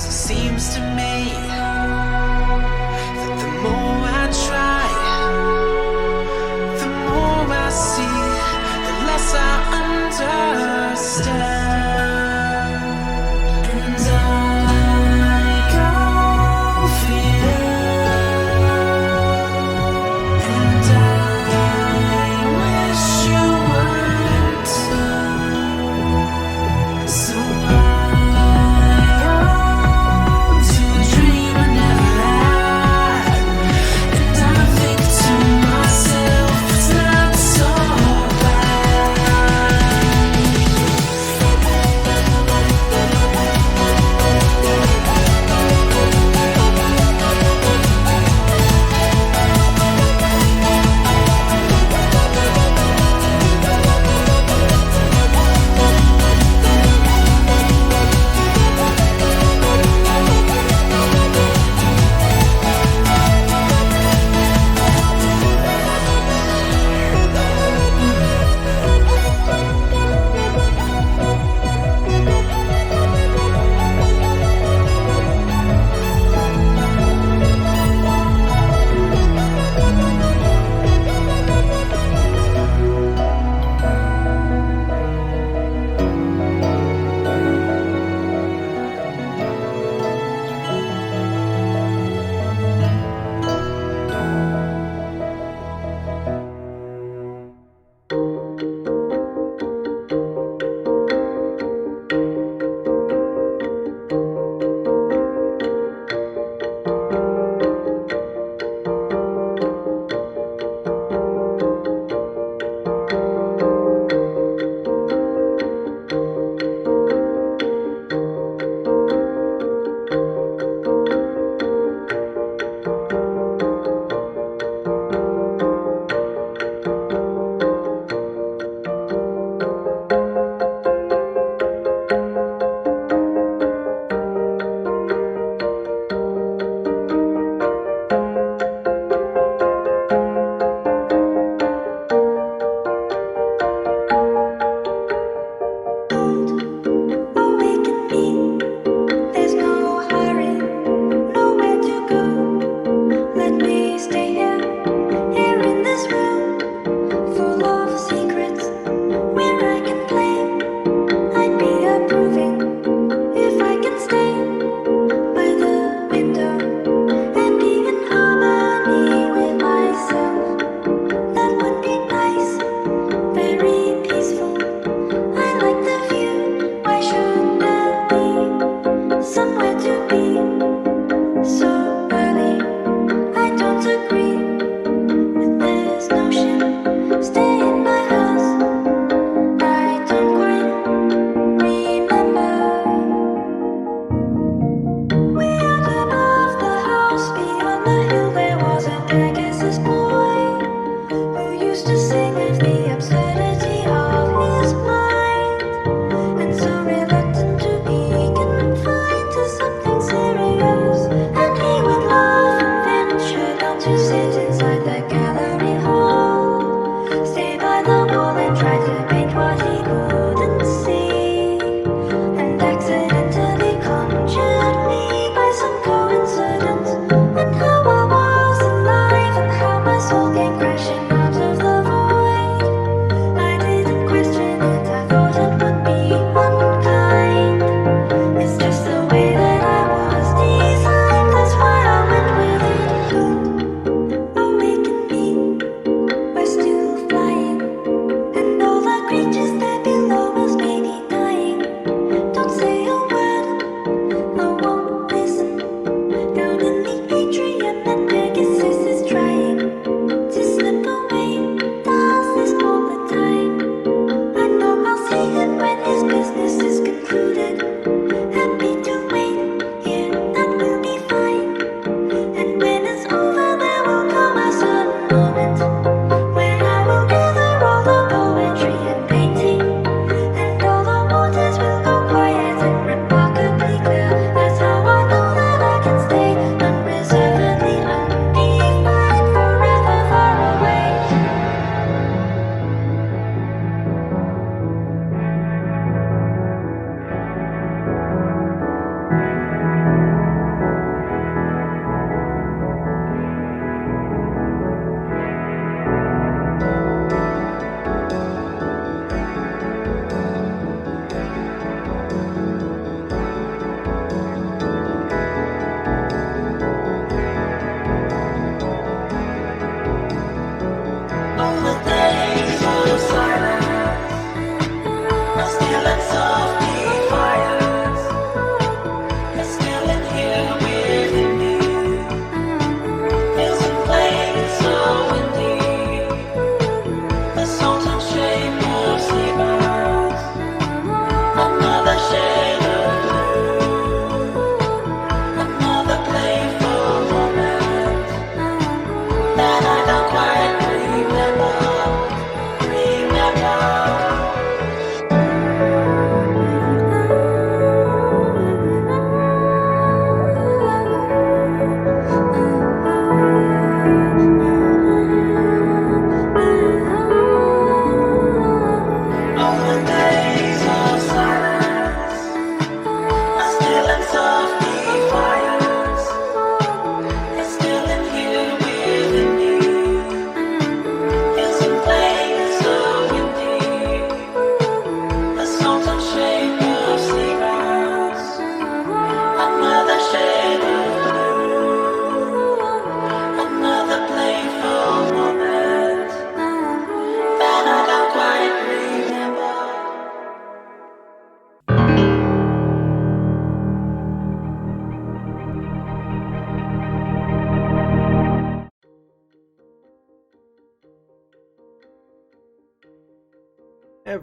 'Cause it seems to me that the more I try, the more I see, the less I understand. And I go for you, and I wish you weren't. So I hope to dream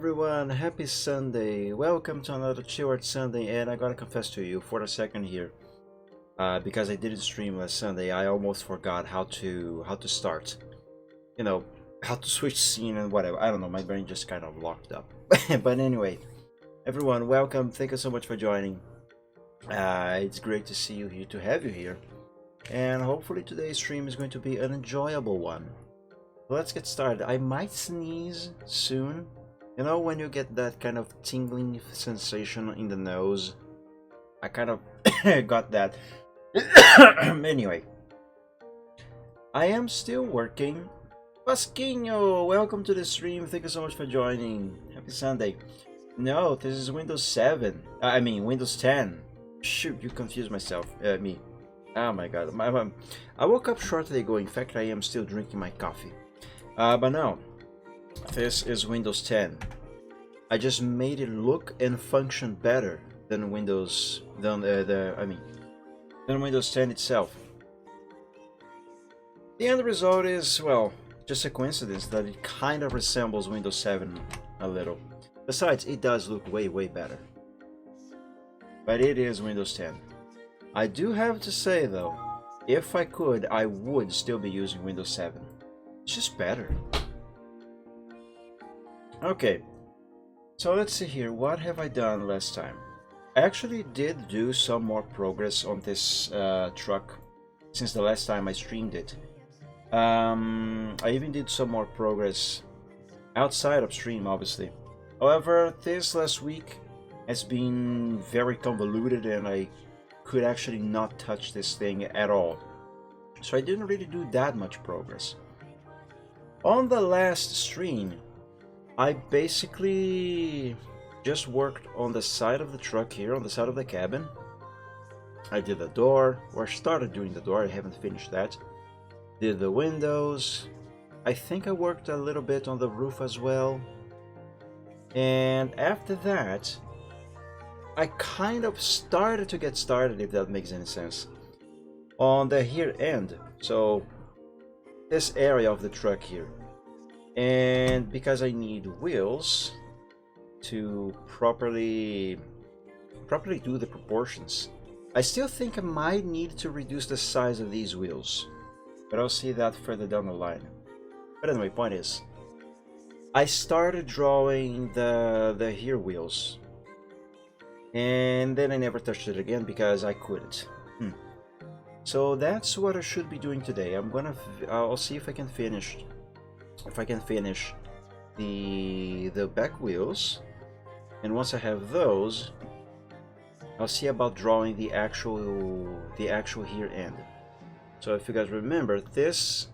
everyone, happy Sunday. Welcome to another Chill Art Sunday, and I gotta confess to you for a second here, because I didn't stream last Sunday, I almost forgot how to start. You know, how to switch scene and whatever. I don't know, my brain just kind of locked up. But anyway, everyone, welcome. Thank you so much for joining. It's great to see you here, to have you here, and hopefully today's stream is going to be an enjoyable one. Let's get started. I might sneeze soon. You know when you get that kind of tingling sensation in the nose? I kind of got that. Anyway, I am still working. Pasquinho, welcome to the stream. Thank you so much for joining. Happy Sunday. No, this is Windows 7. I mean Windows 10. Shoot, you confused myself. Me. Oh my god. I woke up shortly ago. In fact, I am still drinking my coffee. But no. This is Windows 10. I just made it look and function better than Windows than Windows 10 itself. The end result is, well, just a coincidence that it kind of resembles Windows 7 a little. Besides, it does look way better. But it is Windows 10. I do have to say though, if I could, I would still be using Windows 7. It's just better. Okay, so let's see here. What have I done last time? I actually did do some more progress on this truck since the last time I streamed it. I even did some more progress outside of stream, obviously. However, this last week has been very convoluted and I could actually not touch this thing at all. So I didn't really do that much progress. On the last stream, I basically just worked on the side of the truck here, on the side of the cabin. I did the door, or started doing the door, I haven't finished that. Did the windows. I think I worked a little bit on the roof as well. And after that, I kind of started to get started, if that makes any sense, on the rear end. So this area of the truck here. And because I need wheels to properly do the proportions, I still think I might need to reduce the size of these wheels, but I'll see that further down the line. But anyway, point is, I started drawing the rear wheels, and then I never touched it again because I couldn't. So that's what I should be doing today. I'll see if I can finish the back wheels, and once I have those, I'll see about drawing the actual rear end. So if you guys remember, this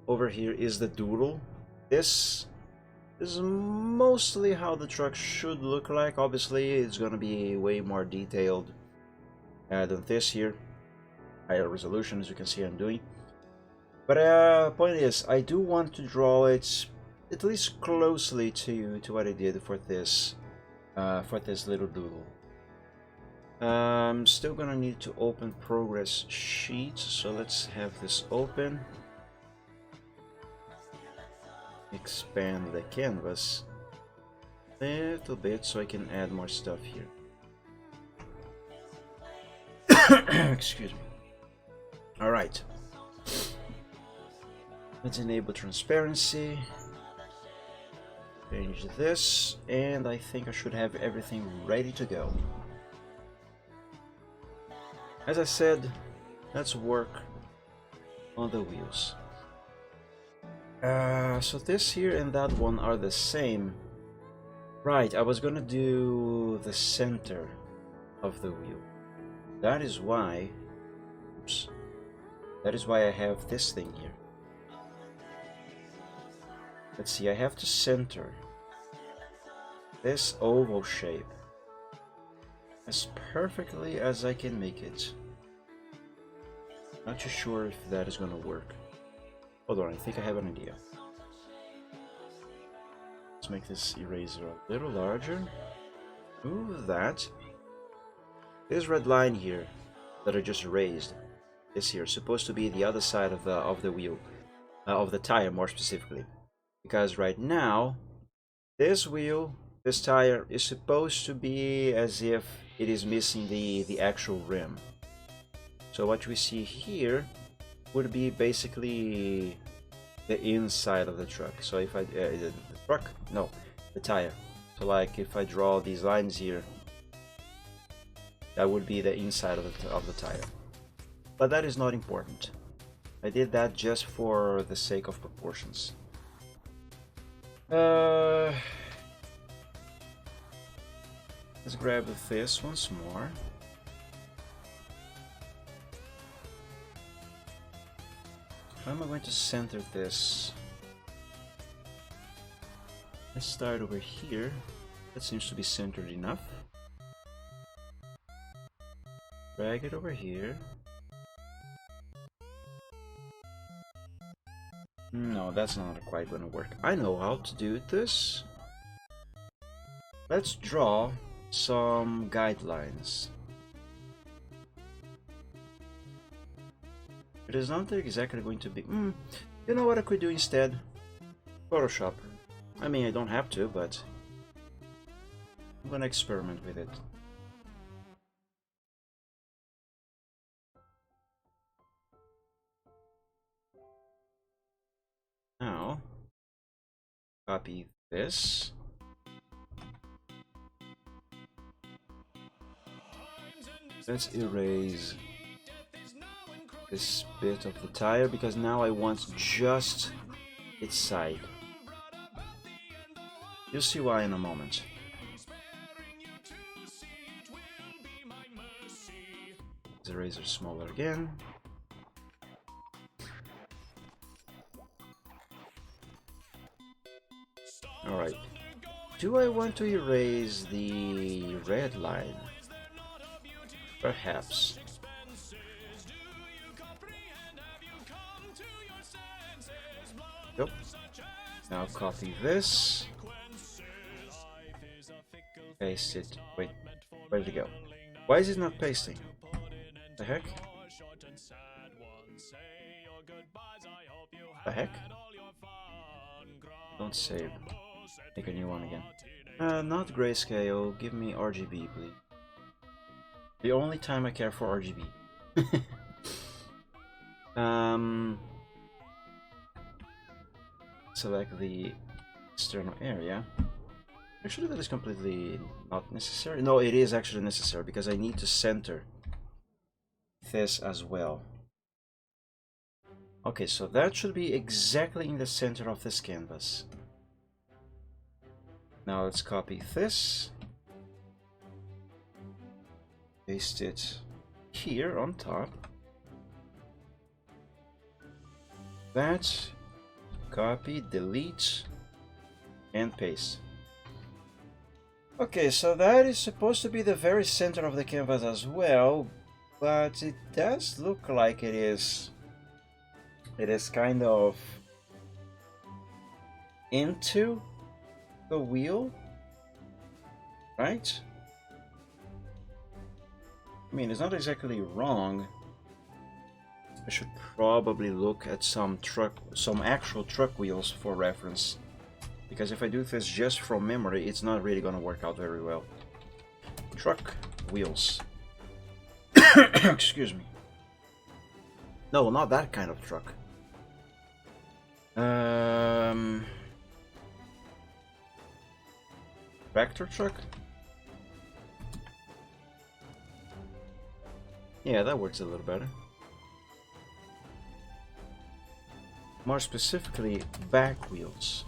over here is the doodle. This is mostly how the truck should look like. Obviously it's gonna be way more detailed than this here, higher resolution, as you can see I'm doing. But point is, I do want to draw it at least closely to what I did for this little doodle. I'm still gonna need to open progress sheet, so let's have this open. Expand the canvas a little bit so I can add more stuff here. Excuse me. Alright. Let's enable transparency. Change this, and I think I should have everything ready to go. As I said, let's work on the wheels. So this here and that one are the same. Right, I was gonna do the center of the wheel. That is why, oops, that is why I have this thing here. Let's see, I have to center this oval shape as perfectly as I can make it. Not too sure if that is gonna work. Hold on, I think I have an idea. Let's make this eraser a little larger. Move that. This red line here that I just erased, this here, is supposed to be the other side of the wheel, of the tire more specifically. Because right now, This wheel, this tire, is supposed to be as if it is missing the actual rim. So what we see here would be basically the inside of the truck. So if I the truck, no, the tire. So like if I draw these lines here, that would be the inside of the tire. But that is not important. I did that just for the sake of proportions. Let's grab this once more. How am I going to center this? Let's start over here. That seems to be centered enough. Drag it over here. No, that's not quite gonna work. I know how to do this. Let's draw some guidelines. It is not exactly going to be... you know what I could do instead? Photoshop. I mean, I don't have to, but I'm gonna experiment with it. Now, copy this. Let's erase this bit of the tire because now I want just its side. You'll see why in a moment. The eraser smaller again. Alright. Do I want to erase the red line? Perhaps. Yep. Now copy this. Paste it. Wait, where did it go? Why is it not pasting? The heck? The heck? Don't save. Make a new one again. Not grayscale. Give me RGB, please. The only time I care for RGB. Select the external area. Actually, that is completely not necessary. No, it is actually necessary because I need to center this as well. Okay, so that should be exactly in the center of this canvas. Now let's copy this. Paste it here on top. That. Copy, delete, and paste. Okay, so that is supposed to be the very center of the canvas as well, but it does look like it is kind of into the wheel, right? I mean, it's not exactly wrong. I should probably look at some actual truck wheels for reference, because if I do this just from memory, it's not really gonna work out very well. Truck wheels. Excuse me. No, not that kind of truck. Tractor truck? Yeah, that works a little better. More specifically, back wheels.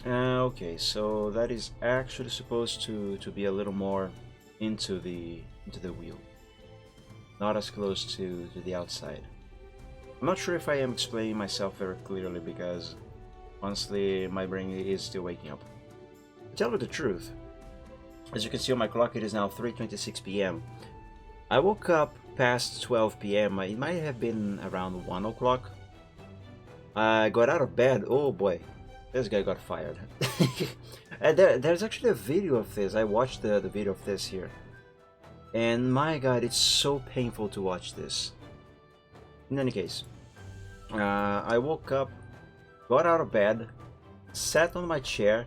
Okay, so that is actually supposed to be a little more into the wheel, not as close to the outside. I'm not sure if I am explaining myself very clearly because honestly my brain is still waking up. To tell you the truth, as you can see on my clock, it is now 3:26 p.m. I woke up past 12 p.m. It might have been around 1 o'clock. I got out of bed. Oh boy, this guy got fired. And there's actually a video of this. I watched the video of this here. And my god, it's so painful to watch this. In any case, I woke up, got out of bed, sat on my chair,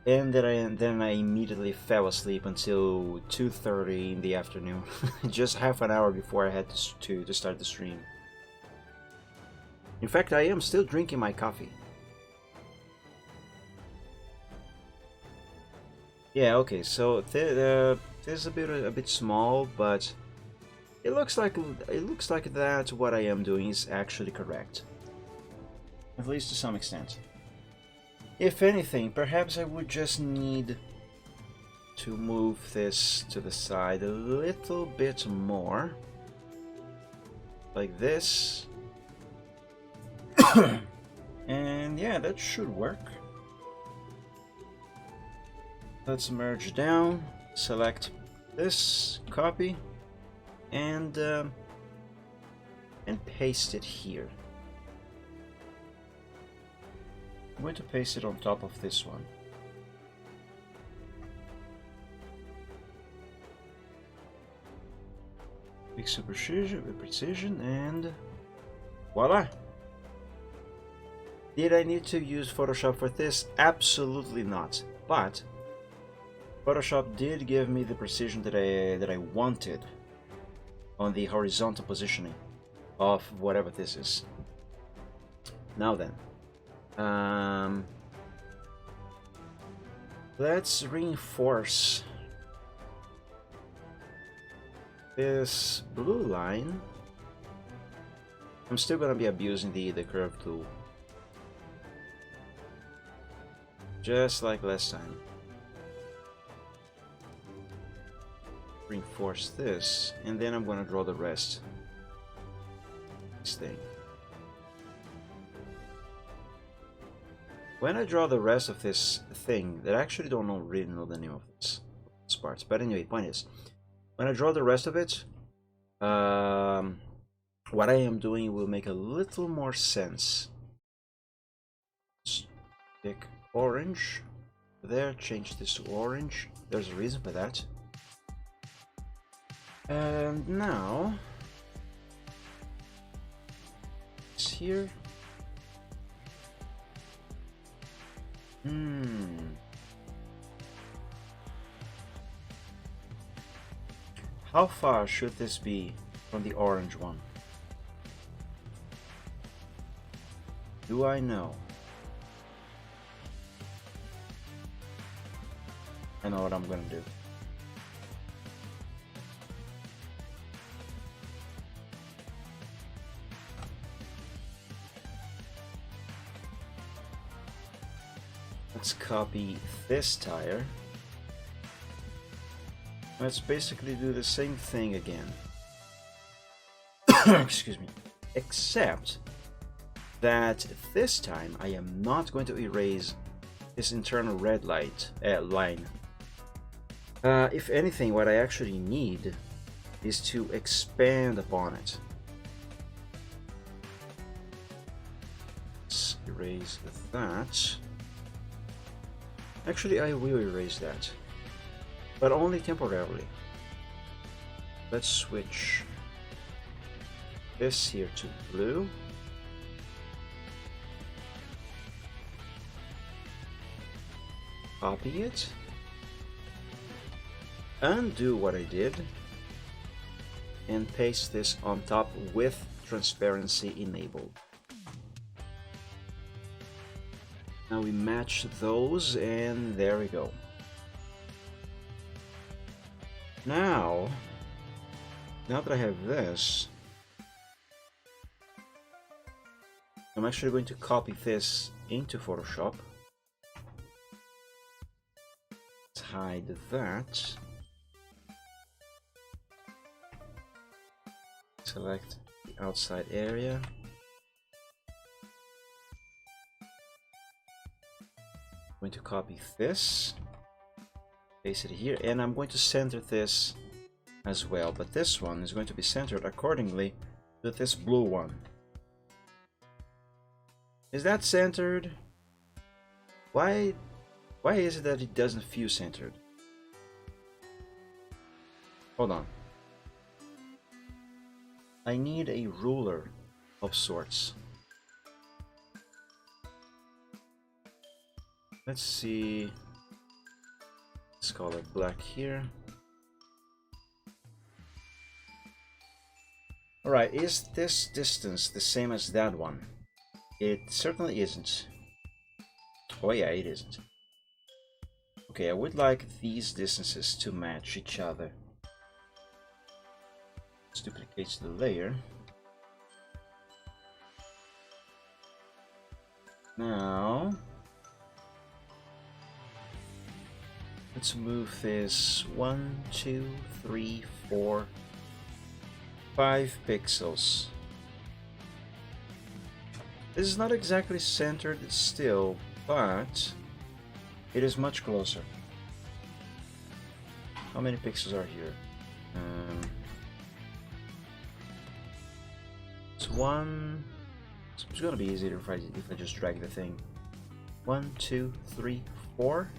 and then I immediately fell asleep until 2:30 in the afternoon, just half an hour before I had to start the stream. In fact, I am still drinking my coffee. Yeah, okay, so this is a bit small, but it looks like that what I am doing is actually correct, at least to some extent. If anything, perhaps I would just need to move this to the side a little bit more, like this. And yeah, that should work. Let's merge down, select this, copy, and paste it here. I'm going to paste it on top of this one. Big super precision, and voila! Did I need to use Photoshop for this? Absolutely not. But Photoshop did give me the precision that I wanted on the horizontal positioning of whatever this is. Now then, let's reinforce this blue line. I'm still gonna be abusing the curve tool, just like last time. Reinforce this, and then I'm gonna draw the rest. This thing. When I draw the rest of this thing, that I actually don't really know the name of this parts, but anyway, point is, when I draw the rest of it, what I am doing will make a little more sense. Let's pick orange there, change this to orange. There's a reason for that. And now it's here. How far should this be from the orange one? Do I know? I know what I'm gonna do. Let's copy this tire. Let's basically do the same thing again. Excuse me. Except that this time I am not going to erase this internal red line. If anything, what I actually need is to expand upon it. Let's erase that. Actually, I will erase that, but only temporarily. Let's switch this here to blue. Copy it. Undo what I did. And paste this on top with transparency enabled. Now we match those, and there we go. Now that I have this, I'm actually going to copy this into Photoshop. Let's hide that. Select the outside area. I'm going to copy this, paste it here, and I'm going to center this as well, but this one is going to be centered accordingly to this blue one. Is that centered? Why is it that it doesn't feel centered? Hold on. I need a ruler of sorts. Let's see. Let's call it black here. Alright, is this distance the same as that one? It certainly isn't. Oh yeah, it isn't. Okay, I would like these distances to match each other. Let's duplicate the layer. Now, let's move this 1, 2, 3, 4, 5 pixels. This is not exactly centered still, but it is much closer. How many pixels are here? It's 1. It's gonna be easier if I just drag the thing. 1, 2, 3, 4.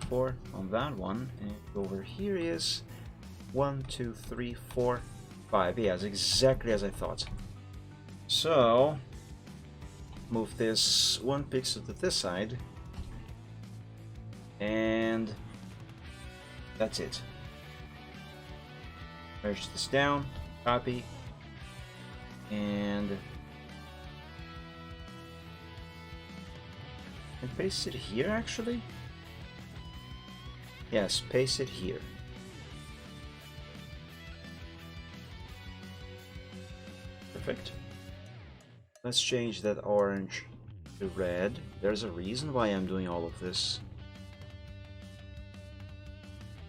4 on that one, and over here is 1, 2, 3, 4, 5. Yes, exactly as I thought. So move this 1 pixel to this side, and that's it. Merge this down, copy, and paste it here actually. Yes, paste it here. Perfect. Let's change that orange to red. There's a reason why I'm doing all of this.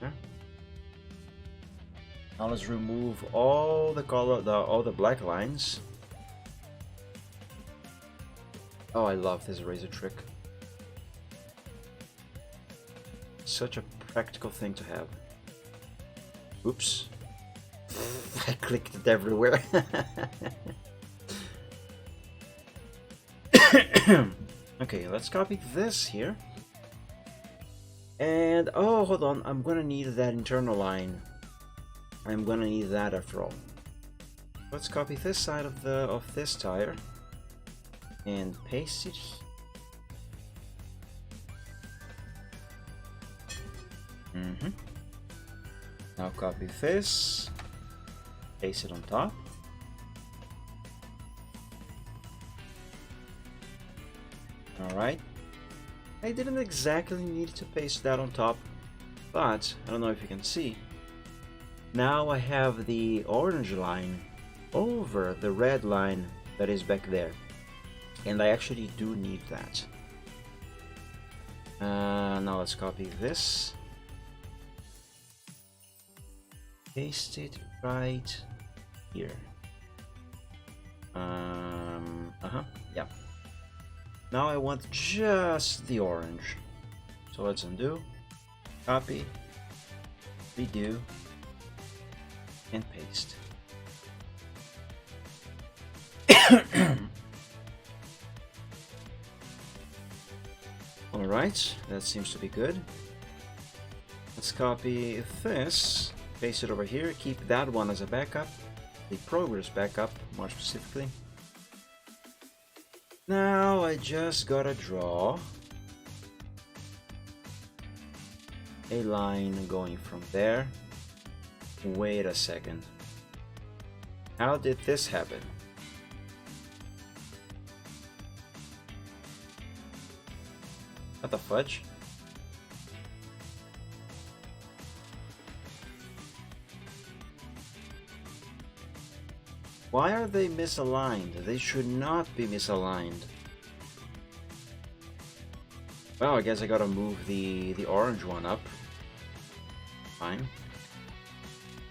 Yeah. Now let's remove all the color, all the black lines. Oh, I love this eraser trick. Such a practical thing to have. Oops. I clicked it everywhere. Okay, let's copy this here. And oh, hold on, I'm gonna need that internal line. I'm gonna need that after all. Let's copy this side of this tire and paste it here. Now copy this, paste it on top. Alright. I didn't exactly need to paste that on top, but I don't know if you can see. Now I have the orange line over the red line that is back there. And I actually do need that. Now let's copy this. Paste it right here. Yeah. Now I want just the orange. So let's undo, copy, redo, and paste. Alright, that seems to be good. Let's copy this, paste it over here, keep that one as a backup, the progress backup more specifically. Now I just gotta draw a line going from there. Wait a second. How did this happen? What the fudge? Why are they misaligned? They should not be misaligned. Well, I guess I gotta move the orange one up. Fine.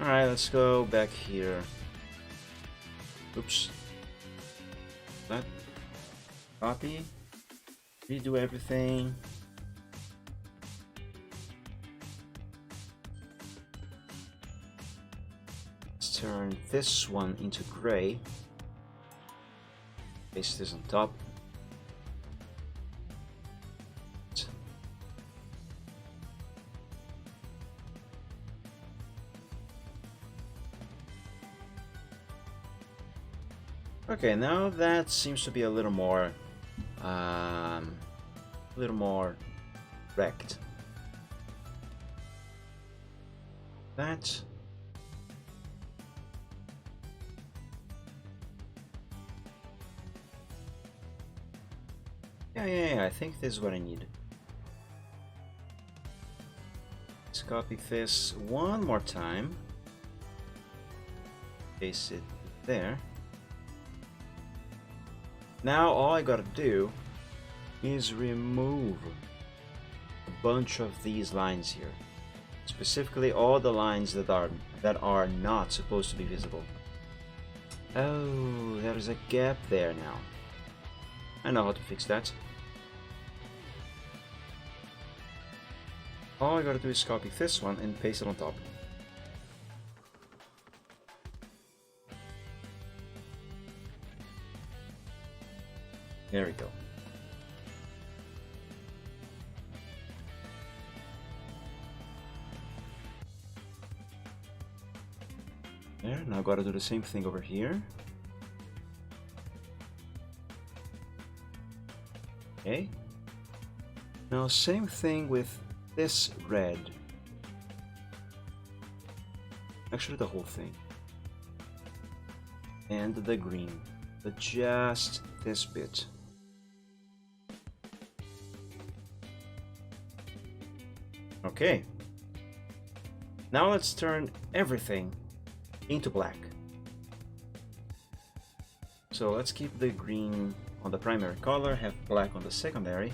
Alright, let's go back here. Oops. That. Copy. Redo everything. Turn this one into gray. Paste this on top. Okay, now that seems to be a little more a little more wrecked. That. Yeah, I think this is what I need. Let's copy this one more time. Paste it there. Now all I gotta do is remove a bunch of these lines here. Specifically all the lines that are not supposed to be visible. Oh, there is a gap there now. I know how to fix that. All I gotta do is copy this one and paste it on top. There we go. There, now gotta do the same thing over here. Okay. Now same thing with this red. Actually the whole thing. And the green. But just this bit. Okay. Now let's turn everything into black. So let's keep the green on the primary color, have black on the secondary.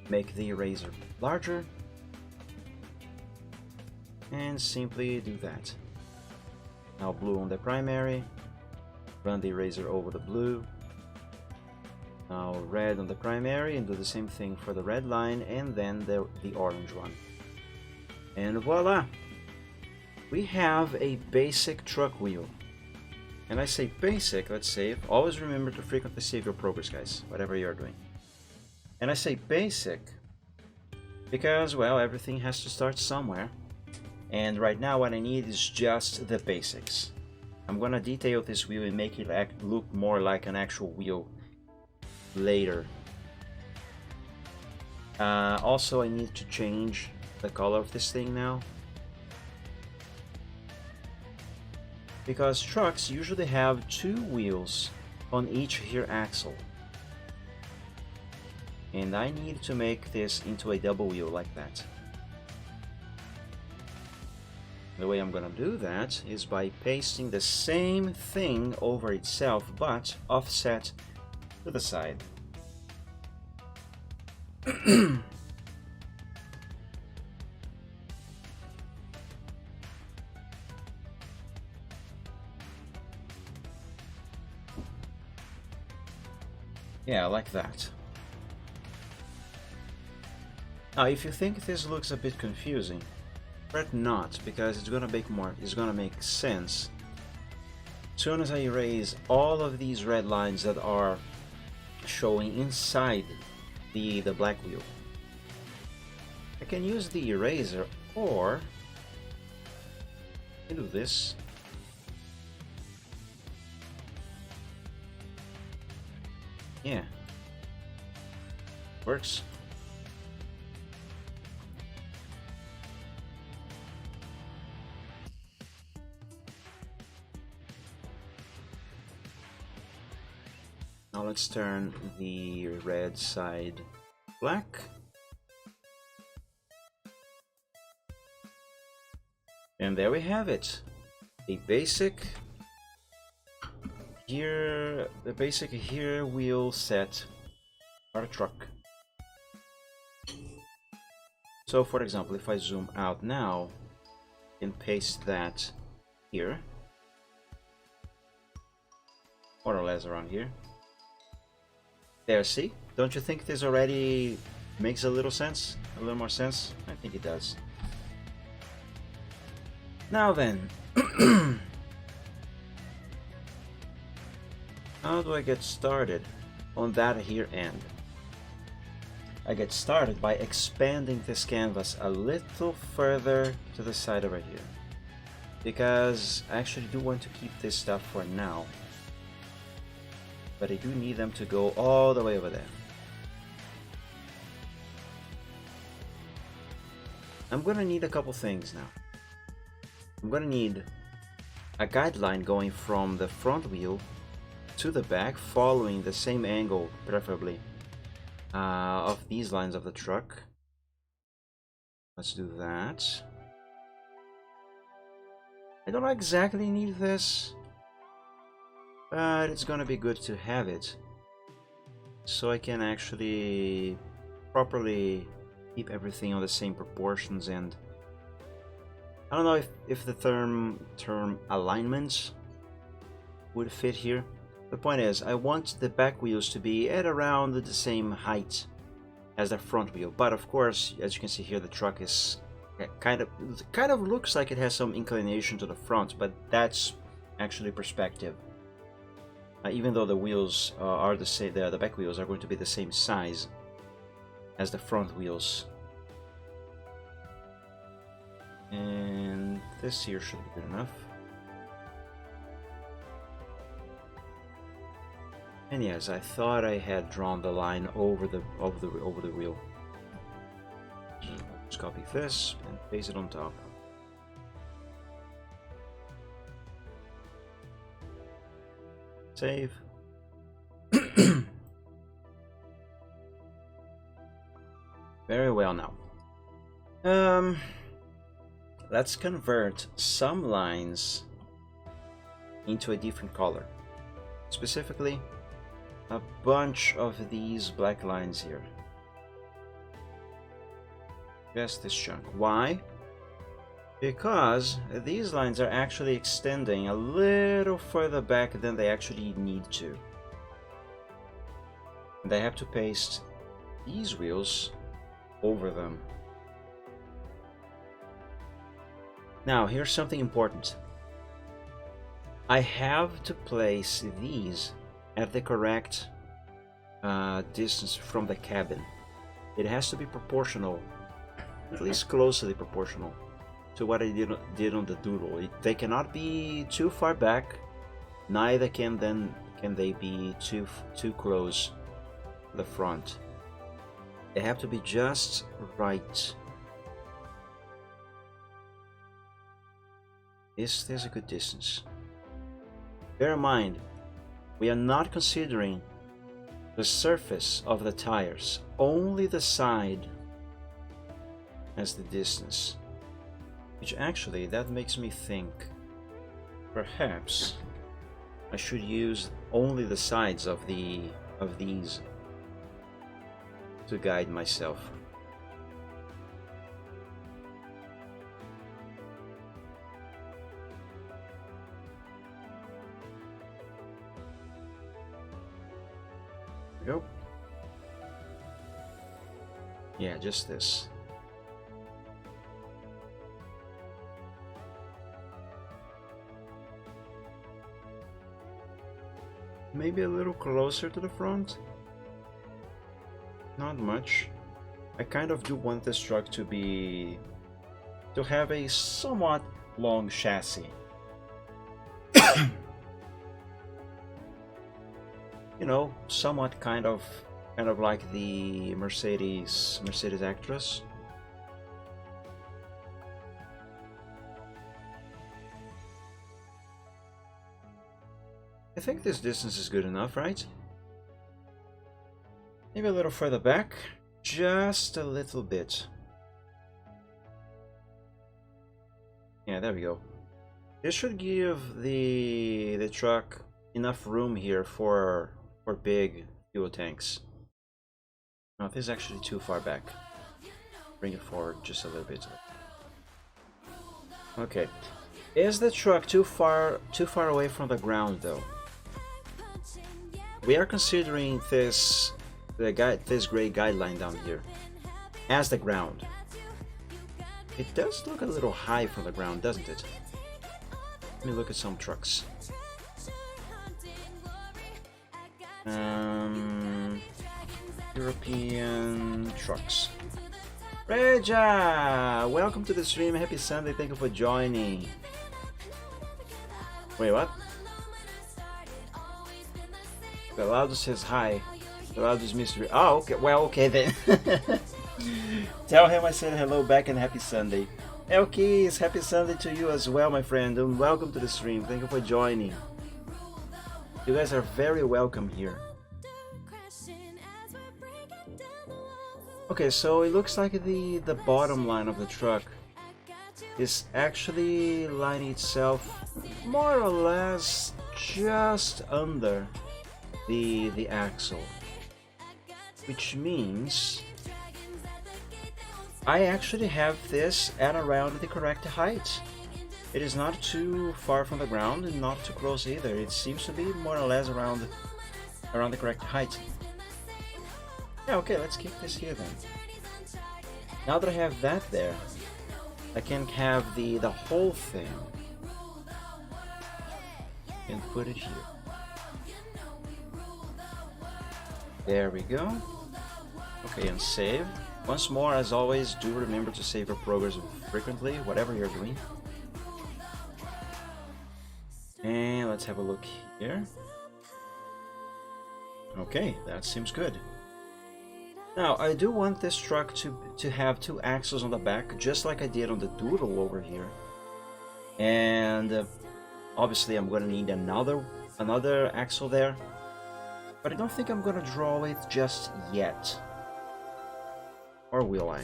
Make the eraser larger. And simply do that. Now blue on the primary. Run the eraser over the blue. Now red on the primary and do the same thing for the red line and then the orange one. And voila! We have a basic truck wheel. And I say basic, let's save. Always remember to frequently save your progress, guys, whatever you're doing. And I say basic because, well, everything has to start somewhere. And right now what I need is just the basics. I'm gonna detail this wheel and make it look more like an actual wheel later. Also, I need to change the color of this thing now. Because trucks usually have 2 wheels on each rear axle. And I need to make this into a double wheel like that. The way I'm gonna do that is by pasting the same thing over itself, but offset to the side. Yeah, like that. Now, if you think this looks a bit confusing, but not, because it's gonna make sense. As soon as I erase all of these red lines that are showing inside the black wheel, I can use the eraser, or I can do this. Yeah, works. Now let's turn the red side black. And there we have it. The basic gear wheel set for a truck. So for example, if I zoom out now and paste that here, more or less around here. There, see? Don't you think this already makes a little sense? A little more sense? I think it does. Now then, how do I get started on that here end? I get started by expanding this canvas a little further to the side over here, because I actually do want to keep this stuff for now, but I do need them to go all the way over there. I'm gonna need a couple things now. I'm gonna need a guideline going from the front wheel to the back, following the same angle, preferably, of these lines of the truck. Let's do that. I don't exactly need this, but it's gonna be good to have it, so I can actually properly keep everything on the same proportions. And I don't know if the term alignments would fit here. The point is, I want the back wheels to be at around the same height as the front wheel, but of course, as you can see here, the truck is kind of looks like it has some inclination to the front, but that's actually perspective. Even though the wheels are the same, the back wheels are going to be the same size as the front wheels. And this here should be good enough. And yes, I thought I had drawn the line over the wheel. Just copy this and paste it on top. Save. Very well now. Let's convert some lines into a different color. Specifically, a bunch of these black lines here. Just this chunk. Why? Because these lines are actually extending a little further back than they actually need to. And I have to paste these wheels over them. Now, here's something important. I have to place these at the correct distance from the cabin. It has to be proportional, at least closely proportional, to what I did on the doodle. They cannot be too far back, neither can they be too close to the front. They have to be just right. There's a good distance. Bear in mind, we are not considering the surface of the tires, only the side as the distance. Which actually, that makes me think, perhaps I should use only the sides of these to guide myself. There we go. Yeah, just this. Maybe a little closer to the front. Not much. I kind of do want this truck to have a somewhat long chassis. You know, somewhat kind of like the Mercedes Actros. I think this distance is good enough, right? Maybe a little further back, just a little bit. Yeah, there we go. This should give the truck enough room here for big fuel tanks. No, this is actually too far back. Bring it forward just a little bit. Okay. Is the truck too far away from the ground though? We are considering this gray guideline down here as the ground. It does look a little high from the ground, doesn't it? Let me look at some trucks. European trucks. Reja! Welcome to the stream. Happy Sunday. Thank you for joining. Wait, what? Belado says hi. Belado's mystery. Oh, okay. Well, okay then. Tell him I said hello back and happy Sunday. Elkis, happy Sunday to you as well, my friend, and welcome to the stream. Thank you for joining. You guys are very welcome here. Okay, so it looks like the bottom line of the truck is actually lining itself more or less just under the axle, which means I actually have this at around the correct height. It is not too far from the ground and not too close either. It seems to be more or less around the correct height. Yeah, okay, let's keep this here then. Now that I have that there, I can have the whole thing and put it here. There we go. Okay, and save. Once more, as always, do remember to save your progress frequently, whatever you're doing. And let's have a look here. Okay, that seems good. Now, I do want this truck to have two axles on the back, just like I did on the Doodle over here. And obviously I'm going to need another axle there. But I don't think I'm going to draw it just yet. Or will I?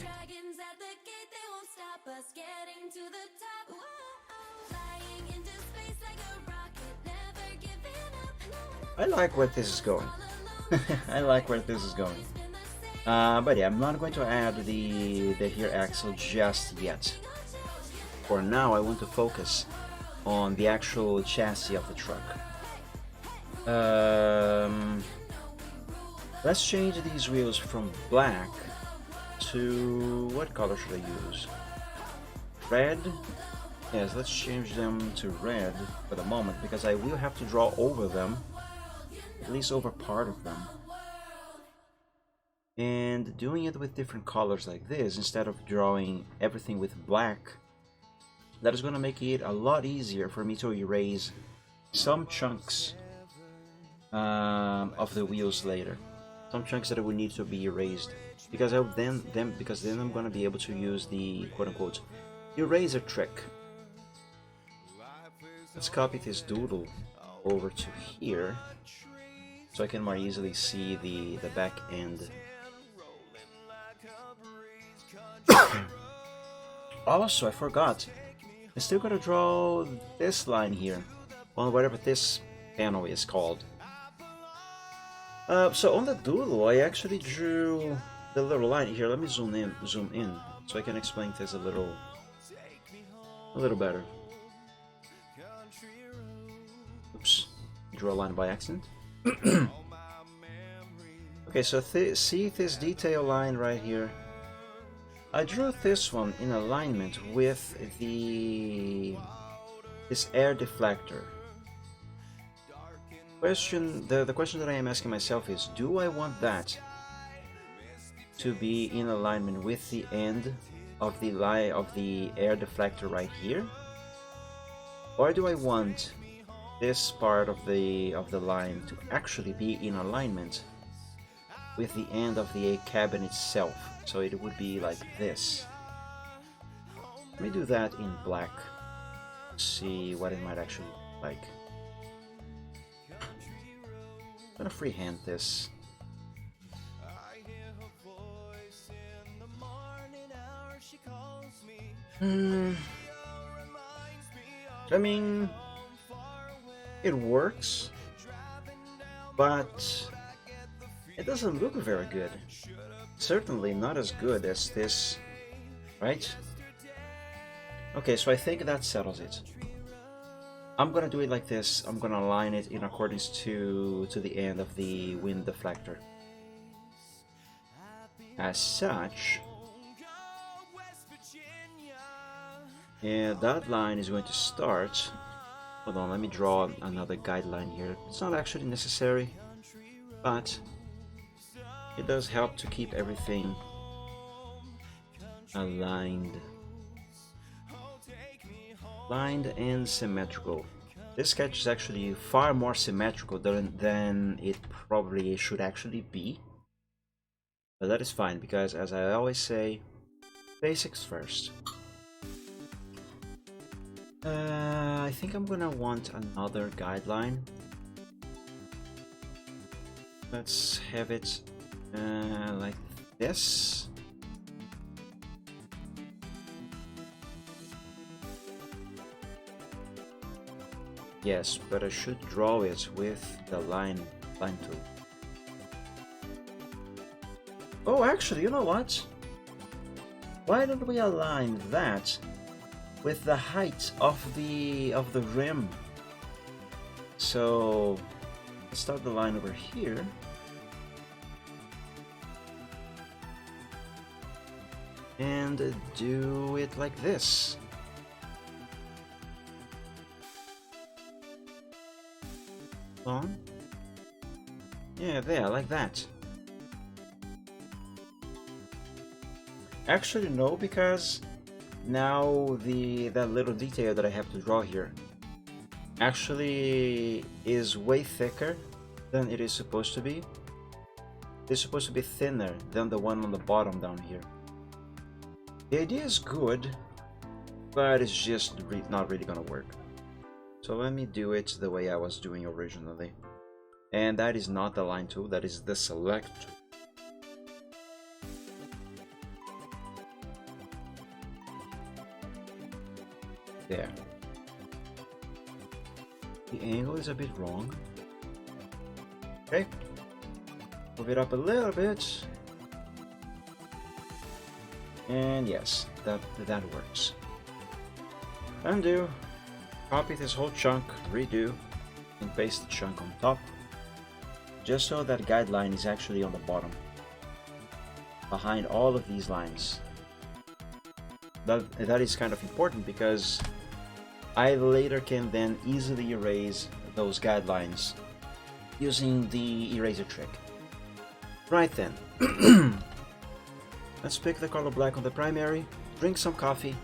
I like where this is going. I like where this is going. But yeah, I'm not going to add the rear axle just yet. For now, I want to focus on the actual chassis of the truck. Let's change these wheels from black to... what color should I use? Red? Yes, let's change them to red for the moment, because I will have to draw over them, at least over part of them. And doing it with different colors like this, instead of drawing everything with black, that is going to make it a lot easier for me to erase some chunks of the wheels later. Some chunks that will need to be erased, because then I'm going to be able to use the quote-unquote eraser trick. Let's copy this doodle over to here, so I can more easily see the back end. Also, I forgot. I still gotta draw this line here, on whatever this panel is called. So on the doodle, I actually drew the little line here. Let me zoom in, so I can explain this a little better. Oops, drew a line by accident. Okay, so see this detail line right here. I drew this one in alignment with this air deflector. The question that I am asking myself is, do I want that to be in alignment with the end of the air deflector right here, or do I want this part of the line to actually be in alignment with the end of the cabin itself? So it would be like this. Let me do that in black. See what it might actually look like. I'm gonna freehand this. I mean, it works, but it doesn't look very good. Certainly not as good as this, right? Okay, so I think that settles it. I'm gonna do it like this. I'm gonna align it in accordance to the end of the wind deflector. As such, and that line is going to start. Hold on, let me draw another guideline here. It's not actually necessary, but it does help to keep everything aligned and symmetrical. This sketch is actually far more symmetrical than it probably should actually be. But that is fine because, as I always say, basics first. I think I'm gonna want another guideline. Let's have it like this. Yes, but I should draw it with the line tool. Oh, actually, you know what? Why don't we align that with the height of the rim? So let's start the line over here. And do it like this. On. Yeah, there, like that. Actually, no, because now that little detail that I have to draw here actually is way thicker than it is supposed to be. It's supposed to be thinner than the one on the bottom down here. The idea is good, but it's just not really gonna work. So let me do it the way I was doing originally. And that is not the line tool, that is the select tool. There. The angle is a bit wrong. Okay. Move it up a little bit. And yes, that works. Undo. Copy this whole chunk, redo, and paste the chunk on top. Just so that guideline is actually on the bottom. Behind all of these lines. That is kind of important because I later can then easily erase those guidelines using the eraser trick. Right then, let's pick the color black on the primary, drink some coffee,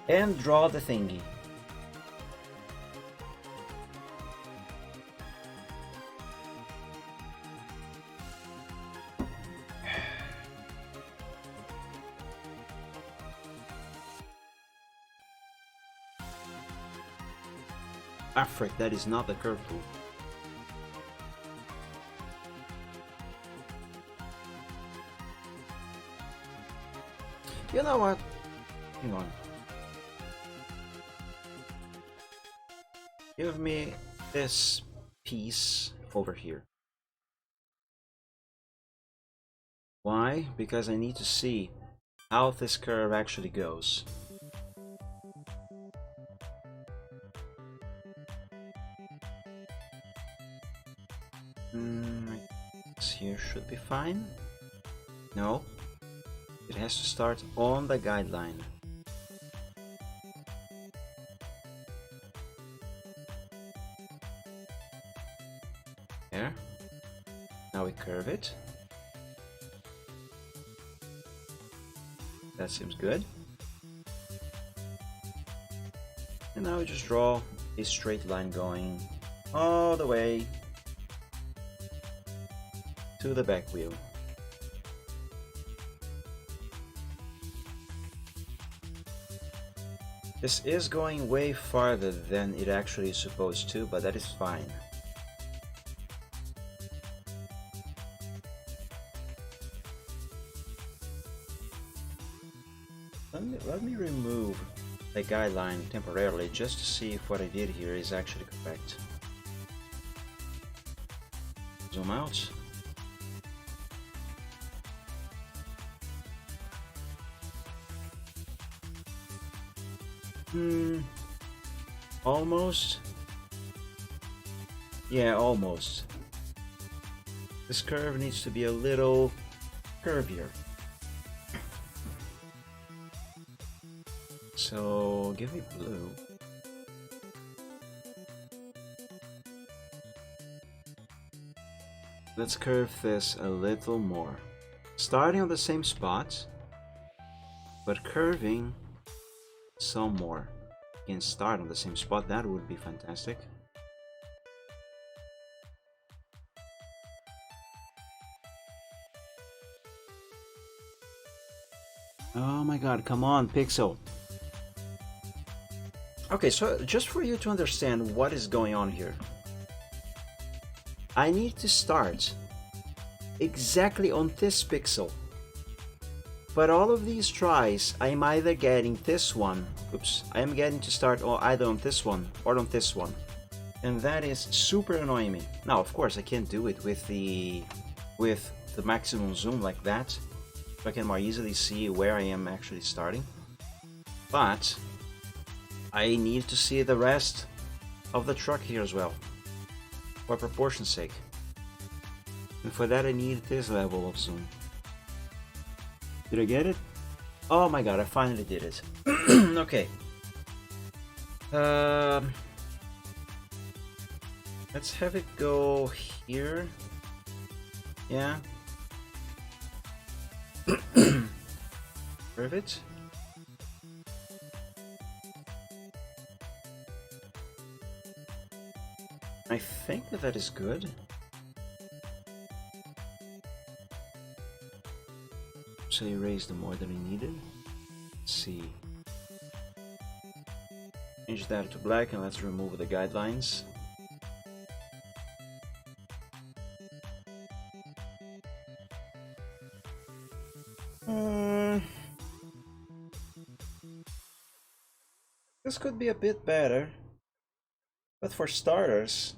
and draw the thingy. Ah, frick, that is not the curve tool. You know what? Hang on. Give me this piece over here. Why? Because I need to see how this curve actually goes. This here should be fine. No. It has to start on the guideline. There. Now we curve it. That seems good. And now we just draw a straight line going all the way to the back wheel. This is going way farther than it actually is supposed to, but that is fine. Let me remove the guideline temporarily just to see if what I did here is actually correct. Zoom out. Almost. Yeah, almost. This curve needs to be a little curvier. So give me blue. Let's curve this a little more. Starting on the same spot, but curving some more. You can start on the same spot, that would be fantastic. Oh my god, come on, Pixel. Okay, so just for you to understand what is going on here, I need to start exactly on this pixel. But all of these tries, I'm either getting this one, oops, I am getting to start either on this one or on this one. And that is super annoying me. Now, of course, I can't do it with the maximum zoom like that, so I can more easily see where I am actually starting. But I need to see the rest of the truck here as well, for proportion's sake. And for that I need this level of zoom. Did I get it? Oh my god, I finally did it. Okay. Let's have it go here. Yeah. Perfect. I think that is good. So you raised more than I needed. Let's see. Change that to black and let's remove the guidelines. This could be a bit better, but for starters,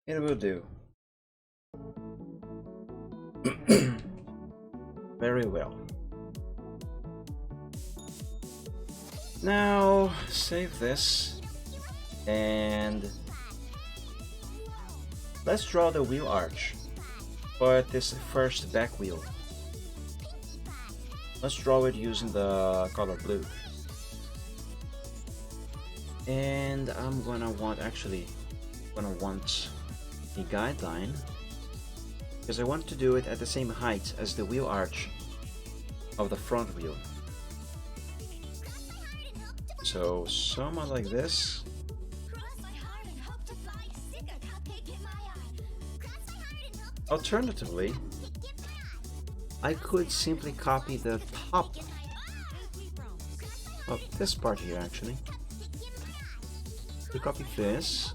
it will do. Very well. Now, save this, and let's draw the wheel arch for this first back wheel. Let's draw it using the color blue. And I'm gonna want a guideline, because I want to do it at the same height as the wheel arch of the front wheel. So somewhat like this. Alternatively, I could simply copy the top of this part here actually. To copy this,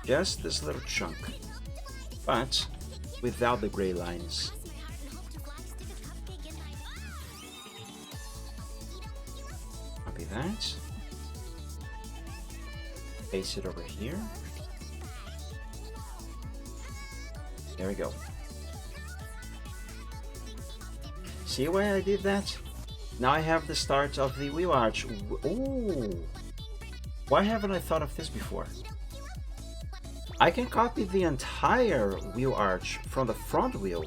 just this little chunk, but without the gray lines. Copy that, paste it over here. There we go. See why I did that? Now I have the start of the wheel arch. Ooh! Why haven't I thought of this before? I can copy the entire wheel arch from the front wheel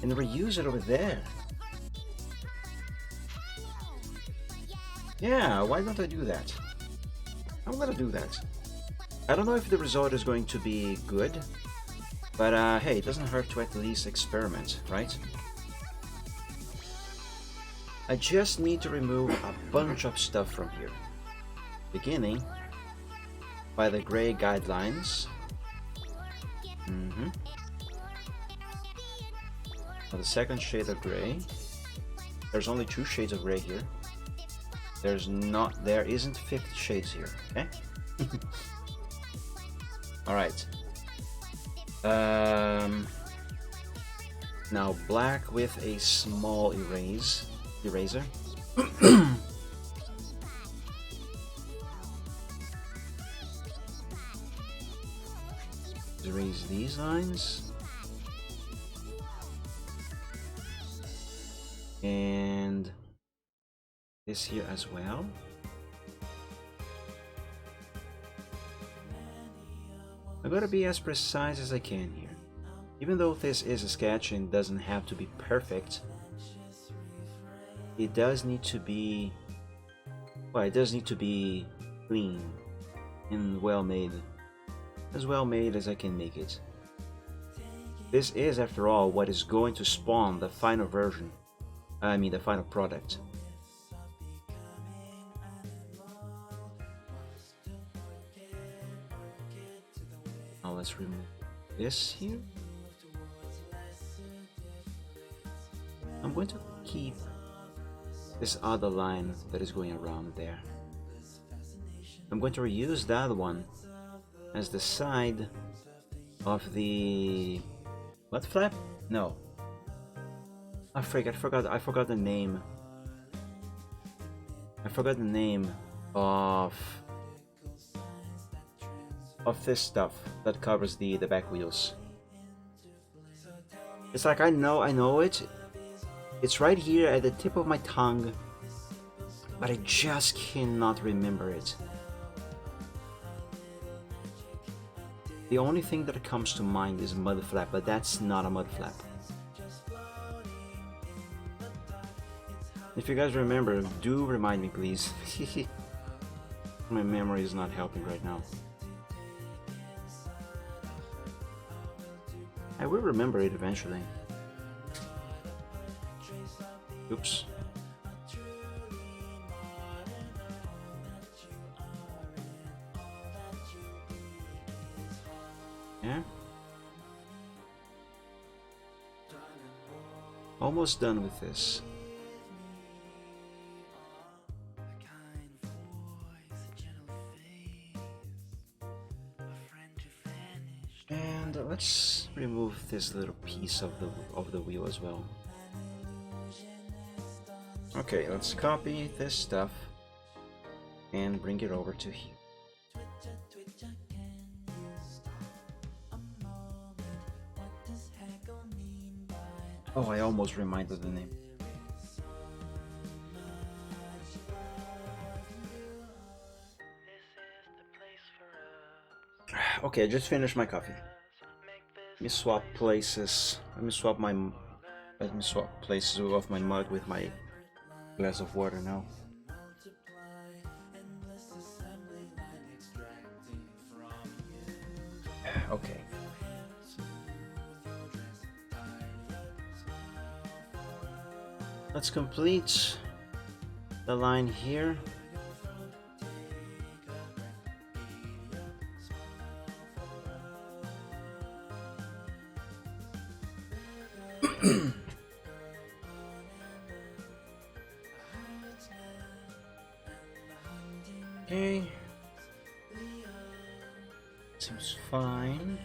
and reuse it over there. Yeah, why don't I do that? I'm gonna do that. I don't know if the result is going to be good, but hey, it doesn't hurt to at least experiment, right? I just need to remove a bunch of stuff from here. Beginning by the gray guidelines. Now the second shade of gray. There's only 2 shades of gray here. There isn't 50 shades here, okay? Alright. Now black with a small eraser. Erase these lines. And this here as well. I'm gonna be as precise as I can here. Even though this is a sketch and doesn't have to be perfect, it does need to be, well, it does need to be clean and well made. As well made as I can make it. This is, after all, what is going to spawn the final version. I mean, the final product. Now let's remove this here. I'm going to keep this other line that is going around there. I'm going to reuse that one as the side of the what flap? No, I forgot the name. I forgot the name of this stuff that covers the back wheels. It's like I know it. It's right here at the tip of my tongue, but I just cannot remember it. The only thing that comes to mind is mud flap, but that's not a mud flap. If you guys remember, do remind me, please. My memory is not helping right now. I will remember it eventually. Oops. Yeah. Almost done with this. And let's remove this little piece of the wheel as well. Okay, let's copy this stuff and bring it over to here. Oh, I almost reminded the name. Okay, I just finished my coffee. Let me swap places. Let me swap places of my mug with my glass of water now. Okay. Let's complete the line here. Okay. Seems fine.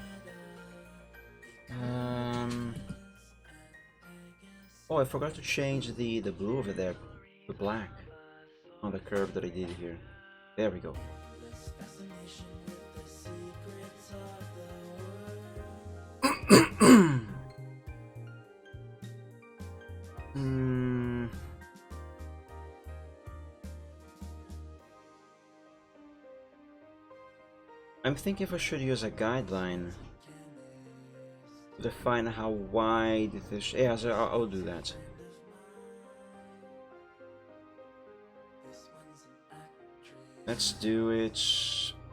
Oh, I forgot to change the blue over there to black on the curve that I did here. There we go. I'm thinking if I should use a guideline to define how wide this. Yeah, so I'll do that. Let's do it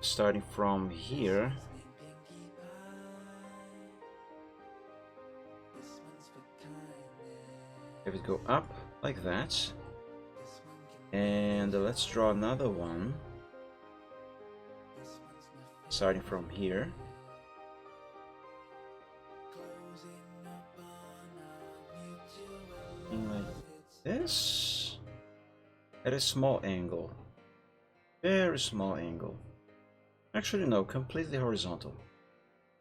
starting from here. Have it go up like that. And let's draw another one. Starting from here. And like this. At a small angle. Very small angle. Actually, no, completely horizontal.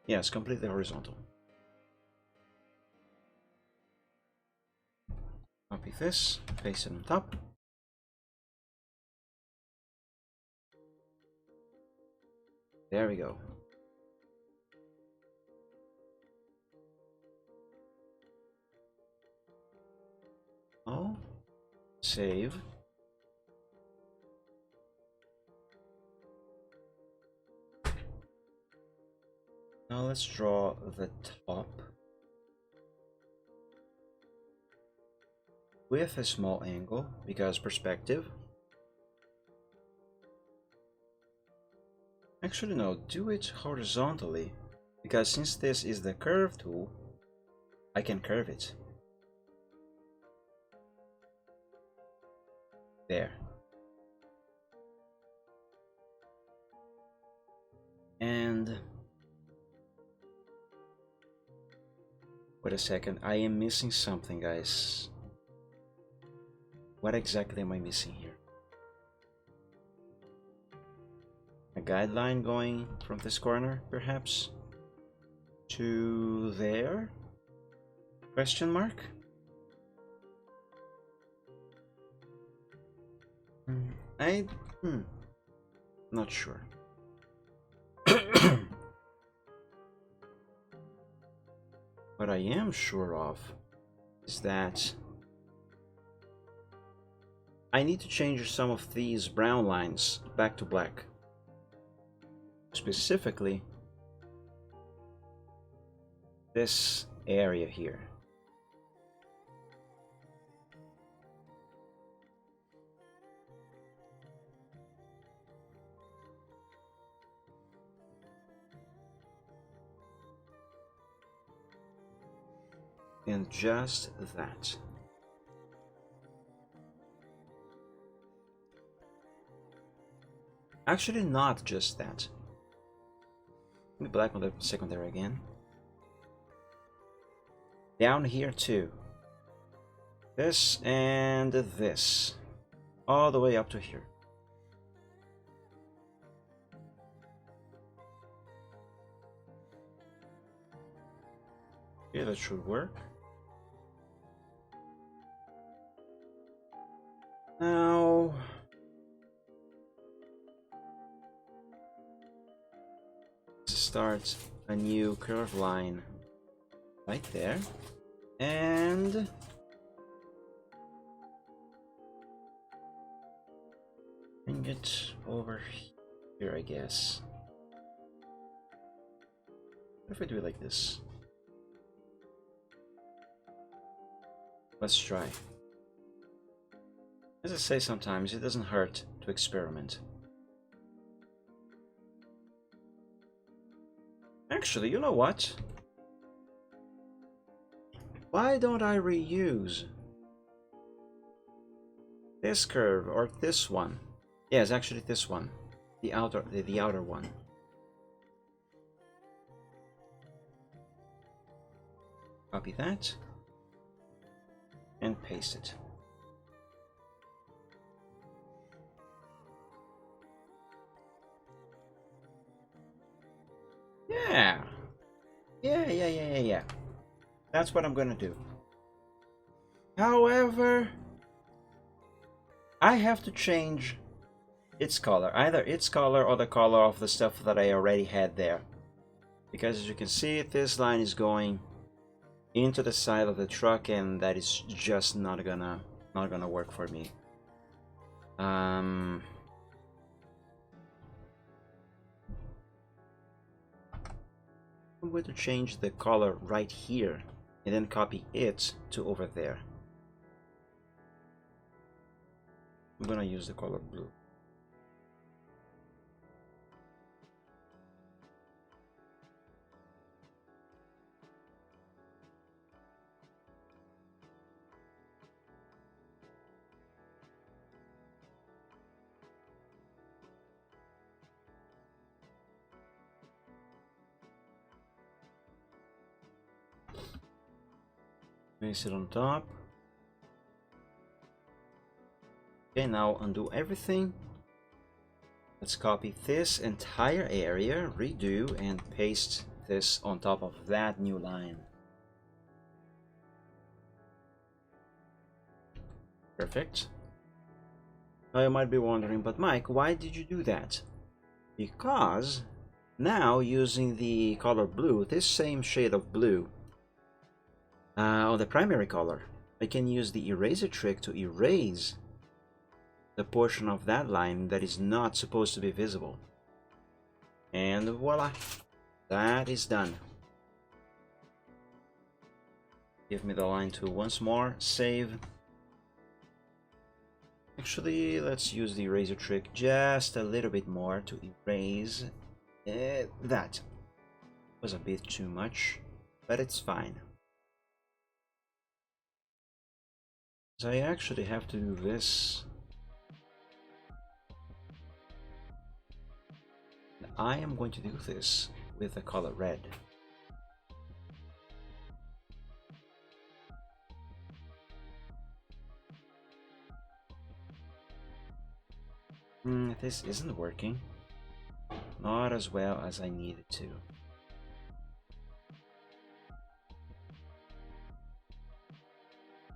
Yes, completely horizontal. Copy this, paste it on top. There we go. Oh, save. Now let's draw the top with a small angle because perspective. Actually, no, do it horizontally because since this is the curve tool, I can curve it. There. And wait a second, I am missing something, guys. What exactly am I missing here? A guideline going from this corner, perhaps, to there? Question mark? Not sure. What I am sure of is that I need to change some of these brown lines back to black. Specifically, this area here. And just that. Actually, not just that. Let me black on the secondary again. Down here too. This and this. All the way up to here. Yeah, that should work. Now, start a new curve line right there, and bring it over here, I guess. What if I do it like this? Let's try. As I say, sometimes it doesn't hurt to experiment. Actually, you know what? Why don't I reuse this curve or this one? Yeah, it's actually this one, the outer one. Copy that and paste it. Yeah. That's what I'm gonna do. However, I have to change its color, either its color or the color of the stuff that I already had there, because as you can see, this line is going into the side of the truck, and that is just not gonna work for me. I'm going to change the color right here and then copy it to over there. I'm gonna use the color blue. Place it on top. Okay, now undo everything. Let's copy this entire area, redo, and paste this on top of that new line. Perfect. Now you might be wondering, but Mike, why did you do that? Because now, using the color blue, this same shade of blue, on the primary color, I can use the eraser trick to erase the portion of that line that is not supposed to be visible. And voila, that is done. Give me the line tool once more, save. Actually, let's use the eraser trick just a little bit more to erase. That was a bit too much, but it's fine. So I actually have to do this. I am going to do this with the color red. This isn't working. Not as well as I need it to.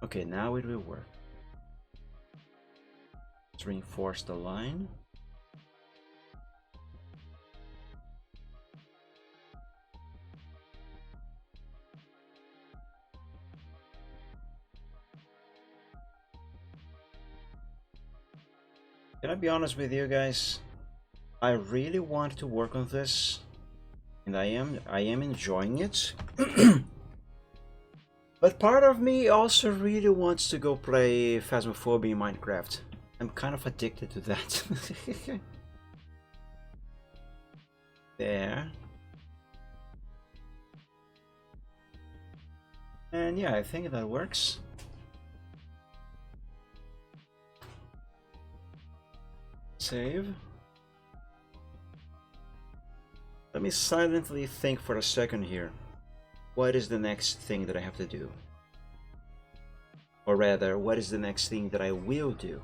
Okay, now it will work. Let's reinforce the line. Can I be honest with you guys? I really want to work on this, and I am enjoying it. But part of me also really wants to go play Phasmophobia in Minecraft. I'm kind of addicted to that. There. And yeah, I think that works. Save. Let me silently think for a second here. What is the next thing that I have to do? Or rather, what is the next thing that I will do?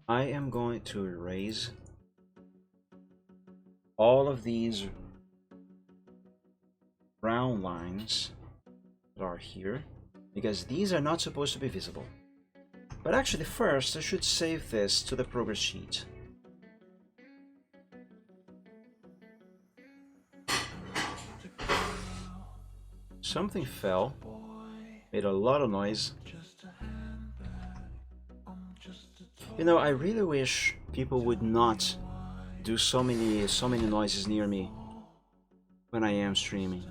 I am going to erase all of these brown lines that are here, because these are not supposed to be visible. But actually first I should save this to the progress sheet. Something fell, made a lot of noise. You know, I really wish people would not do so many noises near me when I am streaming.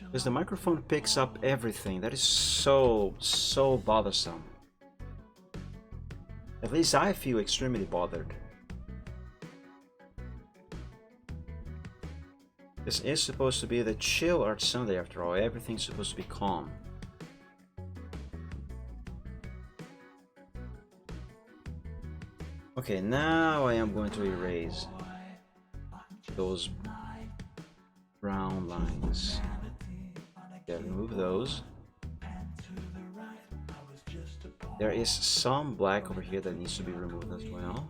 Because the microphone picks up everything. That is so bothersome. At least I feel extremely bothered. This is supposed to be the chill art Sunday after all. Everything's supposed to be calm. Okay, now I am going to erase those brown lines. Yeah, remove those. There is some black over here that needs to be removed as well.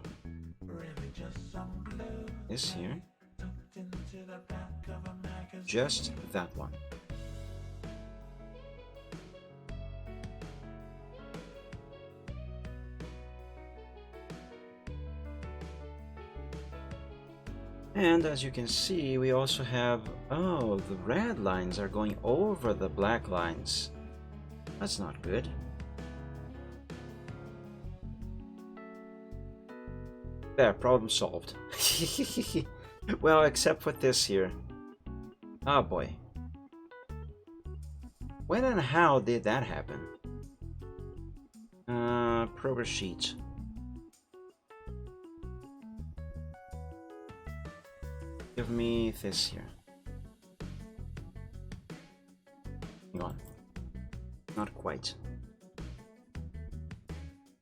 This here. Just that one. And as you can see, we also have, oh, the red lines are going over the black lines. That's not good. There, problem solved. Well, except for this here. Oh boy. When and how did that happen? Progress sheet. Give me this here. Hang on. Not quite.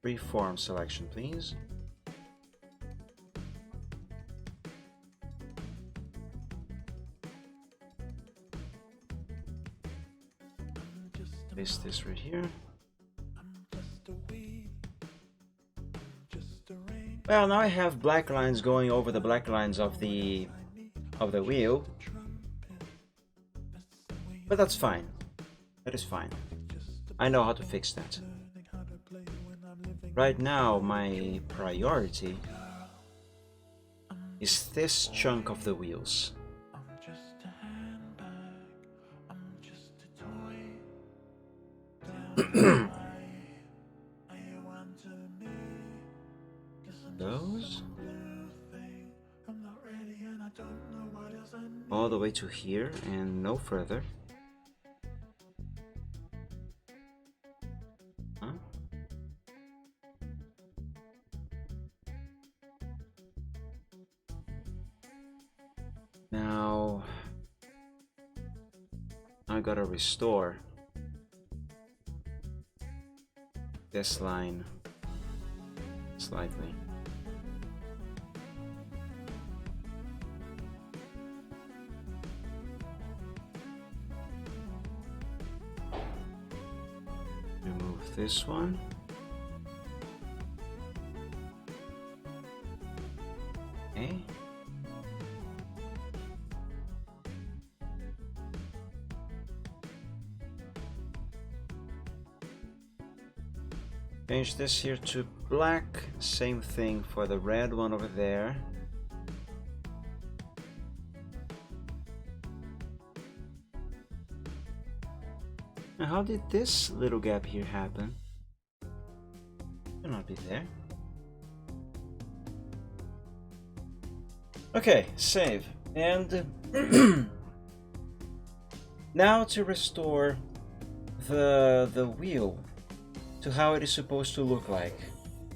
Freeform selection, please. Paste this right here. Well, now I have black lines going over the black lines of the wheel, but that's fine. That is fine. I know how to fix that. Right now, my priority is this chunk of the wheels. Those all the way to here and no further. Huh? Now I gotta restore this line slightly. this one. Okay. Change this here to black. Same thing for the red one over there. Now, how did this little gap here happen? Should not be there. Okay, save. And now to restore the wheel to how it is supposed to look like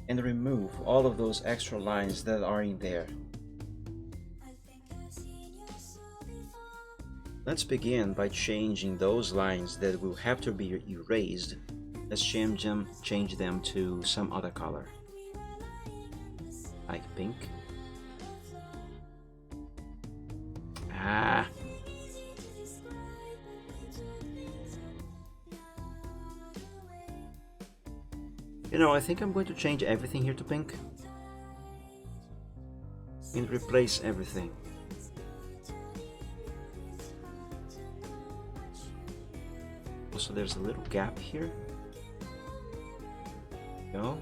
and remove all of those extra lines that are in there. Let's begin by changing those lines that will have to be erased. Let's change them to some other color, like pink. Ah. You know, I think I'm going to change everything here to pink and replace everything. Also, there's a little gap here. Go.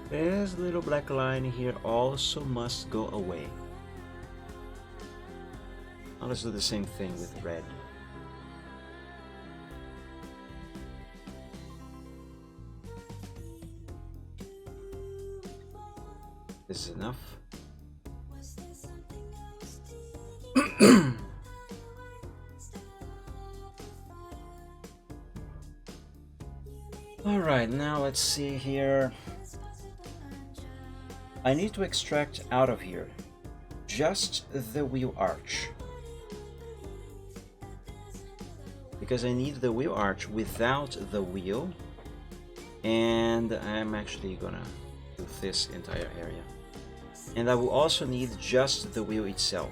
This little black line here also must go away. Now let's do the same thing with red. This is enough. Alright, now let's see here. I need to extract out of here just the wheel arch, because I need the wheel arch without the wheel, and I'm actually gonna do this entire area, and I will also need just the wheel itself.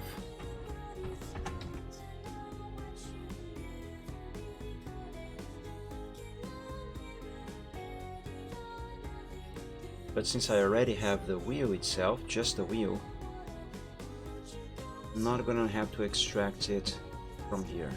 But since I already have the wheel itself, just the wheel, I'm not gonna have to extract it from here.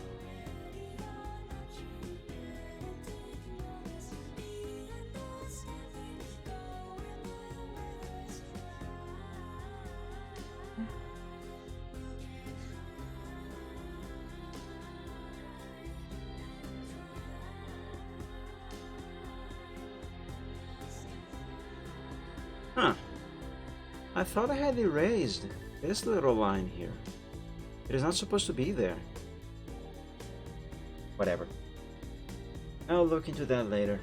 Huh. I thought I had erased this little line here. It is not supposed to be there. Whatever. I'll look into that later.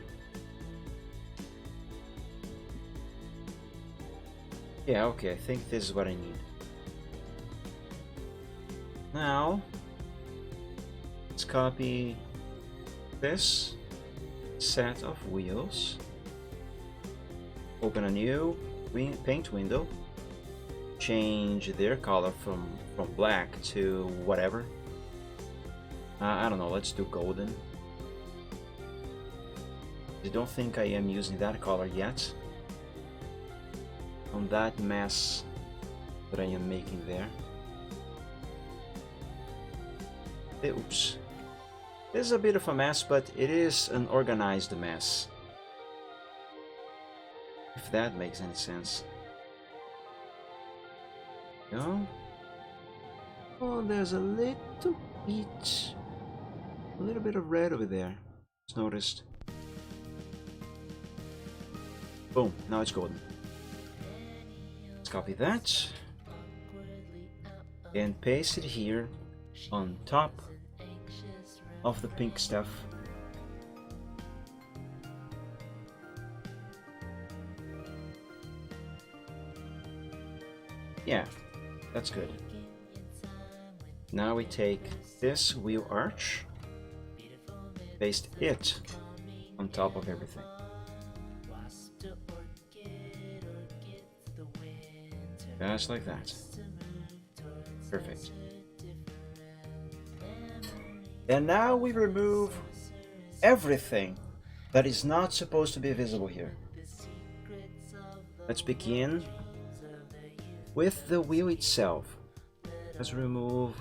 Yeah, okay, I think this is what I need. Now, let's copy this set of wheels. Open a new paint window, change their color from black to whatever. I don't know, let's do golden. I don't think I am using that color yet on that mess that I am making there. Oops. This is a bit of a mess, but it is an organized mess, if that makes any sense. No? Oh, there's a little bit of red over there. Just noticed. Boom, now it's golden. Let's copy that and paste it here on top of the pink stuff. Yeah, that's good. Now we take this wheel arch, paste it on top of everything. Just like that. Perfect. And now we remove everything that is not supposed to be visible here. Let's begin with the wheel itself. Let's remove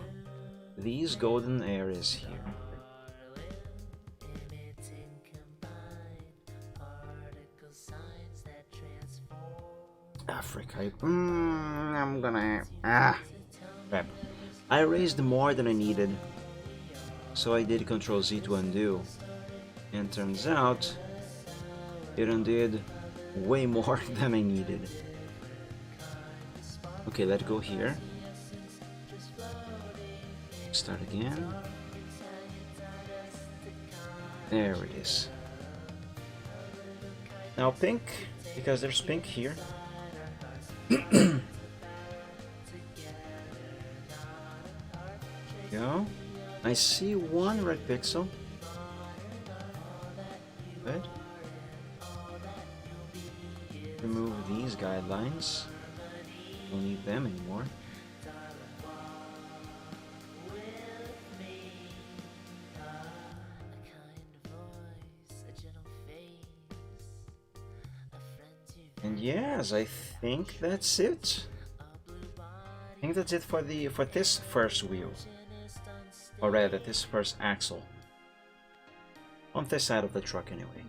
these golden areas here. Africa. I'm gonna... crap. I erased more than I needed, so I did Ctrl Z to undo, and turns out it undid way more than I needed. Okay, let go here. Start again. There it is. Now pink, because there's pink here. Go. I see one red pixel. Good. Remove these guidelines. Don't need them anymore. And yes, I think that's it. I think that's it for this first wheel. Or rather, this first axle. On this side of the truck anyway.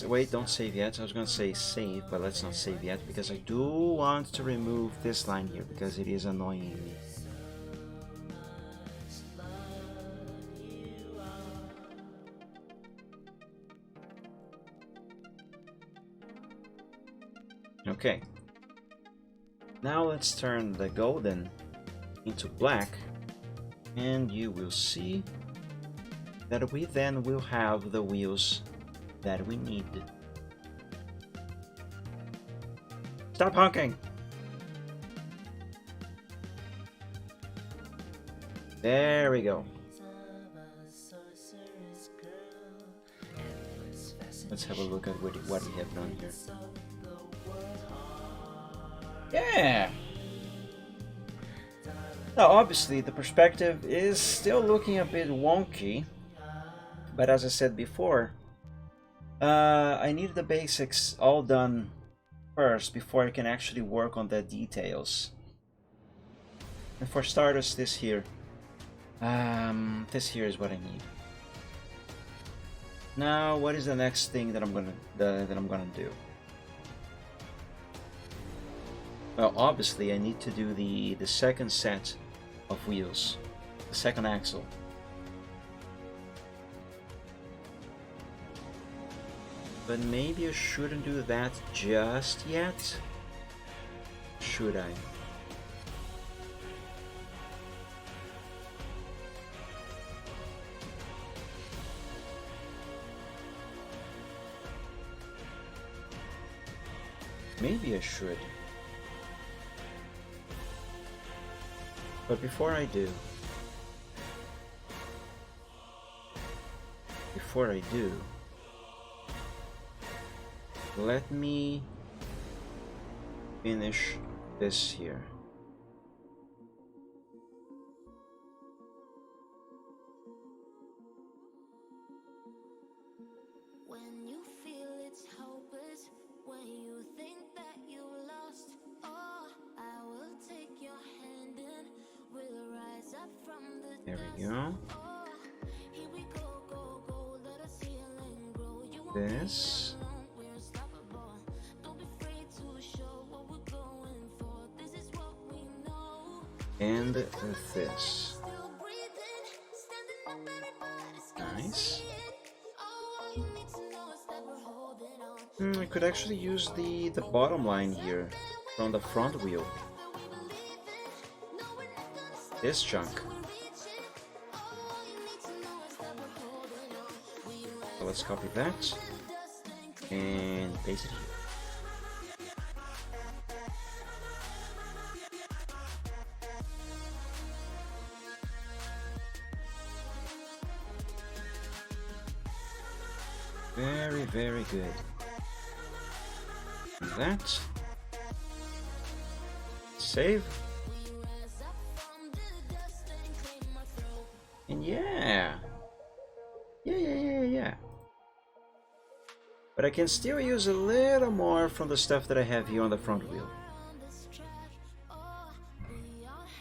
Wait, don't save yet. I was gonna say save, but let's not save yet because I do want to remove this line here because it is annoying me. Okay. Now let's turn the golden into black, and you will see that we then will have the wheels that we need. Stop honking! There we go. Let's have a look at what we have done here. Yeah! Now obviously the perspective is still looking a bit wonky, but as I said before, I need the basics all done first before I can actually work on the details. And for starters, this here is what I need. Now, what is the next thing that I'm gonna do? Well, obviously, I need to do the second set of wheels, the second axle. But maybe I shouldn't do that just yet. Should I? Maybe I should. But before I do, let me finish this here. When you feel it's hopeless, when you think that you lost, oh, I will take your hand and we'll rise up from the There we go. oh, here we go, go, go, let us heal and grow. You won't This. we're unstoppable. Don't be afraid to show what we're going for. This is what we know. And this. Still breathing, standing up, everybody's gonna Nice. see it. Oh, all you need to know is that we're holding on. I could actually use the bottom line here from the front wheel. This chunk. So let's copy that and paste it here. Very, very good. And that. Save. And yeah. Yeah. But I can still use a little more from the stuff that I have here on the front wheel.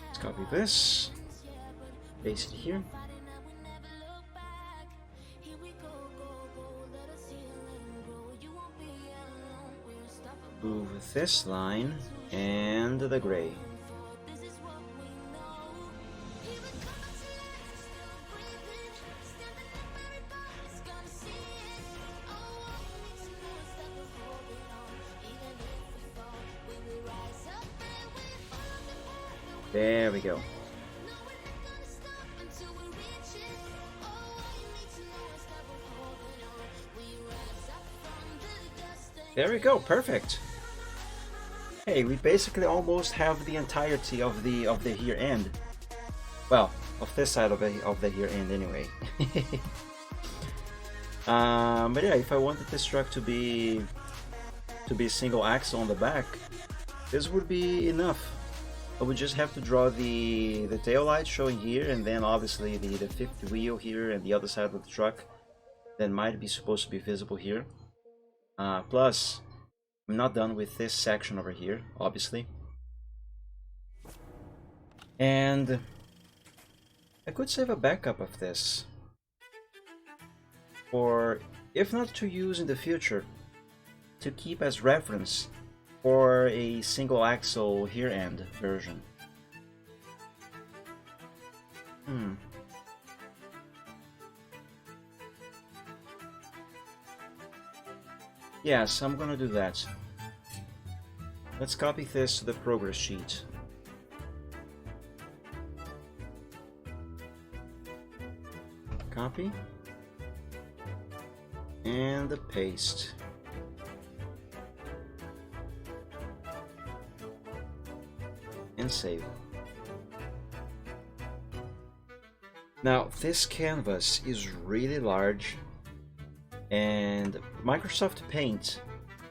Let's copy this. Paste it here. Move this line and the gray. There we go. There we go, perfect. Hey, we basically almost have the entirety of the rear end. Well, of this side of the rear end anyway. But yeah, if I wanted this truck to be single axle on the back, this would be enough. I would just have to draw the tail light showing here, and then obviously the fifth wheel here and the other side of the truck that might be supposed to be visible here. Plus, I'm not done with this section over here, obviously. And I could save a backup of this, or if not to use in the future, to keep as reference for a single axle rear end version. Yes, I'm gonna do that. Let's copy this to the progress sheet. Copy. And the paste. And save. Now, this canvas is really large, and Microsoft Paint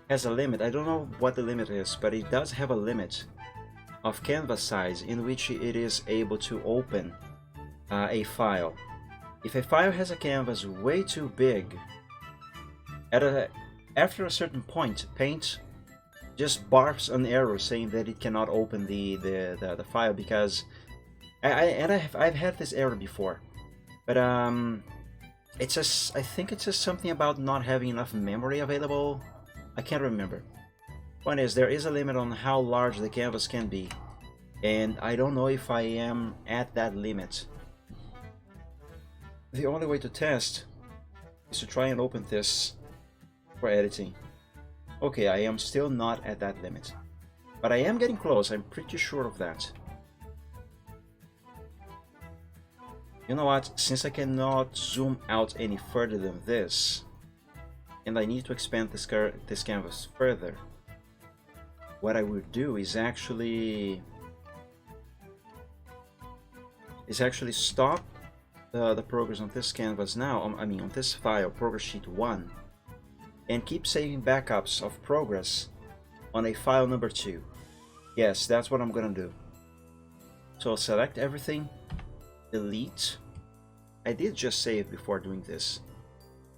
has a limit. I don't know what the limit is, but it does have a limit of canvas size in which it is able to open a file. If a file has a canvas way too big, after a certain point, Paint just barfs an error saying that it cannot open the file, because I've had this error before, but it's just, I think it's just something about not having enough memory available. I can't remember. Point is, there is a limit on how large the canvas can be, and I don't know if I am at that limit. The only way to test is to try and open this for editing. Okay, I am still not at that limit, but I am getting close. I'm pretty sure of that. You know what? Since I cannot zoom out any further than this, and I need to expand this canvas further, what I would do is actually stop the progress on this canvas now. I mean, on this file, progress sheet 1, and keep saving backups of progress on a file number 2. Yes, that's what I'm gonna do. So I'll select everything, delete. I did just save before doing this.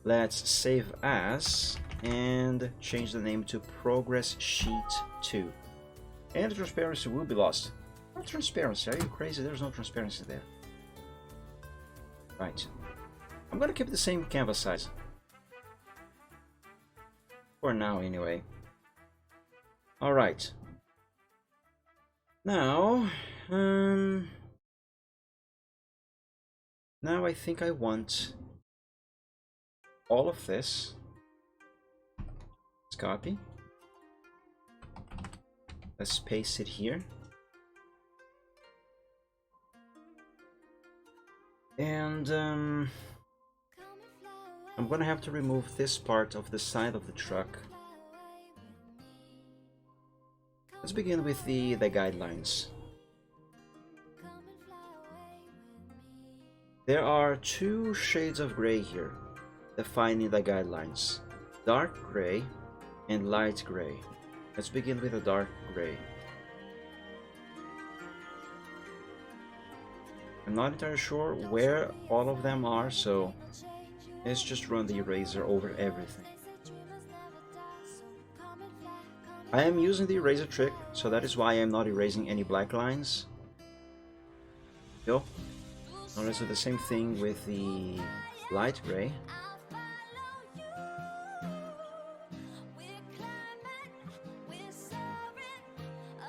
Let's save as and change the name to progress sheet 2. And the transparency will be lost. What transparency? Are you crazy? There's no transparency there. Right. I'm gonna keep the same canvas size. For now, anyway. Alright. Now, now I think I want all of this. Let's copy. Let's paste it here. And I'm gonna have to remove this part of the side of the truck. Let's begin with the guidelines. There are 2 shades of gray here. defining the guidelines. Dark gray and light gray. Let's begin with a dark gray. I'm not entirely sure where all of them are, so let's just run the eraser over everything. I am using the eraser trick, so that is why I am not erasing any black lines. Go. Now let's do the same thing with the light gray.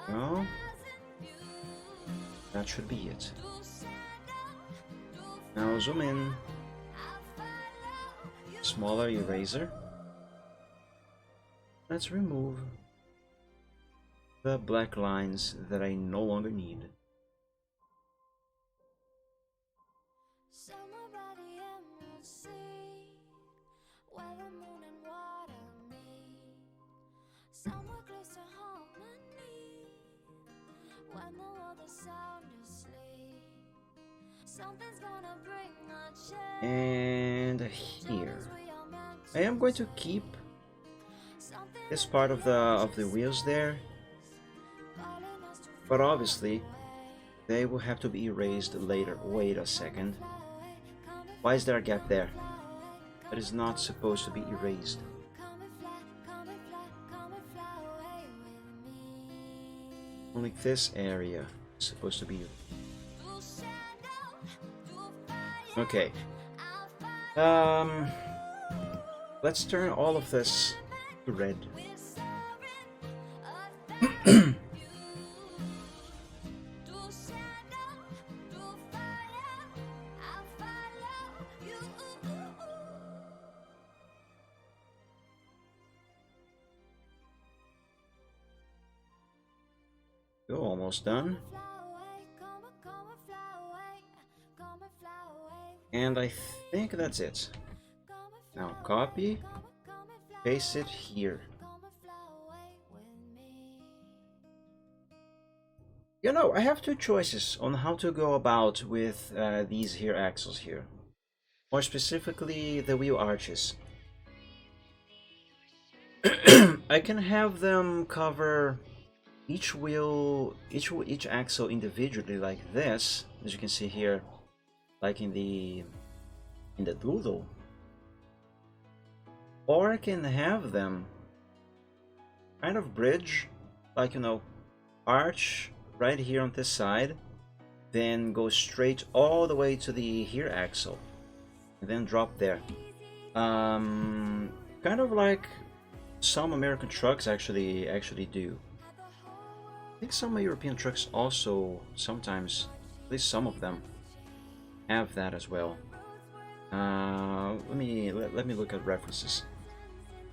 No. That should be it. Now zoom in. Smaller eraser. Let's remove the black lines that I no longer need. Somewhere by the Emerald Sea, where the moon and water meet. Somewhere close to harmony, when the world is sound asleep. Something's gonna bring a change. And here, I am going to keep this part of the wheels there, but obviously they will have to be erased later. Wait a second. Why is there a gap there? That is not supposed to be erased. Only this area is supposed to be. Okay. Let's turn all of this to red. You're almost done. And I think that's it. Now copy, paste it here. You know, I have two choices on how to go about with these here axles here. More specifically, the wheel arches. I can have them cover each wheel, each axle individually like this, as you can see here, like in the doodle. Or I can have them kind of bridge, like, you know, arch right here on this side, then go straight all the way to the here axle, and then drop there. Kind of like some American trucks actually do. I think some European trucks also sometimes, at least some of them, have that as well. Let me look at references.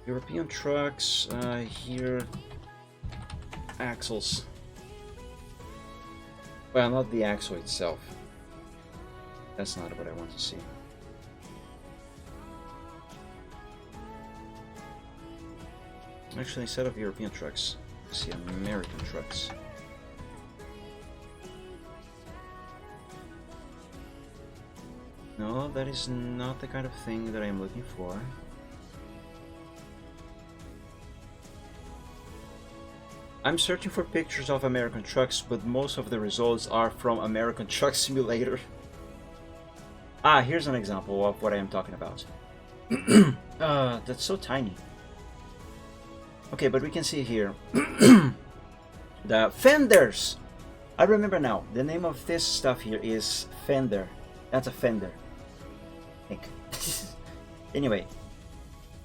European trucks, here, axles. Well, not the axle itself. That's not what I want to see. Actually, instead of European trucks, I see American trucks. No, that is not the kind of thing that I'm looking for. I'm searching for pictures of American trucks, but most of the results are from American Truck Simulator. Ah, here's an example of what I am talking about. That's so tiny. Okay, but we can see here the fenders. I remember now. The name of this stuff here is fender. That's a fender, I think. Anyway,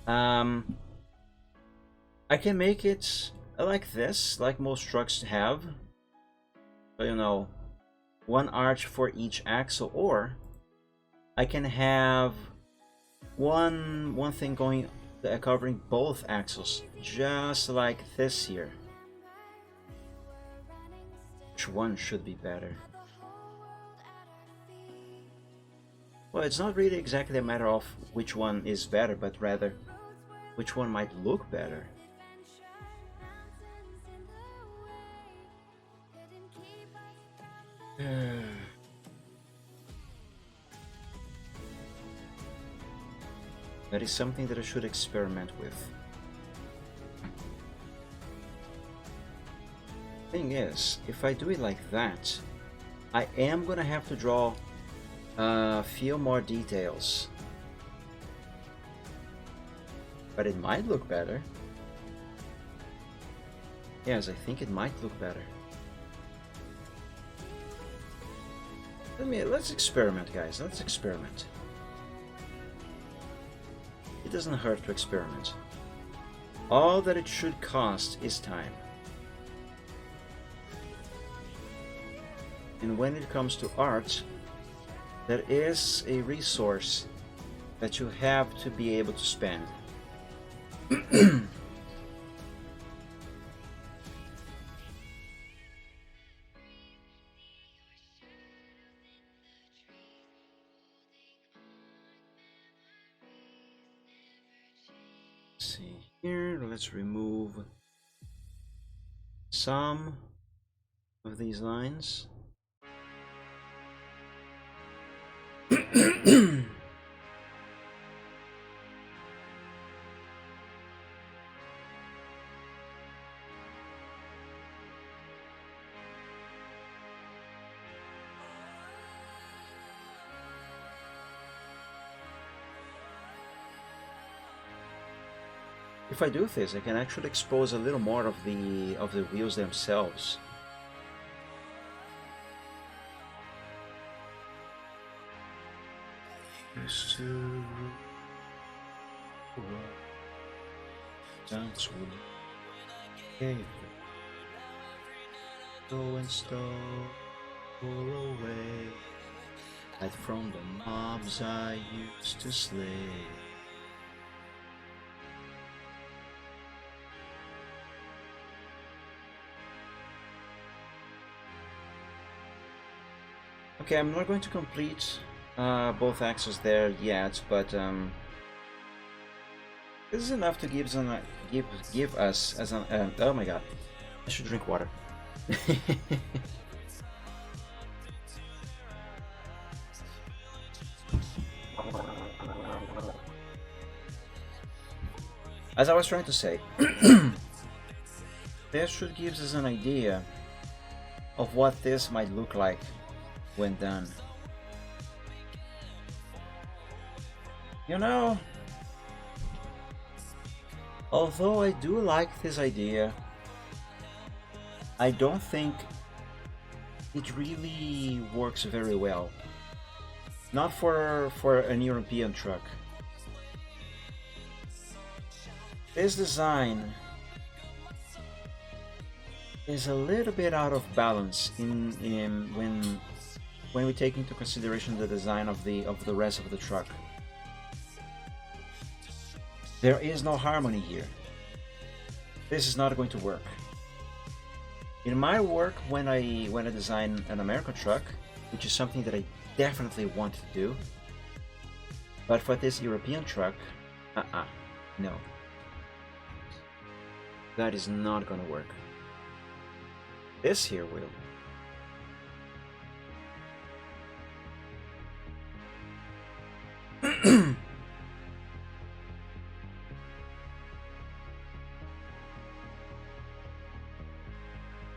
I can make it like this, like most trucks have. So, you know, one arch for each axle, or I can have one thing going covering both axles, just like this here. Which one should be better? Well, it's not really exactly a matter of which one is better, but rather which one might look better. That is something that I should experiment with. Thing is, if I do it like that, I am gonna have to draw a few more details. But it might look better. Yes, I think it might look better. Let's experiment, guys. Let's experiment. It doesn't hurt to experiment. All that it should cost is time. And when it comes to art, there is a resource that you have to be able to spend. See here, let's remove some of these lines. If I do this, I can actually expose a little more of the wheels themselves. Used to dance with go and stole away, hide from the mobs I used to slay. Okay, I'm not going to complete both axes there yet, but this is enough to give us as an oh my god, I should drink water. As I was trying to say, this should give us an idea of what this might look like when done. You know, although I do like this idea, I don't think it really works very well. Not for an European truck. This design is a little bit out of balance when we take into consideration the design of the rest of the truck. There is no harmony here. This is not going to work. In my work, when I design an American truck, which is something that I definitely want to do, but for this European truck, no. That is not gonna work. This here will.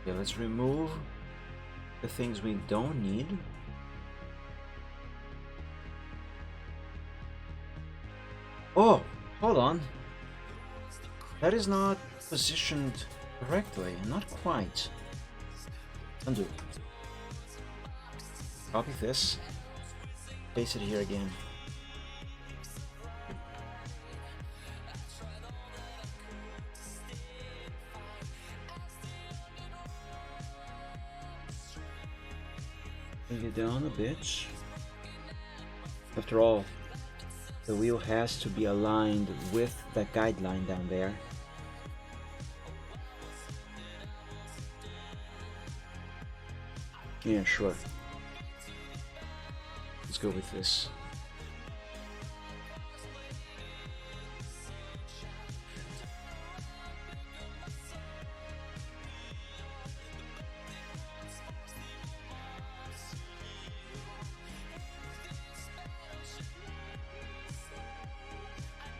Okay, let's remove the things we don't need. Oh, hold on. That is not positioned correctly. Not quite. Undo. Copy this. Paste it here again. Bring it down a bit. After all, the wheel has to be aligned with the guideline down there. Yeah, sure. Let's go with this.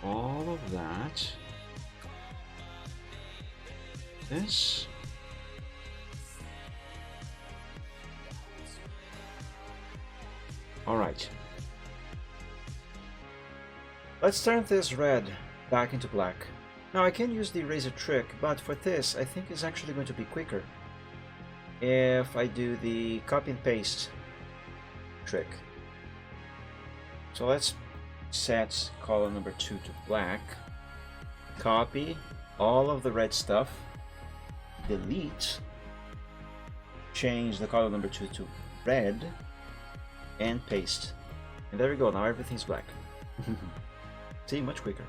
all of that. This. All right. Let's turn this red back into black. Now I can use the eraser trick, but for this I think it's actually going to be quicker if I do the copy and paste trick. So let's set color number 2 to black, copy all of the red stuff, delete, change the color number 2 to red, and paste. And there we go, now everything's black. See, much quicker.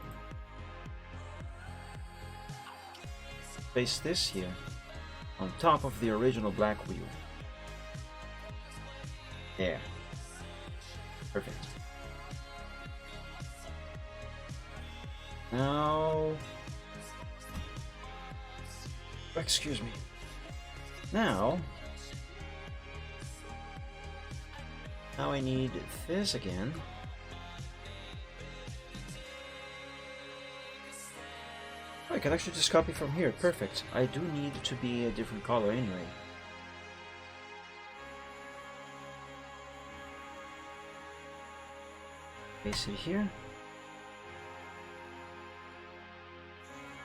Paste this here on top of the original black wheel. There. Perfect. Now, excuse me. Now I need this again. I can actually just copy from here. Perfect. I do need to be a different color anyway. Paste it here.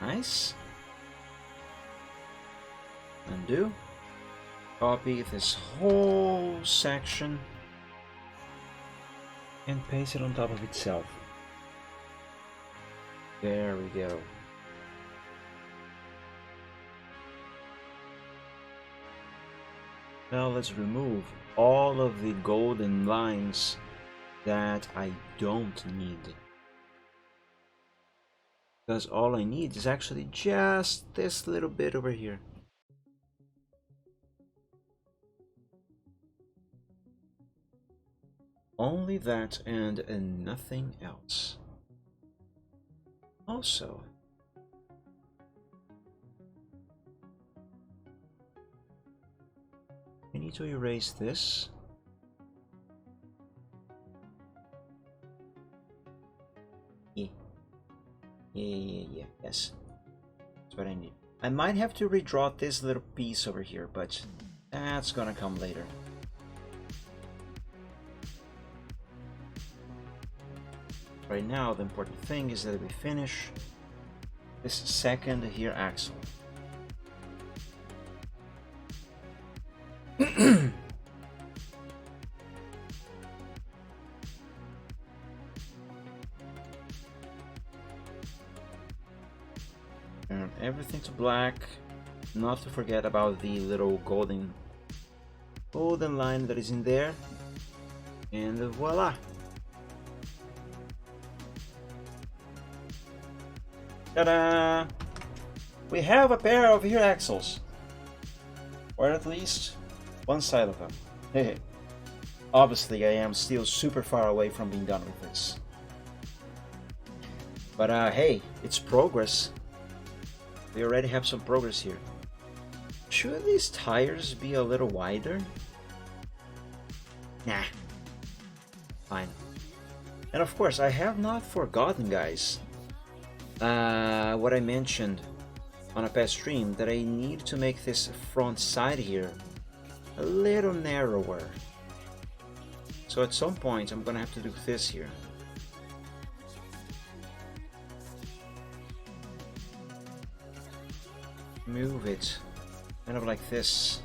Nice. Undo. Copy this whole section and paste it on top of itself. There we go. Now let's remove all of the golden lines that I don't need. Because all I need is actually just this little bit over here. Only that and nothing else. Also, I need to erase this. Yeah, yes. That's what I need. I might have to redraw this little piece over here, but that's gonna come later. Right now, the important thing is that we finish this second here axle. Turn everything to black, not to forget about the little golden line that is in there, and voila! Ta-da! We have a pair of rear axles, or at least one side of them. Hey, obviously I am still super far away from being done with this, but hey, it's progress. We already have some progress here. Should these tires be a little wider? Nah, fine. And of course, I have not forgotten, guys, what I mentioned on a past stream, that I need to make this front side here a little narrower. So at some point I'm gonna have to do this here. Move it kind of like this.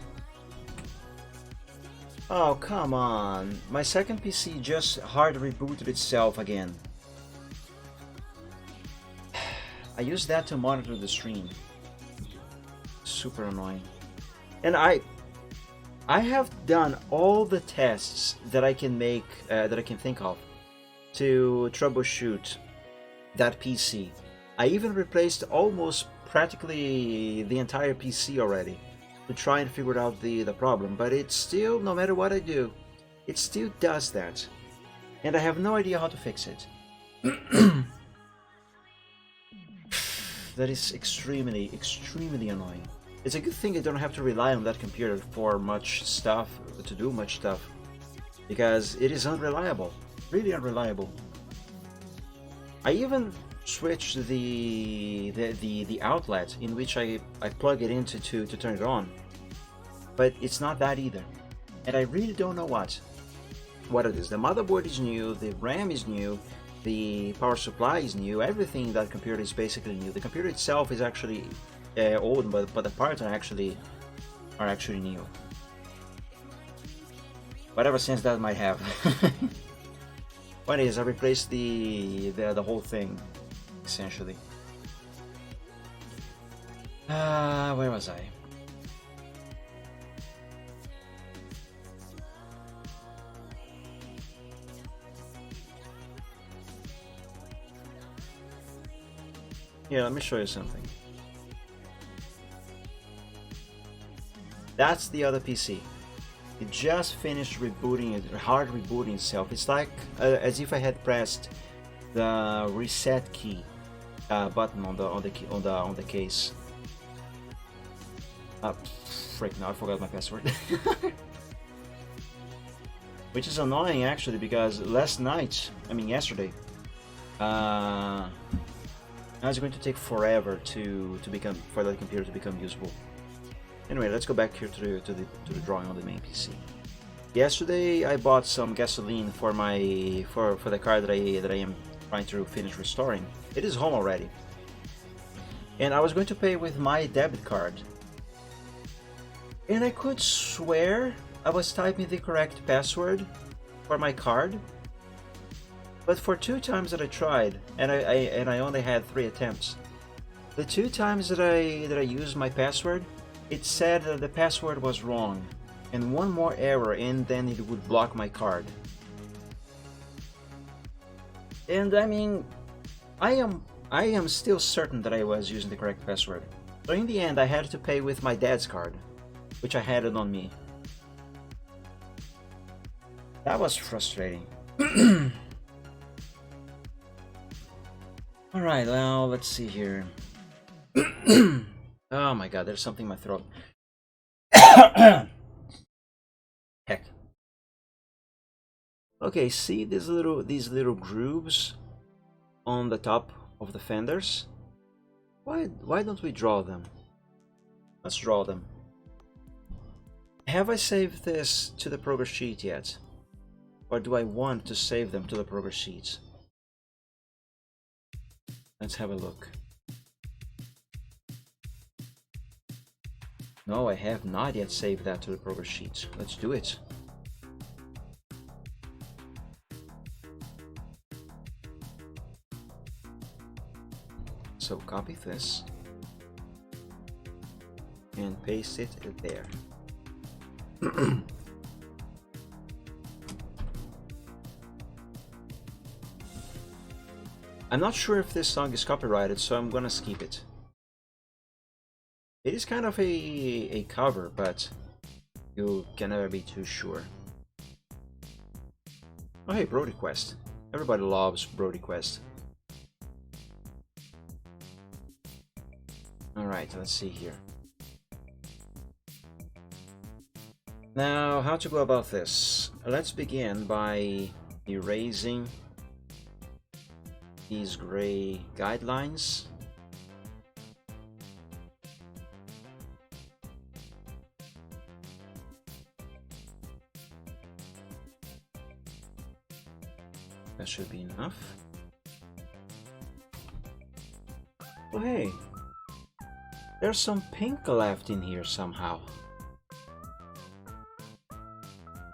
Oh, come on. My second PC just hard rebooted itself again. I use that to monitor the stream. Super annoying. And I have done all the tests that I can make, that I can think of, to troubleshoot that PC. I even replaced almost practically the entire PC already to try and figure out the problem, but it still, no matter what I do, it still does that, and I have no idea how to fix it. That is extremely annoying. It's a good thing I don't have to rely on that computer for much stuff, to do much stuff, because it is unreliable, really unreliable. I even switch the outlet in which I plug it into to turn it on, but it's not that either, and I really don't know what it is. The motherboard is new, the RAM is new, the power supply is new, everything in that computer is basically new. The computer itself is actually old, but the parts are actually new. Whatever sense that might have. What is, I replaced the whole thing, essentially. Where was I? Here, let me show you something. That's the other PC. It just finished rebooting it, hard rebooting itself. It's like as if I had pressed the reset key button on the case. Frick! Now I forgot my password. Which is annoying actually, because yesterday, now it's going to take forever for the computer to become usable. Anyway, let's go back here to the drawing on the main PC. Yesterday I bought some gasoline for the car that I am trying to finish restoring. It is home already, and I was going to pay with my debit card, and I could swear I was typing the correct password for my card. But for 2 times that I tried, and I only had 3 attempts, the 2 times that I used my password, it said that the password was wrong, and one more error, and then it would block my card. And I mean, I am still certain that I was using the correct password. So in the end, I had to pay with my dad's card, which I had it on me. That was frustrating. Alright, well, let's see here. Oh my god, there's something in my throat. Heck. Okay, see these little grooves on the top of the fenders? Why don't we draw them? Let's draw them. Have I saved this to the progress sheet yet? Or do I want to save them to the progress sheet? Let's have a look. No, I have not yet saved that to the progress sheet. Let's do it. So copy this and paste it there. I'm not sure if this song is copyrighted, so I'm gonna skip it. It is kind of a cover, but you can never be too sure. Oh hey, Brody Quest. Everybody loves Brody Quest. Alright, let's see here. Now, how to go about this? Let's begin by erasing these gray guidelines. That should be enough. Oh hey, there's some pink left in here somehow.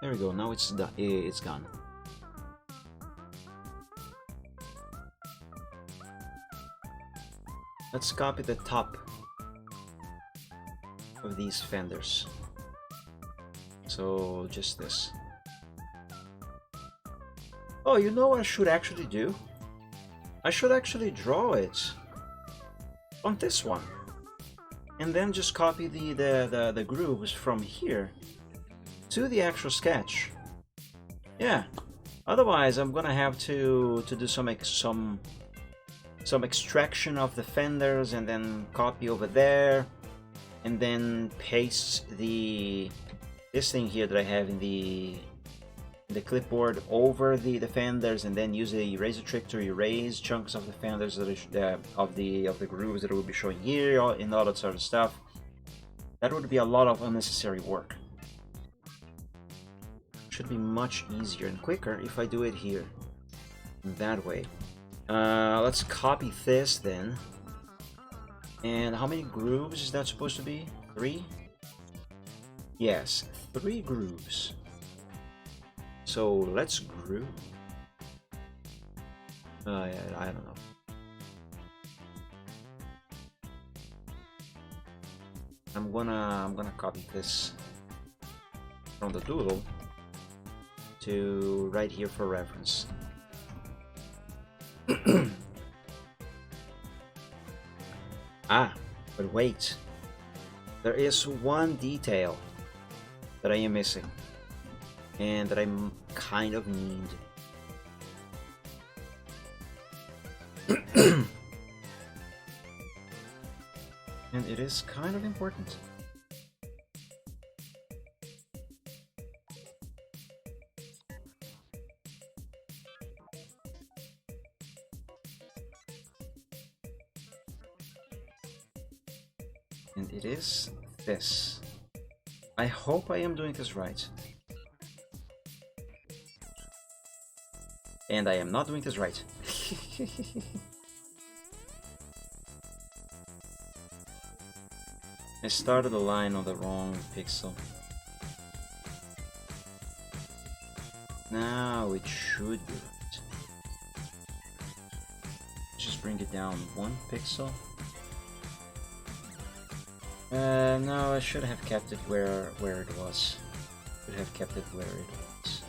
There we go, now it's done. It's gone. Let's copy the top of these fenders. So just this. Oh, you know what I should actually do? I should actually draw it on this one, and then just copy the grooves from here to the actual sketch. Yeah. Otherwise, I'm gonna have to do some extraction of the fenders and then copy over there, and then paste this thing here that I have in the the clipboard over the fenders, and then use the eraser trick to erase chunks of the fenders that of the grooves that will be showing here, and all that sort of stuff. That would be a lot of unnecessary work. Should be much easier and quicker if I do it here, that way. Let's copy this then. And how many grooves is that supposed to be? 3? Yes, 3 grooves. So let's groove. I don't know. I'm gonna copy this from the doodle to right here for reference. Ah, but wait. There is one detail that I am missing, and that I kind of need. And it is kind of important. And it is this. I hope I am doing this right. And I am not doing this right. I started the line on the wrong pixel. Now it should be right. Just bring it down 1 pixel. No, I should have kept it where it was. Should have kept it where it was.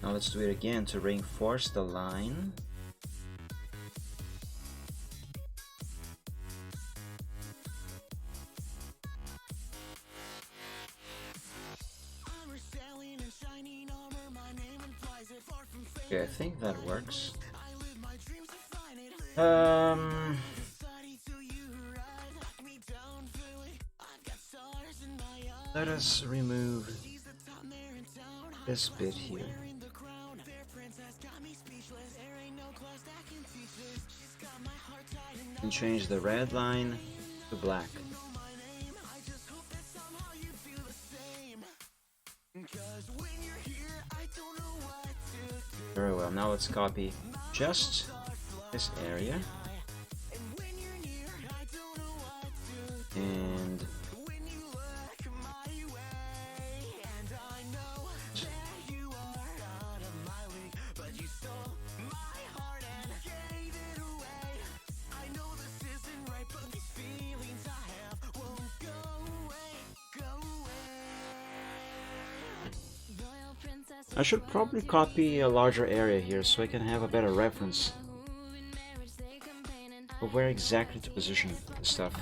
Now let's do it again to reinforce the line. Okay, I think that works. Let us remove this bit here. And change the red line to black. Very well, now let's copy just this area. And I should probably copy a larger area here so I can have a better reference of where exactly to position the stuff.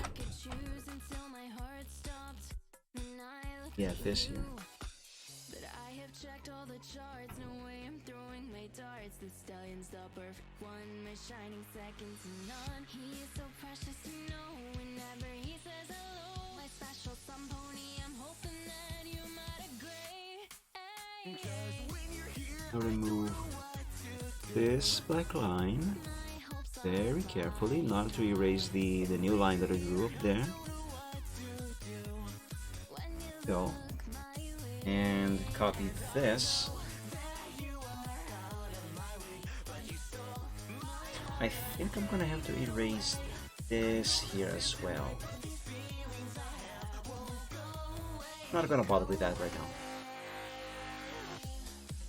Yeah, this here. I'll remove this black line very carefully, not to erase the new line that I drew up there. Go and copy this. I think I'm gonna have to erase this here as well. Not gonna bother with that right now.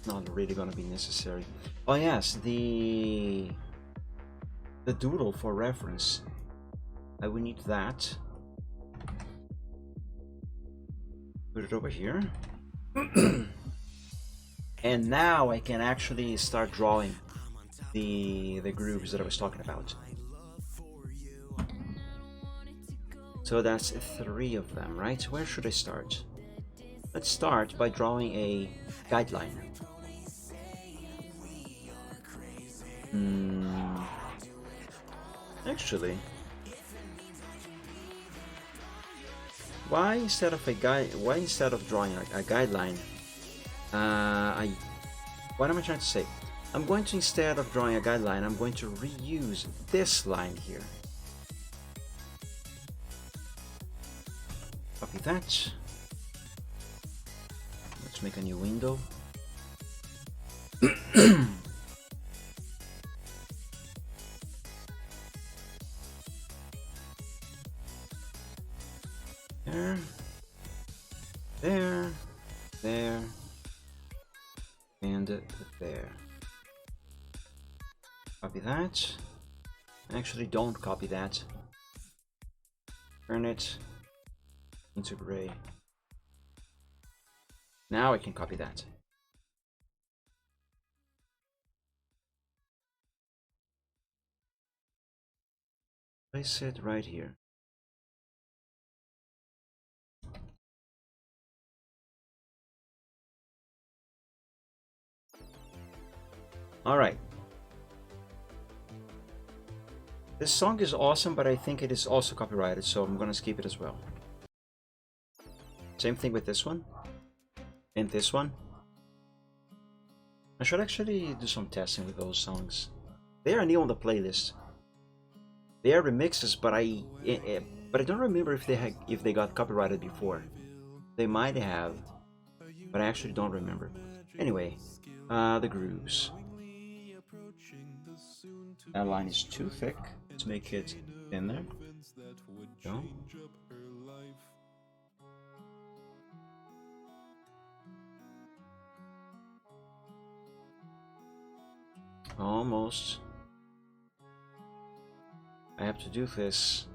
Not really gonna be necessary. Oh yes, the doodle for reference. I will need that. Put it over here. And now I can actually start drawing the grooves that I was talking about. So So that's 3 of them, right? Where should I start? Let's start by drawing a guideline. Actually, why instead of drawing a guideline, what am I trying to say? I'm going to, instead of drawing a guideline, I'm going to reuse this line here. Copy that. Let's make a new window. There, there, there, and there. Copy that. Actually, don't copy that. Turn it into gray. Now I can copy that. Place it right here. All right. This song is awesome, but I think it is also copyrighted, so I'm gonna skip it as well. Same thing with this one. And this one. I should actually do some testing with those songs. They are new on the playlist. They are remixes, but I don't remember if they got copyrighted before. They might have, but I actually don't remember. Anyway, the grooves. That line is too thick. Let's make it thinner. Go. Almost. I have to do this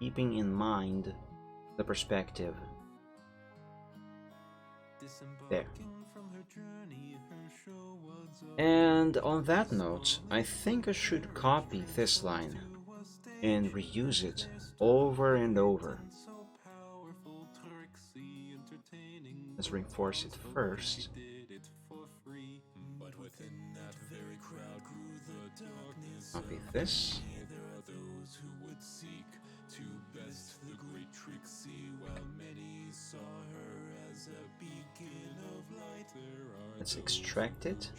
keeping in mind the perspective. There. And on that note, I think I should copy this line and reuse it over and over. Let's reinforce it first. Copy this. Let's extract it.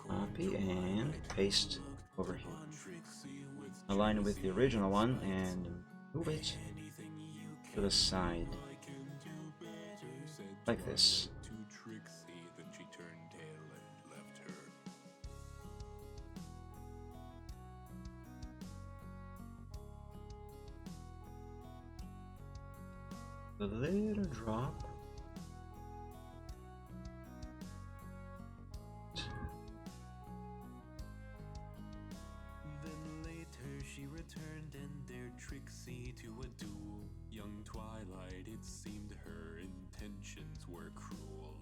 Copy and paste over here. Align it with the original one and move it to the side. Like this. A little drop. Then later she returned and dared Trixie to a duel. Young Twilight, it seemed her intentions were cruel.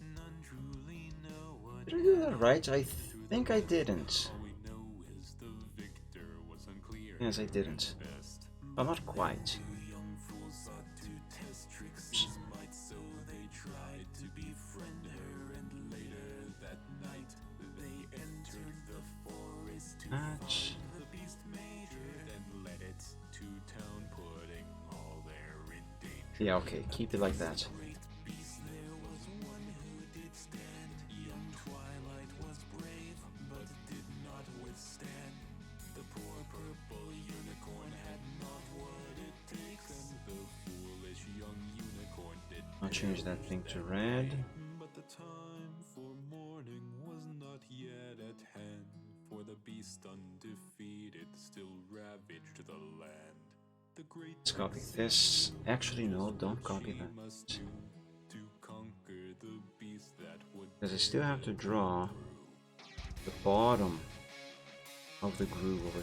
None truly know what Did I do that right? I think I didn't. all we know is the victor was unclear. Yes, I didn't. Best. But not quite. Young fools sought to test Trixie's might, so they tried to befriend her. And later that night, they entered the forest to Match. find the beast major. Then led it to town, putting all there in danger. Yeah, okay, keep it like that. Great beast, there was one who did stand. Young Twilight was brave, but did not withstand. The poor purple unicorn had not what it takes, and the foolish young unicorn did. I'll change that thing to red. But the time for mourning was not yet at hand, for the beast undefeated still ravaged the land. The great Let's copy this. Actually, no, don't copy that. must do to conquer the beast that would Because I still have to draw the bottom of the groove over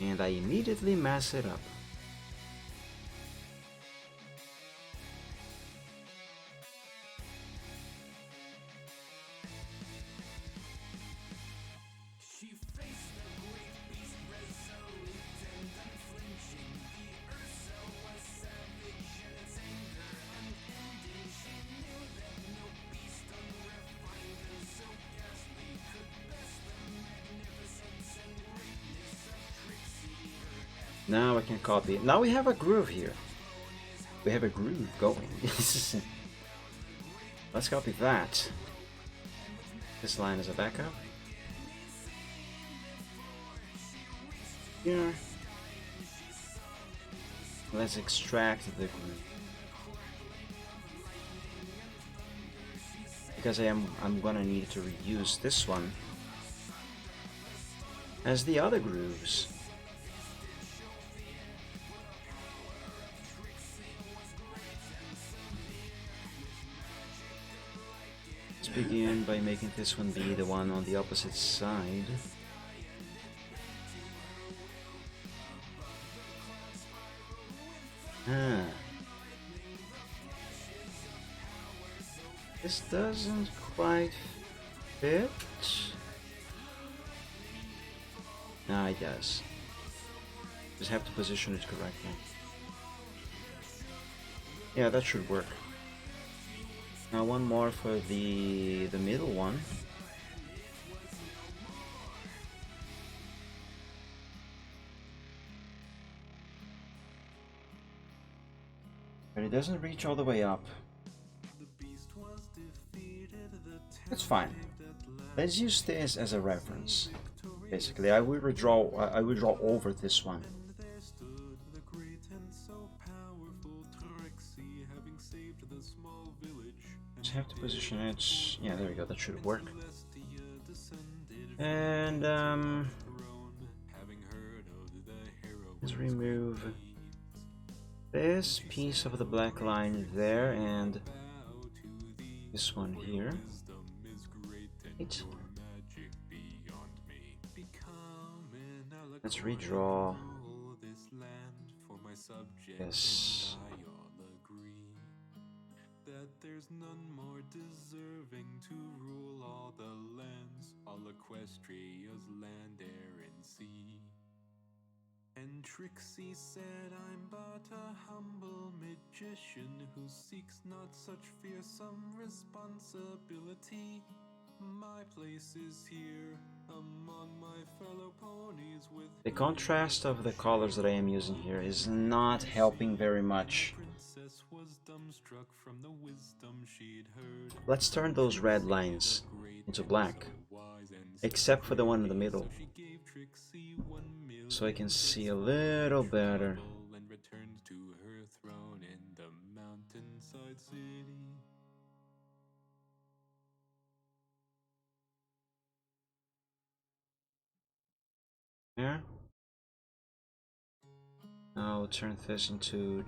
here. And I immediately mess it up. Now I can copy it. Now we have a groove here. We have a groove going. Let's copy that. This line is a backup. Here. Let's extract the groove. Because I'm gonna need to reuse this one as the other grooves. Let's begin by making this one be the one on the opposite side. Ah. This doesn't quite fit. No, it does. Just have to position it correctly. Yeah, that should work. Now one more for the middle one. But it doesn't reach all the way up. That's fine. Let's use this as a reference. Basically, I will draw over this one. Just have to position it. Yeah, there we go. That should work. And let's remove this piece of the black line there and this one here. Right. Let's redraw this. That there's none more deserving to rule all the lands, all Equestria's land, air, and sea. And Trixie said, I'm but a humble magician who seeks not such fearsome responsibility. My place is here among my fellow ponies with the contrast of the colors that I am using here is not helping very much. Princess was dumbstruck from the wisdom she'd heard. Let's turn those red lines into black, except for the one in the middle, so I can see a little better. And returned to her throne in the mountainside city. There. Now I'll turn this into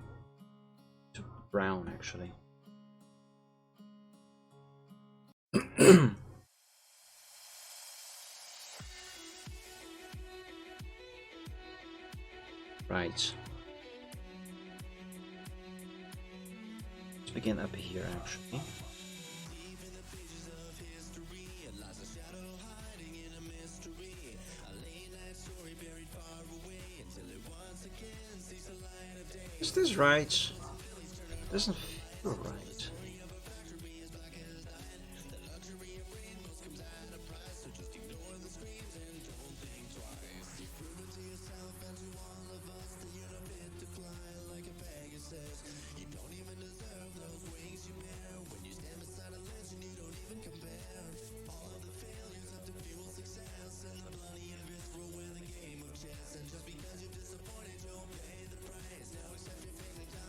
brown, actually. Right. Let's begin up here, actually. Is this right? Doesn't feel right.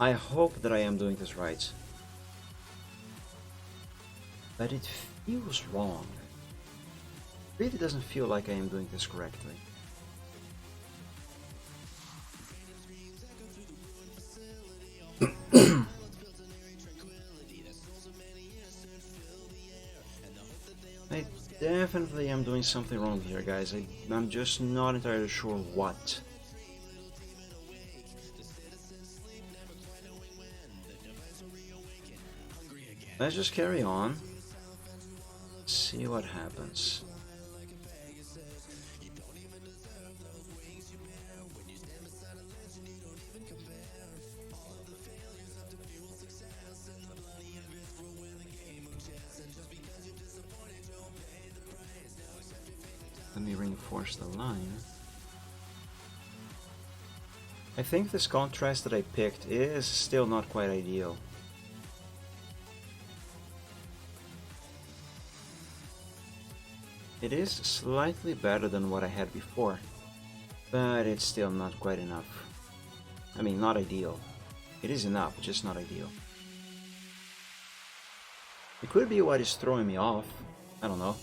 I hope that I am doing this right. But it feels wrong. It really doesn't feel like I am doing this correctly. I definitely am doing something wrong here, guys. I'm just not entirely sure what. Let's just carry on. See what happens. Let me reinforce the line. I think this contrast that I picked is still not quite ideal. It is slightly better than what I had before, but it's still not quite enough. I mean, not ideal. It is enough, just not ideal. It could be what is throwing me off. I don't know.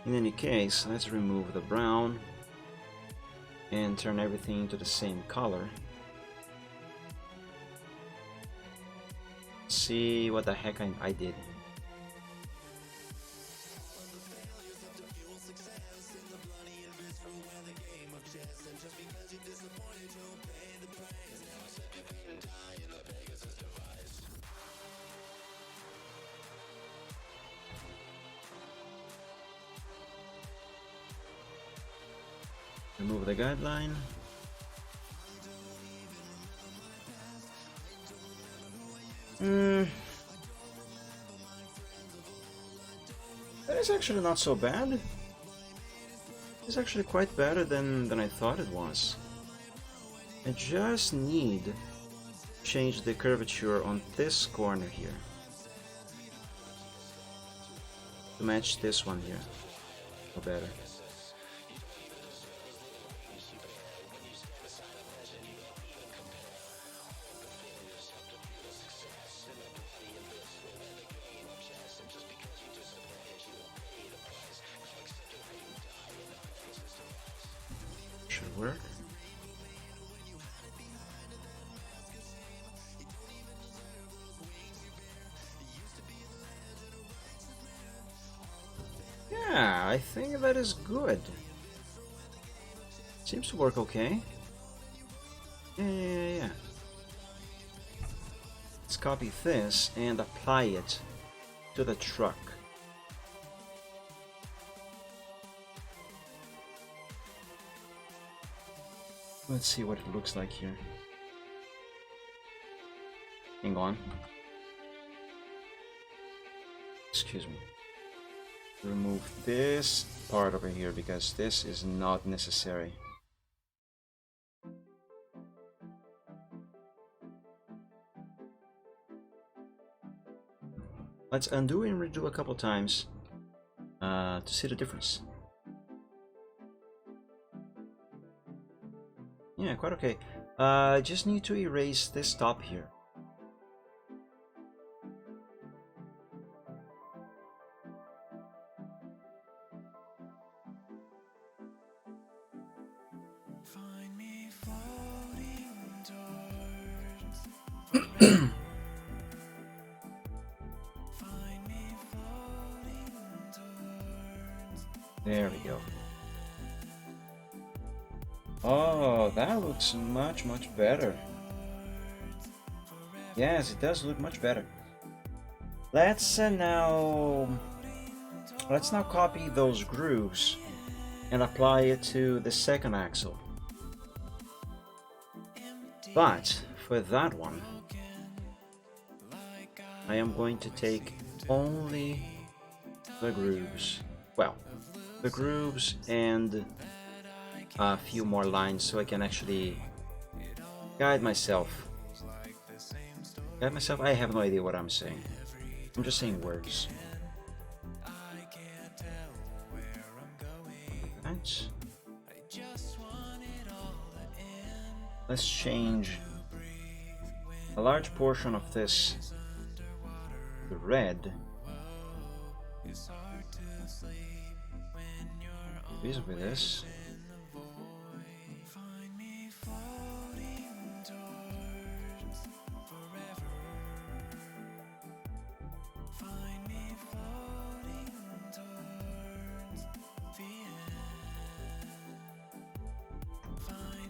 In any case, let's remove the brown and turn everything into the same color. See what the heck I did. Remove the guideline. That is actually not so bad. It's actually quite better than I thought it was. I just need to change the curvature on this corner here to match this one here, or better. Should work. Yeah, I think that is good. Seems to work okay. Yeah. Let's copy this and apply it to the truck. Let's see what it looks like here. Hang on. Excuse me. Remove this part over here because this is not necessary. Let's undo and redo a couple times to see the difference. Yeah, quite okay. I just need to erase this top here. Find me floating towards Find me floating towards There we go. Oh, that looks much better. Yes, it does look much better. Let's now copy those grooves and apply it to the second axle. But for that one, I am going to take only the grooves. Well, the grooves and a few more lines so I can actually guide myself. I have no idea what I'm saying. I'm just saying words. Right. Let's change a large portion of this to red. With this.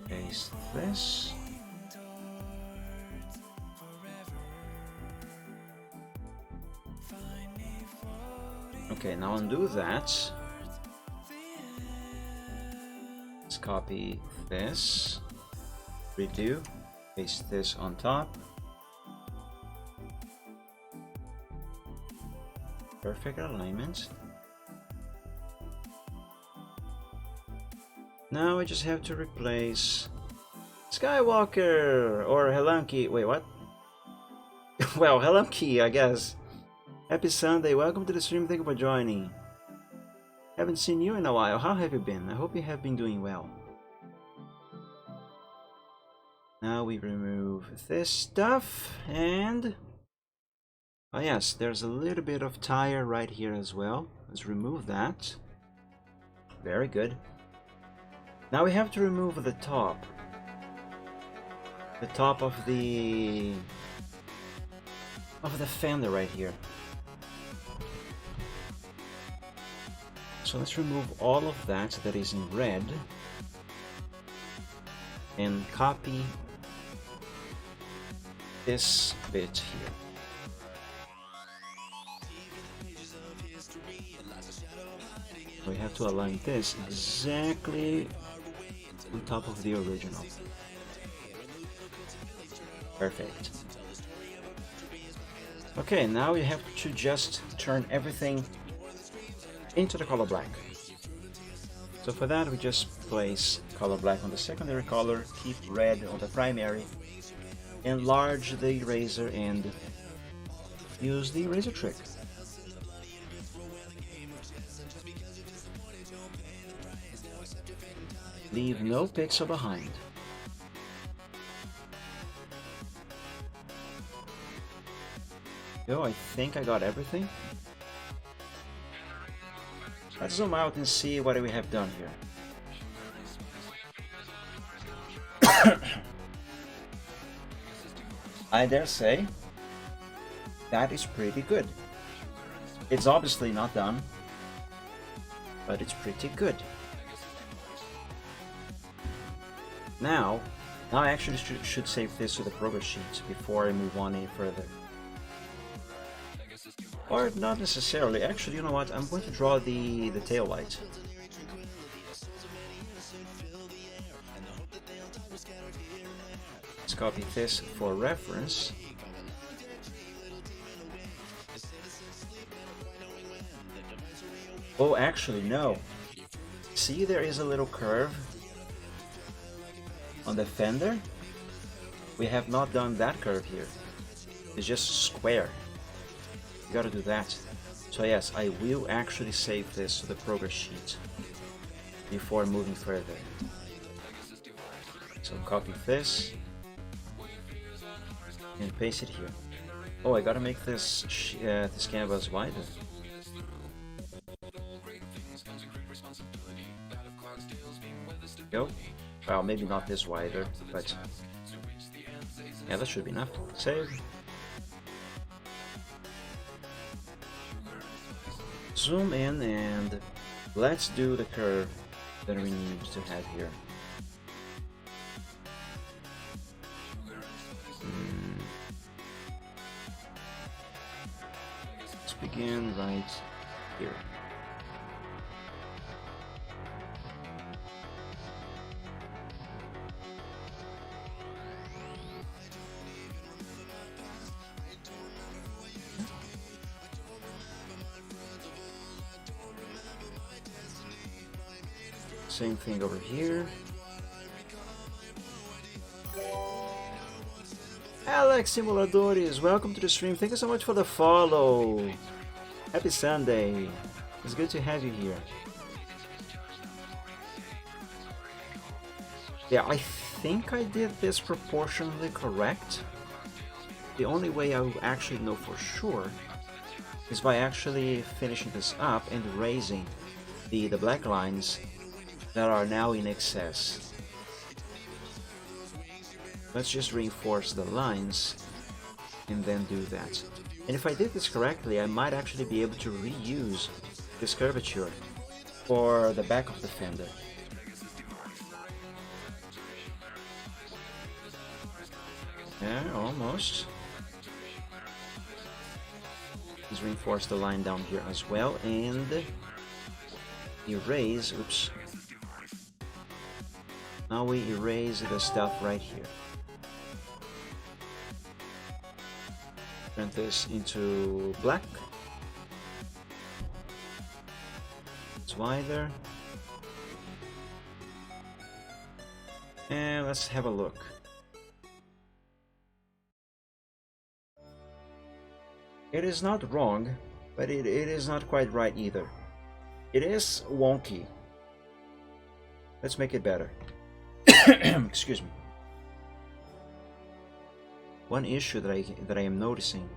Paste this. Okay, now undo that. Let's copy this, redo, paste this on top. Perfect alignment. Now I just have to replace Skywalker or Helamki. Wait, what? Well, Helamki, I guess. Happy Sunday, welcome to the stream, thank you for joining. Haven't seen you in a while, how have you been? I hope you have been doing well. Now we remove this stuff and... oh yes, there's a little bit of tire right here as well. Let's remove that. Very good. Now we have to remove the top. The top of the fender right here. So let's remove all of that is in red and copy this bit here. We have to align this exactly on top of the original. Perfect. Okay, now we have to just turn everything into the color black. So for that we just place color black on the secondary color, keep red on the primary, enlarge the eraser and use the eraser trick. Leave no pixel behind. Yo, I think I got everything. Let's zoom out and see what we have done here. I dare say that is pretty good. It's obviously not done, but it's pretty good. Now I actually should save this to the progress sheet before I move on any further. Or not necessarily. Actually, you know what? I'm going to draw the tail light. Let's copy this for reference. Oh, actually, no. See, there is a little curve on the fender. We have not done that curve here. It's just square. You gotta do that. So yes, I will actually save this to the progress sheet before moving further. So copy this and paste it here. Oh, I gotta make this this canvas wider. Go. Well, maybe not this wider, but yeah, that should be enough. Save. Zoom in and let's do the curve that we need to have here. Let's begin right here. Same thing over here. Alex Simuladores, welcome to the stream. Thank you so much for the follow. Happy Sunday. It's good to have you here. Yeah, I think I did this proportionally correct. The only way I will actually know for sure is by actually finishing this up and erasing the black lines that are now in excess. Let's just reinforce the lines and then do that. And if I did this correctly, I might actually be able to reuse this curvature for the back of the fender. Yeah, almost. Let's reinforce the line down here as well and erase, oops. Now we erase the stuff right here. Turn this into black. It's wider. And let's have a look. It is not wrong, but it is not quite right either. It is wonky. Let's make it better. Excuse me. One issue that I am noticing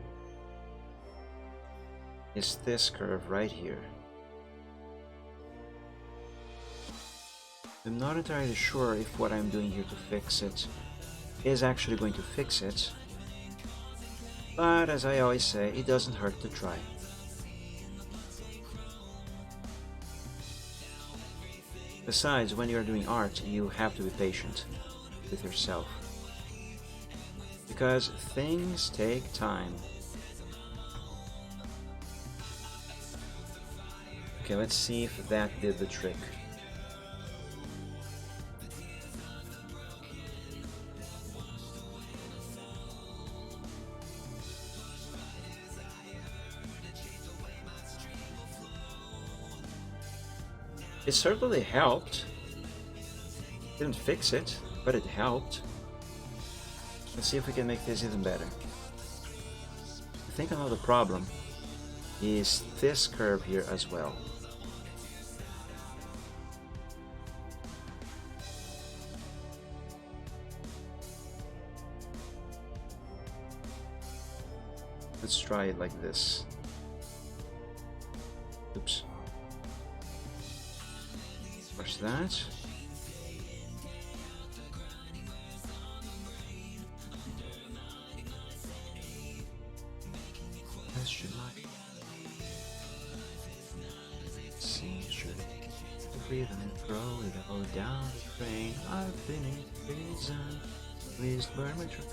is this curve right here. I'm not entirely sure if what I'm doing here to fix it is actually going to fix it, but as I always say, it doesn't hurt to try. Besides, when you're doing art, you have to be patient with yourself, because things take time. Okay, let's see if that did the trick. It certainly helped. Didn't fix it, but it helped. Let's see if we can make this even better. I think another problem is this curve here as well. Let's try it like this. Oops. Push that. As should I? See, should I breathe and throw it all down the drain? I've been in prison. Please burn my truck.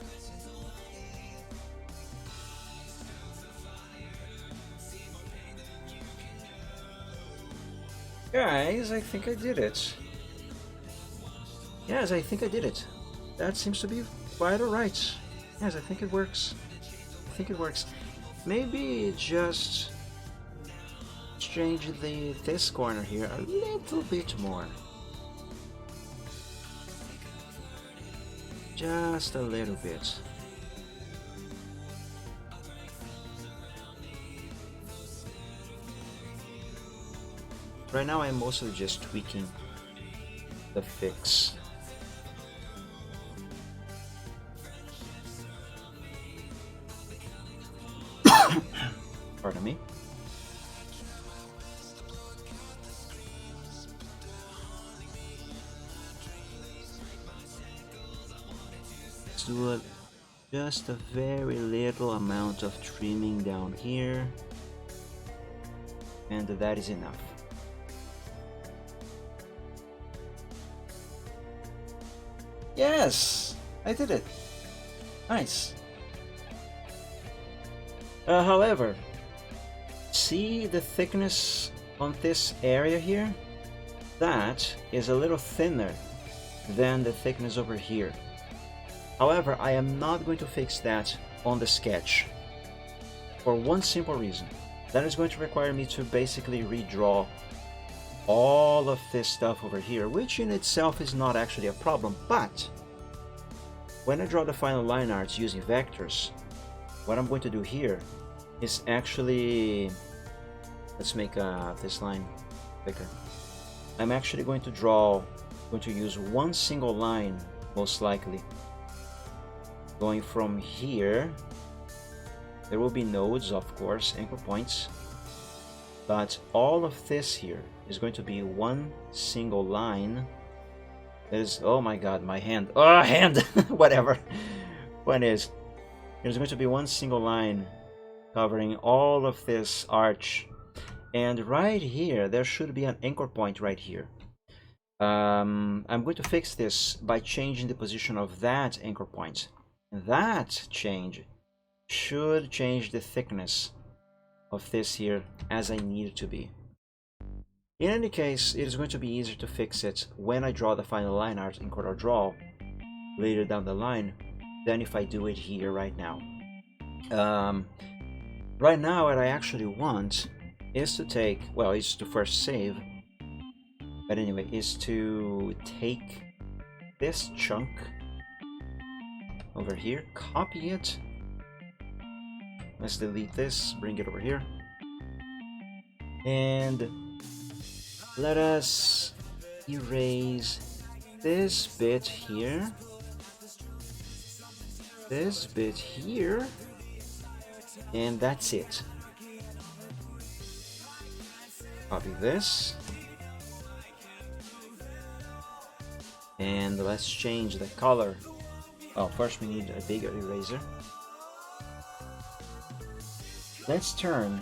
Guys, I think I did it. Yes, I think I did it. That seems to be quite alright. Yes, I think it works. I think it works. Maybe just change this corner here a little bit more. Just a little bit. Right now I'm mostly just tweaking the fix. Pardon me. Let's do just a very little amount of trimming down here, and that is enough. Yes, I did it. Nice. However, see the thickness on this area here? That is a little thinner than the thickness over here. However, I am not going to fix that on the sketch for one simple reason. That is going to require me to basically redraw all of this stuff over here, which in itself is not actually a problem, but when I draw the final line arts using vectors, what I'm going to do here is actually, let's make this line bigger. I'm actually going to use one single line, most likely, going from here. There will be nodes, of course, anchor points, but all of this here is going to be one single line. That is, oh my god, my hand, whatever. Point is, there's going to be one single line covering all of this arch, and right here there should be an anchor point right here. I'm going to fix this by changing the position of that anchor point. That change should change the thickness of this here as I need it to be. In any case, it is going to be easier to fix it when I draw the final line art in CorelDRAW later down the line than if I do it here right now. Right now what I actually want is to take, well, is to first save, but anyway, is to take this chunk over here, copy it. Let's delete this, bring it over here. And let us erase this bit here, this bit here, and that's it. Copy this. And let's change the color. Oh, first we need a bigger eraser. Let's turn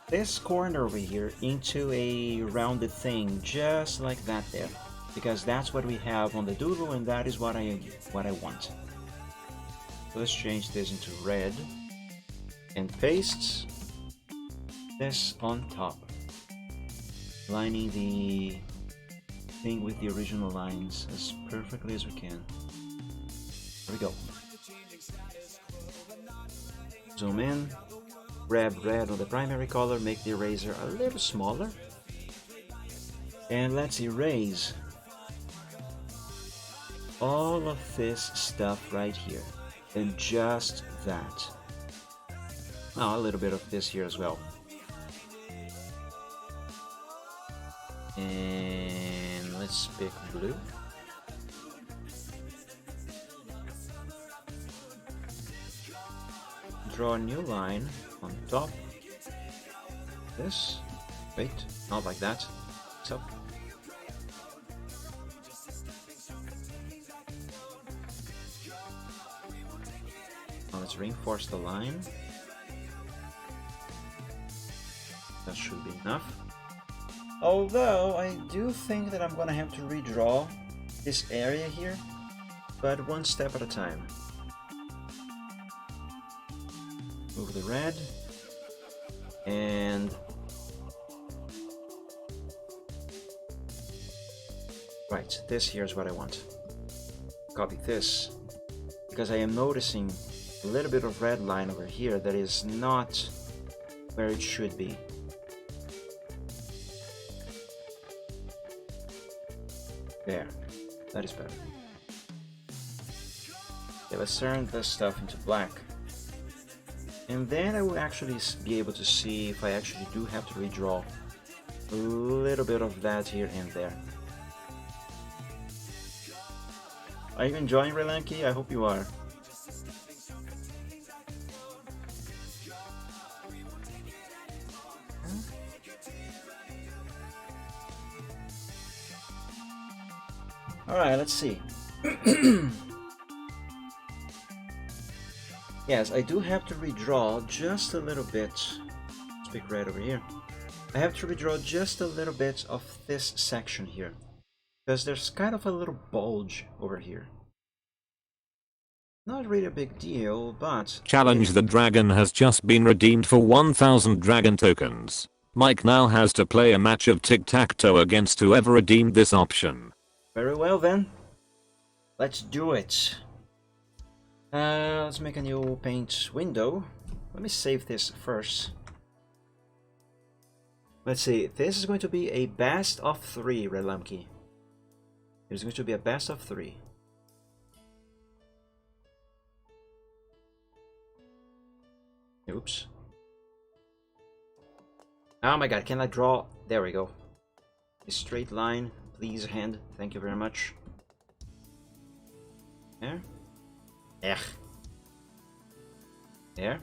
this corner over here into a rounded thing, just like that there, because that's what we have on the doodle, and that is what I want. So let's change this into red and paste this on top, lining the thing with the original lines as perfectly as we can. There we go. Zoom in, grab red on the primary color, make the eraser a little smaller, and let's erase all of this stuff right here, and just that. Oh, a little bit of this here as well. And let's pick blue. Draw a new line on top. This. Wait, not like that. So. Now let's reinforce the line. That should be enough. Although I do think that I'm gonna have to redraw this area here, but one step at a time. Move the red, and right, this here is what I want. Copy this, because I am noticing a little bit of red line over here that is not where it should be. There, that is better. Okay, let's turn this stuff into black. And then I will actually be able to see if I actually do have to redraw a little bit of that here and there. Are you enjoying Relanki? I hope you are. Alright, let's see. Yes, I do have to redraw just a little bit. Let's pick red over here. I have to redraw just a little bit of this section here, because there's kind of a little bulge over here. Not really a big deal, but... Challenge the Dragon has just been redeemed for 1000 dragon tokens. Mike now has to play a match of tic-tac-toe against whoever redeemed this option. Very well then. Let's do it. Let's make a new paint window. Let me save this first. Let's see, this is going to be a best of 3, Relamki. It's going to be a best of 3. Oops. Oh my god, can I draw? There we go. A straight line, please, hand. Thank you very much. There. Ech. There.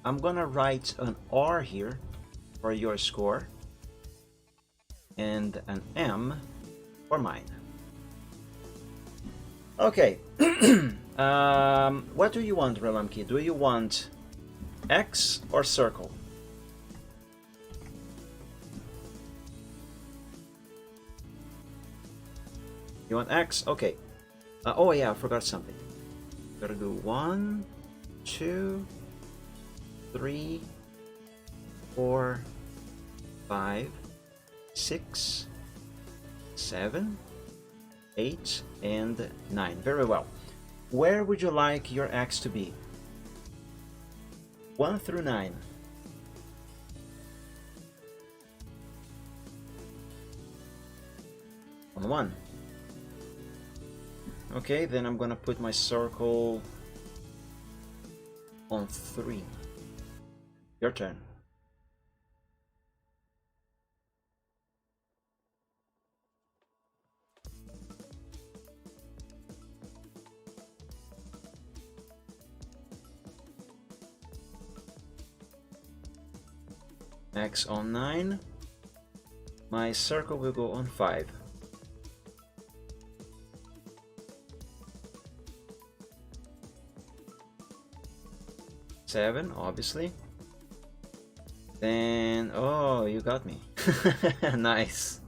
I'm gonna write an R here for your score and an M for mine. Okay. What do you want, Relamki? Do you want X or circle? You want X? Okay. Oh yeah, I forgot something. Gotta do 1, 2, 3, 4, 5, 6, 7, 8, and 9. Very well. Where would you like your X to be? 1 through 9. on 1. Okay, then I'm gonna put my circle on 3. Your turn. X on 9. My circle will go on 5. Seven, obviously. Then, oh, you got me. Nice.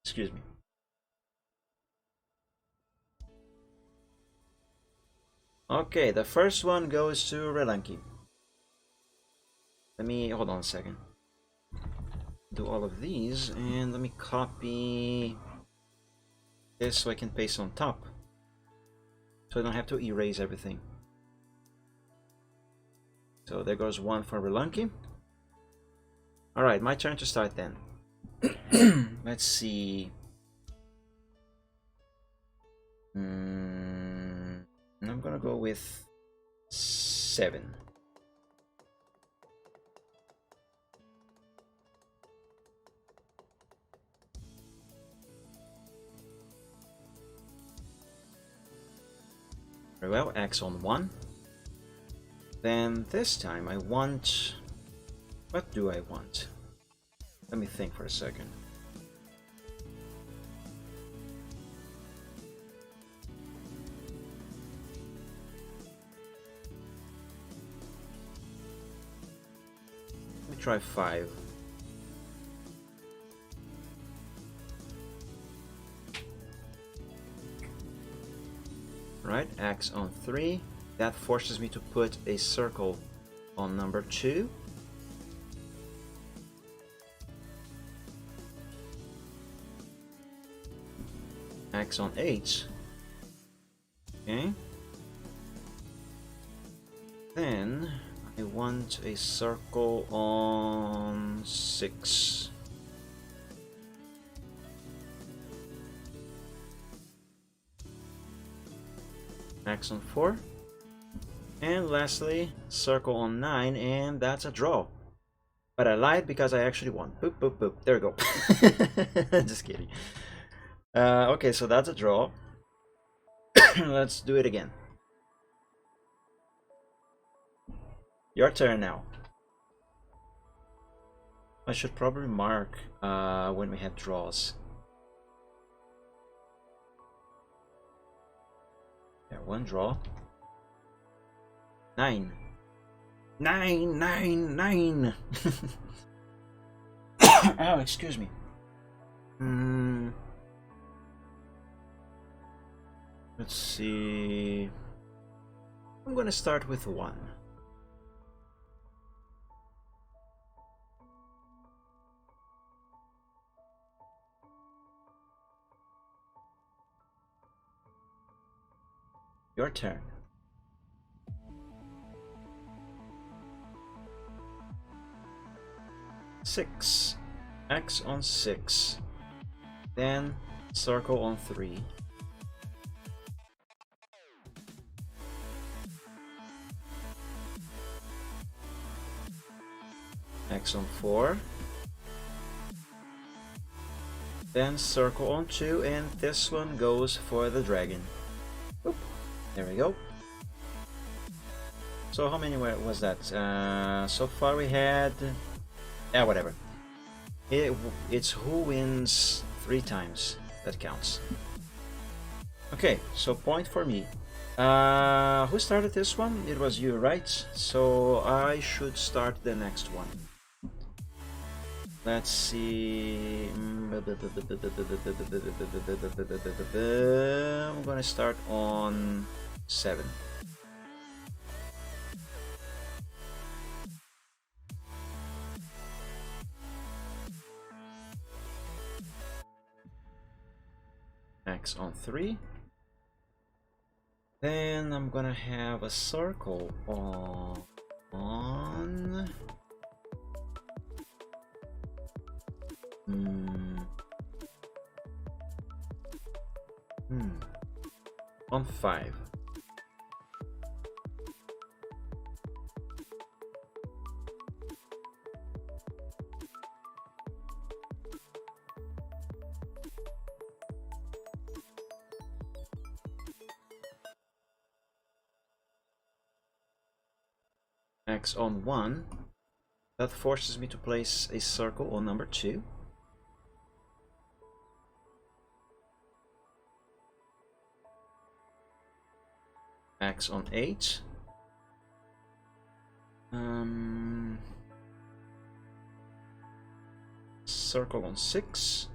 Excuse me. Okay, the first one goes to Relanki. Let me, hold on a second. Do all of these, and let me copy this so I can paste on top. So I don't have to erase everything. So there goes one for Relanki. Alright, my turn to start then. Let's see. I'm gonna go with 7. Very well, X on 1. Then this time I want... What do I want? Let me think for a second. Let me try 5. Right, X on 3. That forces me to put a circle on number 2. X on 8. Okay. Then I want a circle on 6. X on 4. And lastly, circle on 9, and that's a draw. But I lied because I actually won. Boop, boop, boop. There we go. Just kidding. Okay, so that's a draw. Let's do it again. Your turn now. I should probably mark when we have draws. Yeah, one draw. 9. 9, 9, 9. Oh, excuse me. Let's see. I'm gonna start with 1. Your turn. Six. X on 6. Then circle on 3. X on 4. Then circle on 2, and this one goes for the dragon. Oop. There we go. So how many was that? So far we had... Yeah, whatever. It's who wins 3 times that counts. Okay, so point for me. Who started this one? It was you, right? So I should start the next one. Let's see. I'm gonna start on 7. X on 3. Then I'm gonna have a circle on 9. On 5. X on 1. That forces me to place a circle on number 2. X on 8. Circle on 6.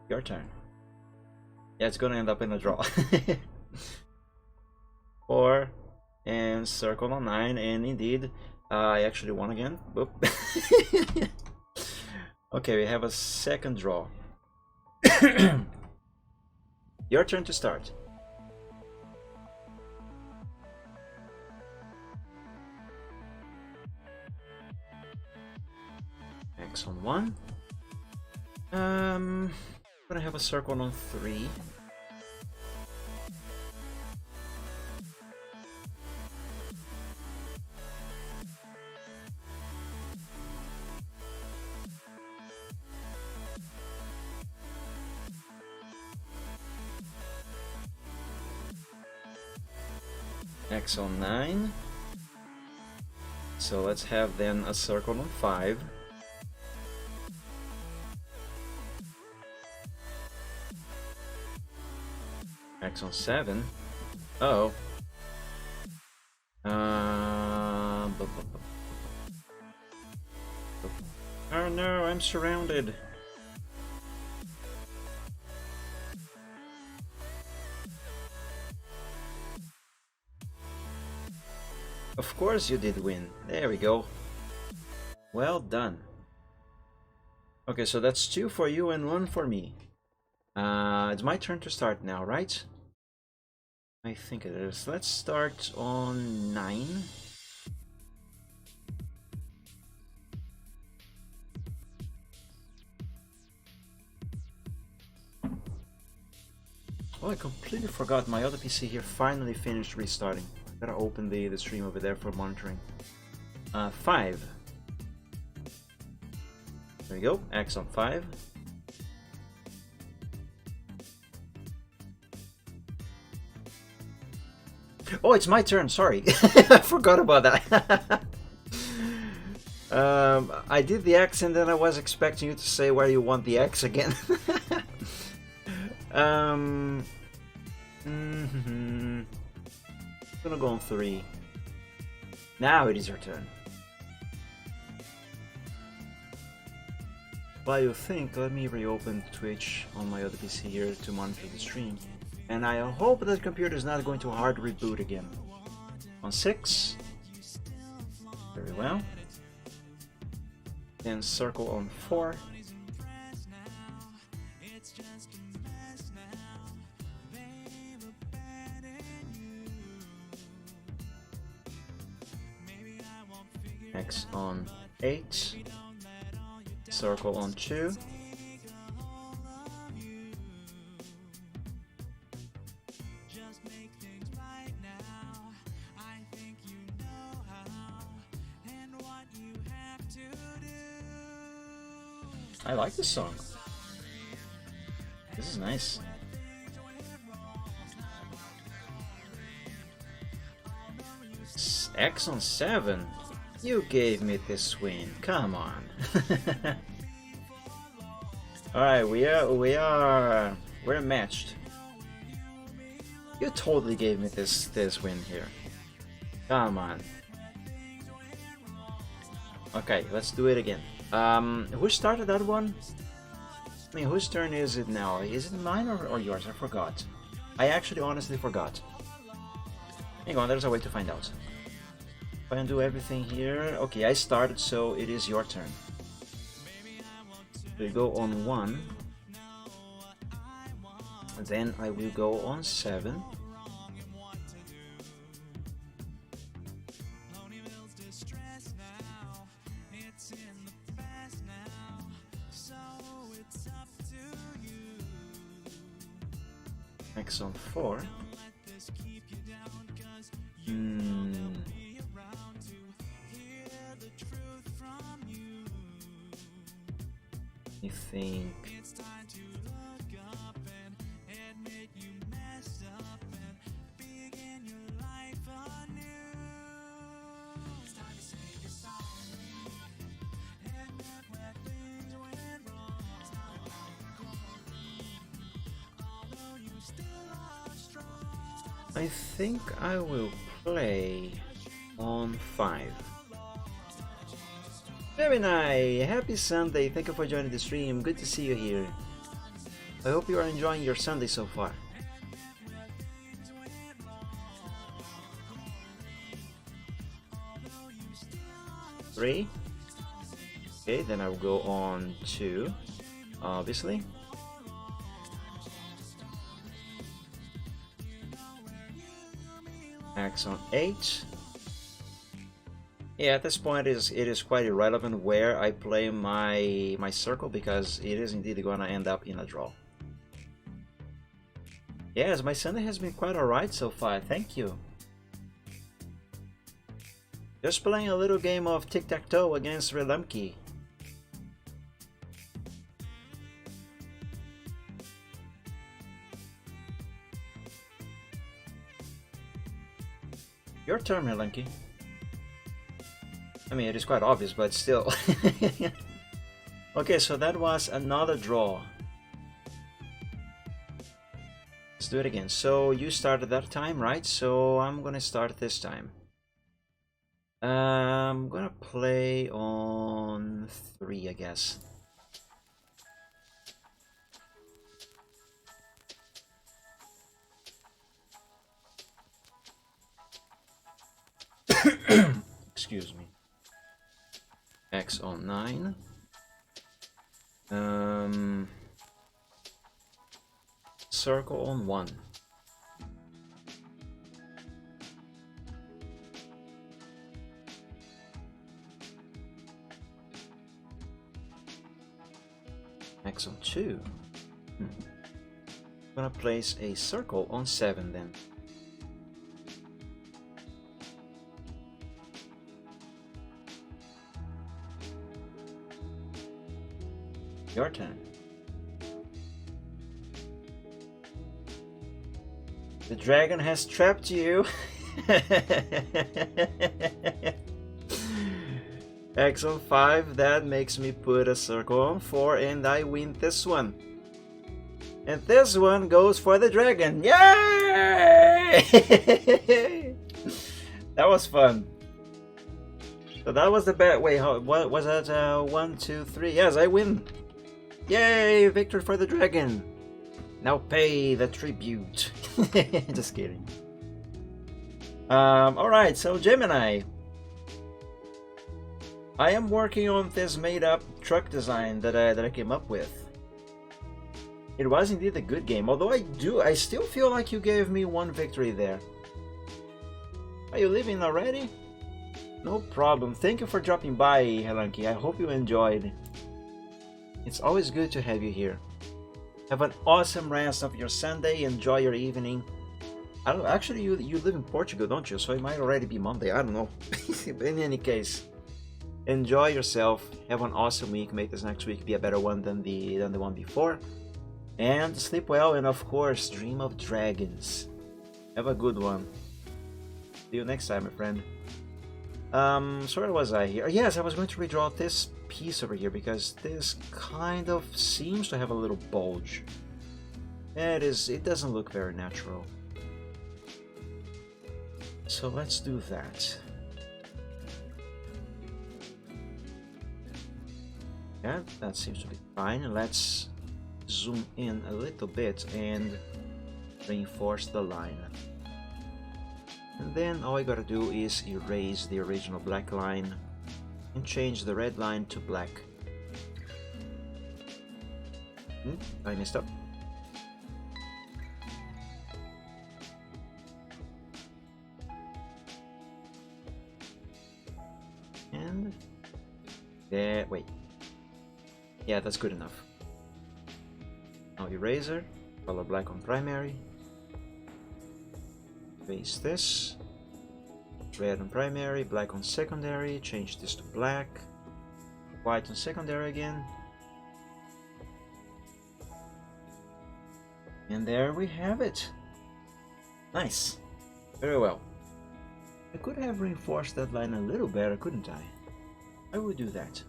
Your turn. Yeah, it's gonna end up in a draw. 4 and circle on 9, and indeed, I actually won again. Whoop. Okay, we have a second draw. Your turn to start. X on 1. I'm gonna have a circle on 3. X on 9. So let's have then a circle on 5. X on 7. Oh. Oh no, I'm surrounded. Of course you did win. There we go. Well done. Okay, so that's 2 for you and 1 for me. It's my turn to start now, right? I think it is. Let's start on 9. Oh, I completely forgot my other PC here finally finished restarting. I gotta open the stream over there for monitoring. 5. There we go. X on 5. Oh, it's my turn. Sorry, I forgot about that. I did the X and then I was expecting you to say where you want the X again. I'm gonna go on 3. Now it is your turn. While you think, let me reopen Twitch on my other PC here to monitor the stream. And I hope that the computer is not going to hard reboot again. On 6. Very well. Then circle on 4. X on 8. Circle on 2. I like this song. This is nice. X on 7. You gave me this win. Come on. All right, we're matched. You totally gave me this win here. Come on. Okay, let's do it again. Who started that one? I mean, whose turn is it now? Is it mine or yours? I forgot. I actually honestly forgot. Hang on, there's a way to find out. If I undo everything here. Okay, I started, so it is your turn. We go on 1. Then I will go on 7. X on 4. I think I will play on 5. Gemini, happy Sunday. Thank you for joining the stream. Good to see you here. I hope you are enjoying your Sunday so far. Three. Okay, then I will go on 2, obviously. X on 8. Yeah, at this point it is quite irrelevant where I play my circle, because it is indeed going to end up in a draw. Yes, my Sunday has been quite alright so far, thank you. Just playing a little game of tic-tac-toe against Relemki. Your turn, Relemki. I mean, it is quite obvious, but still. Okay, so that was another draw. Let's do it again. So you started that time, right? So I'm gonna start this time. I'm gonna play on 3, I guess. Excuse me. X on 9. Circle on 1. X on 2. I'm gonna place a circle on 7 then. Your turn. The dragon has trapped you. X on 5, that makes me put a circle on 4 and I win this one. And this one goes for the dragon. Yay! That was fun. So that was the bet. Wait, what was that? 1, 2, 3. Yes, I win. Yay! Victory for the dragon. Now pay the tribute. Just kidding. Alright, so Gemini. I am working on this made-up truck design that I came up with. It was indeed a good game, although I still feel like you gave me 1 victory there. Are you leaving already? No problem. Thank you for dropping by, Helanki. I hope you enjoyed. It's always good to have you here. Have an awesome rest of your Sunday. Enjoy your evening. I don't actually you live in Portugal, don't you? So it might already be Monday. I don't know. In any case, enjoy yourself. Have an awesome week. Make this next week be a better one than the one before. And sleep well. And of course, dream of dragons. Have a good one. See you next time, my friend. So where was I here? Yes, I was going to redraw this piece over here because this kind of seems to have a little bulge. It doesn't look very natural. So let's do that. Yeah, that seems to be fine. Let's zoom in a little bit and reinforce the line. And then all I gotta do is erase the original black line and change the red line to black. I messed up. And there, wait. Yeah, that's good enough. Now eraser, color black on primary, Base this. Red on primary, black on secondary. Change this to black. White on secondary again. And there we have it. Nice. Very well. I could have reinforced that line a little better, couldn't I? I would do that.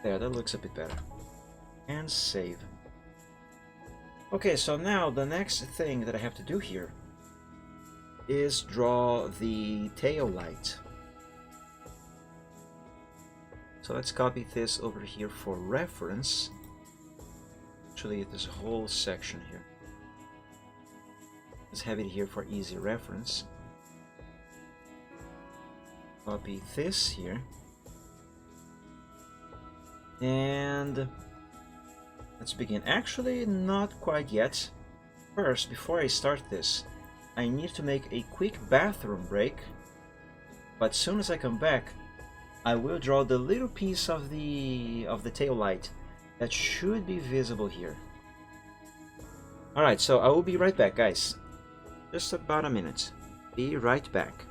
There, that looks a bit better. And save. Okay, so now the next thing that I have to do here is draw the tail light. So let's copy this over here for reference. Actually, there's a whole section here. Let's have it here for easy reference. Copy this here. And let's begin. Actually, not quite yet. First, before I start this, I need to make a quick bathroom break. But as soon as I come back, I will draw the little piece of the tail light that should be visible here. Alright, so I will be right back, guys. Just about a minute. Be right back.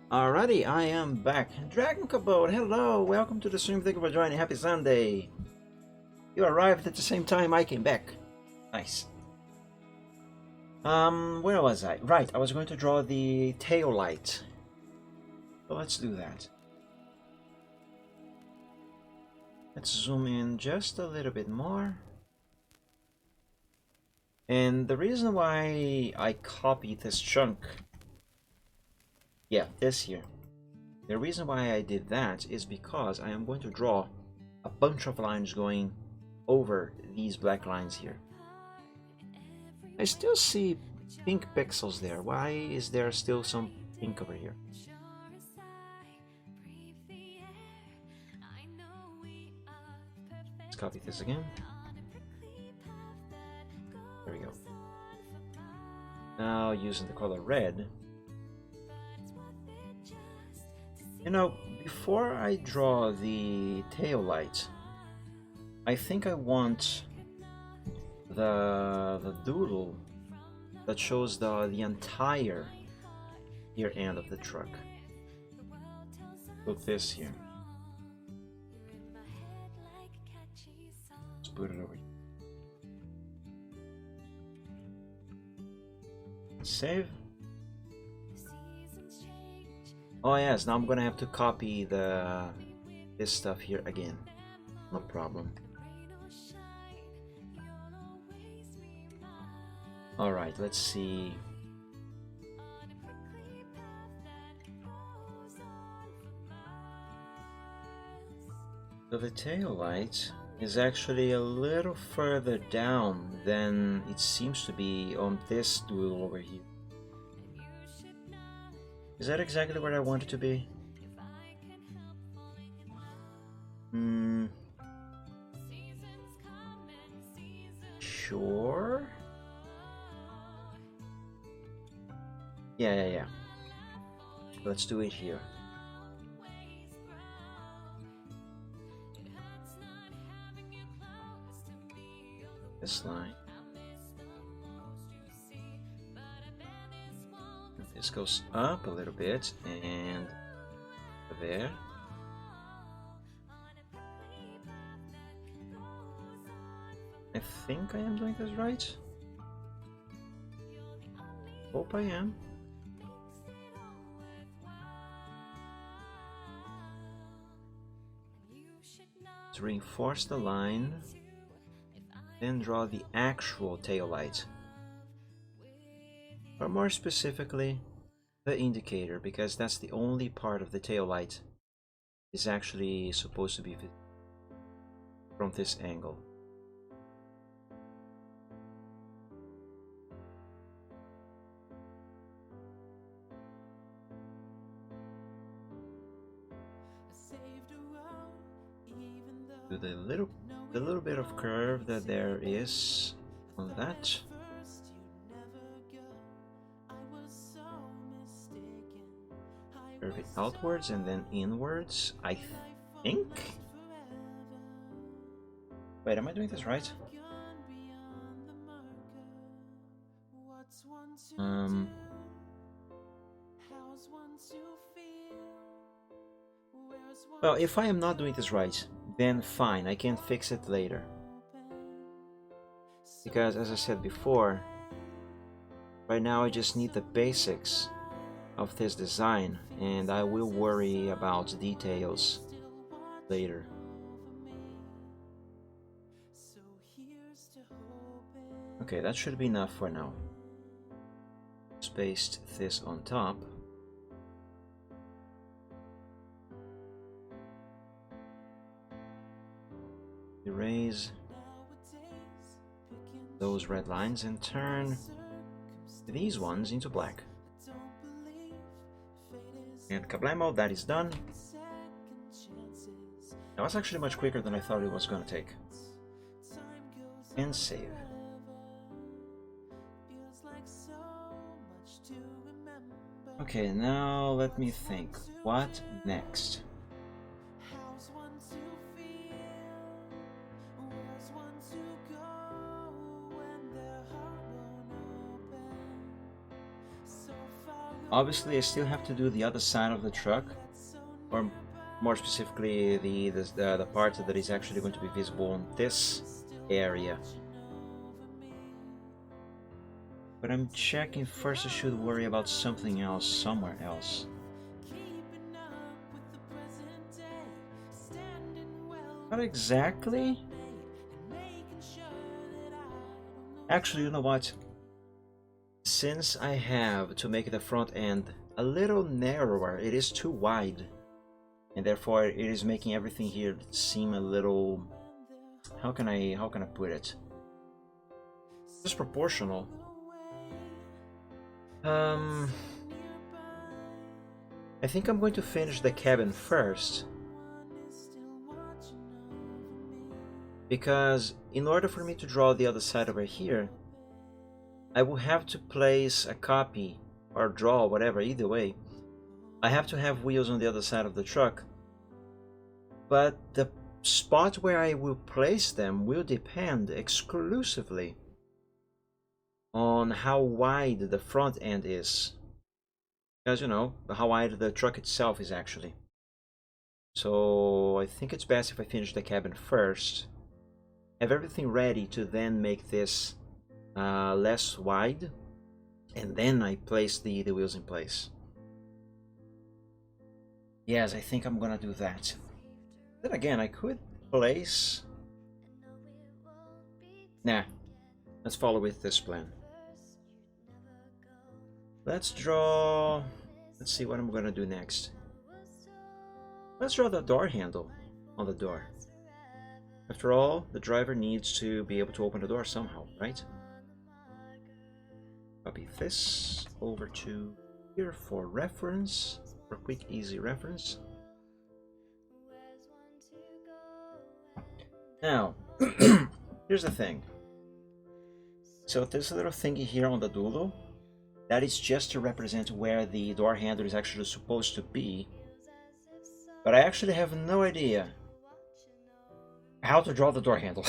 Alrighty, I am back. Dragon Cabot, hello, welcome to the stream. Thank you for joining. Happy Sunday. You arrived at the same time I came back. Nice. Where was I? Right, I was going to draw the tail light. So let's do that. Let's zoom in just a little bit more. And the reason why I copied this chunk, yeah, this here. The reason why I did that is because I am going to draw a bunch of lines going over these black lines here. I still see pink pixels there. Why is there still some pink over here? Let's copy this again. There we go. Now using the color red, You know, before I draw the tail light, I think I want the doodle that shows the entire rear end of the truck. Put this here. Let's put it over here. Save. Oh yes, now I'm gonna have to copy this stuff here again. No problem. Alright, let's see. So the tail light is actually a little further down than it seems to be on this doodle over here. Is that exactly where I want it to be? Sure. Yeah. Let's do it here. This line. This goes up a little bit and there. I think I am doing this right. Hope I am. To reinforce the line, then draw the actual tail light. Or more specifically, the indicator, because that's the only part of the tail light is actually supposed to be visible from this angle. Do the little bit of curve that there is on that. Curve it outwards and then inwards, I think. Wait, am I doing this right? Well, if I am not doing this right, then fine, I can fix it later. Because as I said before, right now I just need the basics of this design, and I will worry about details later. Okay, that should be enough for now. Just paste this on top. Erase those red lines and turn these ones into black. And kablamo, that is done. That was actually much quicker than I thought it was going to take. And save. Okay, now let me think. What next? Obviously, I still have to do the other side of the truck, or more specifically, the part that is actually going to be visible on this area. But I'm checking first. I should worry about something else somewhere else. Not exactly. Actually, you know what? Since I have to make the front end a little narrower, it is too wide, and therefore it is making everything here seem a little, how can I put it, disproportional. I think I'm going to finish the cabin first, because in order for me to draw the other side over here, I will have to place a copy or draw, whatever, either way, I have to have wheels on the other side of the truck, but the spot where I will place them will depend exclusively on how wide the front end is. As you know, how wide the truck itself is actually. So I think it's best if I finish the cabin first, have everything ready to then make this less wide, and then I place the wheels in place. Yes, I think I'm gonna do that. Then again, I could place... Nah, let's follow with this plan. Let's draw... Let's see what I'm gonna do next. Let's draw the door handle on the door. After all, the driver needs to be able to open the door somehow, right? Copy this over to here for reference, for quick, easy reference. Now, here's the thing. So there's a little thingy here on the Dulo. That is just to represent where the door handle is actually supposed to be. But I actually have no idea how to draw the door handle.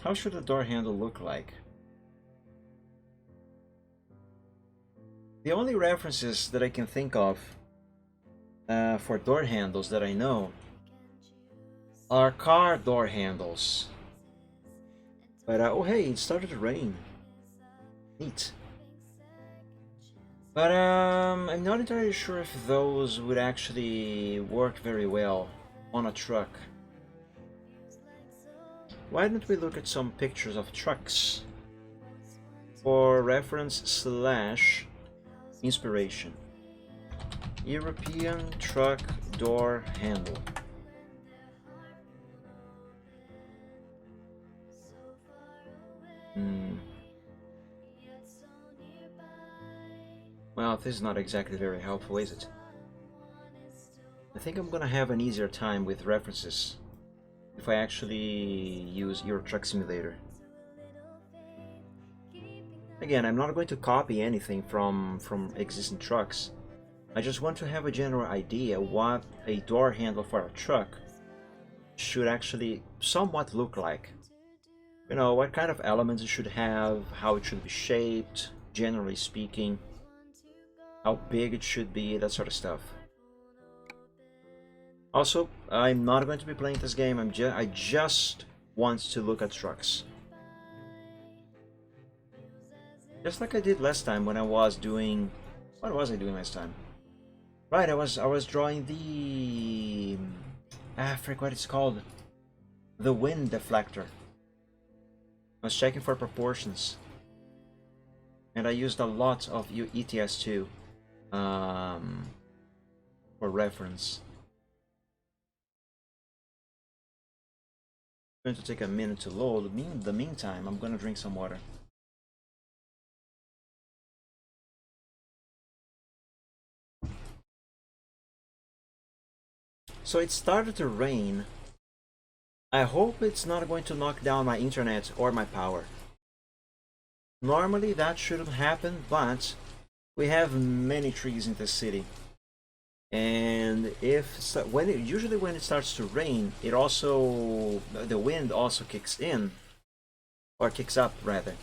How should the door handle look like? The only references that I can think of for door handles that I know are car door handles. But oh hey, it started to rain. Neat. But I'm not entirely sure if those would actually work very well on a truck. Why don't we look at some pictures of trucks for reference / inspiration? European truck door handle. Well, this is not exactly very helpful, is it? I think I'm gonna have an easier time with references if I actually use Euro Truck Simulator. Again, I'm not going to copy anything from existing trucks. I just want to have a general idea what a door handle for a truck should actually somewhat look like. You know, what kind of elements it should have, how it should be shaped, generally speaking, how big it should be, that sort of stuff. Also, I'm not going to be playing this game, I just want to look at trucks. Just like I did last time when I was doing... What was I doing last time? Right, I was drawing the... I forget what it's called. The wind deflector. I was checking for proportions. And I used a lot of ETS2 for reference. It's going to take a minute to load. In the meantime, I'm going to drink some water. So it started to rain. I hope it's not going to knock down my internet or my power. Normally that shouldn't happen, but we have many trees in this city. And usually when it starts to rain, it also, the wind also kicks in, or kicks up rather.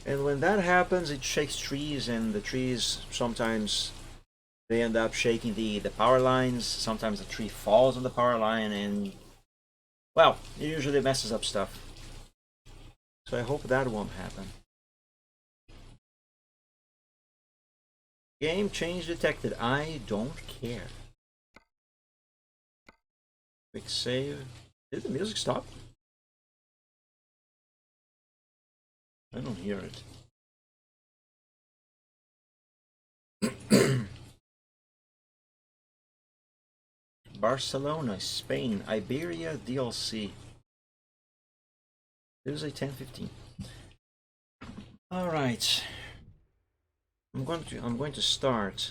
And when that happens, it shakes trees, and the trees sometimes they end up shaking the power lines. Sometimes the tree falls on the power line, and well, it usually messes up stuff. So I hope that won't happen. Game change detected. I don't care. Quick save. Did the music stop? I don't hear it. Barcelona, Spain, Iberia DLC. Tuesday 10:15. All right. I'm going to start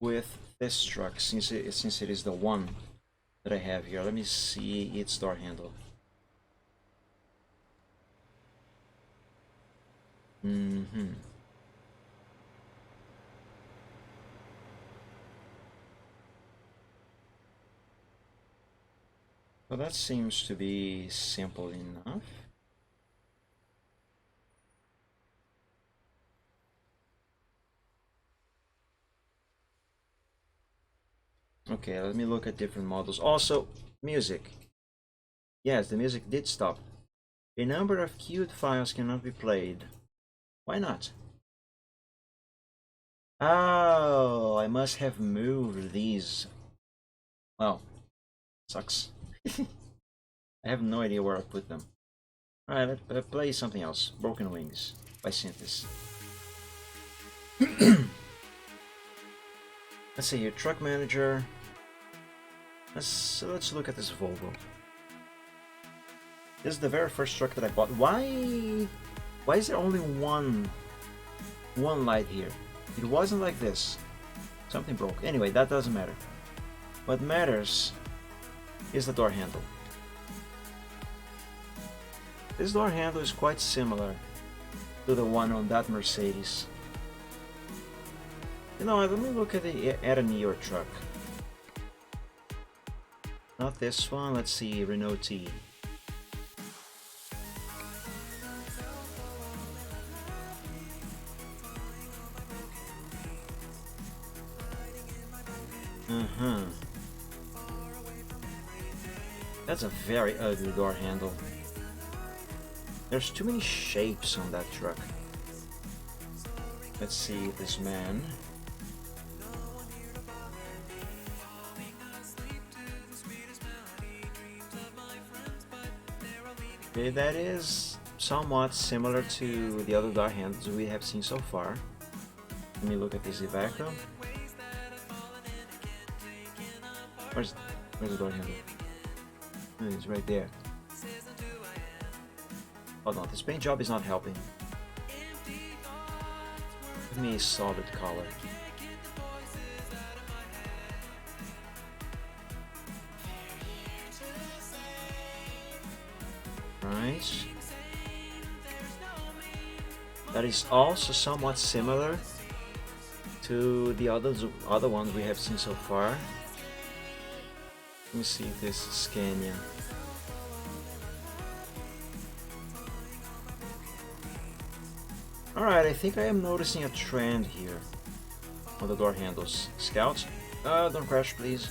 with this truck since it is the one that I have here. Let me see its door handle. Mm-hmm. Well, that seems to be simple enough. Okay, let me look at different models. Also, music. Yes, the music did stop. A number of queued files cannot be played. Why not? Oh, I must have moved these. Well, sucks. I have no idea where I put them. Alright, let's play something else. Broken Wings by Synthes. Let's see here, Truck Manager. Let's look at this Volvo. This is the very first truck that I bought. Why is there only one light here? It wasn't like this. Something broke. Anyway, that doesn't matter. What matters is the door handle. This door handle is quite similar to the one on that Mercedes. You know, let me look at a newer truck. Not this one. Let's see, Renault T. That's a very ugly door handle. There's too many shapes on that truck. Let's see this man. Okay, that is somewhat similar to the other door handles we have seen so far. Let me look at this Iveco. Where's the door handle? Oh, it's right there. Hold on, this paint job is not helping. Give me a solid color. Right. That is also somewhat similar to the other ones we have seen so far. Let me see if this is Scania. Alright, I think I am noticing a trend here on the door handles. Scout, don't crash please.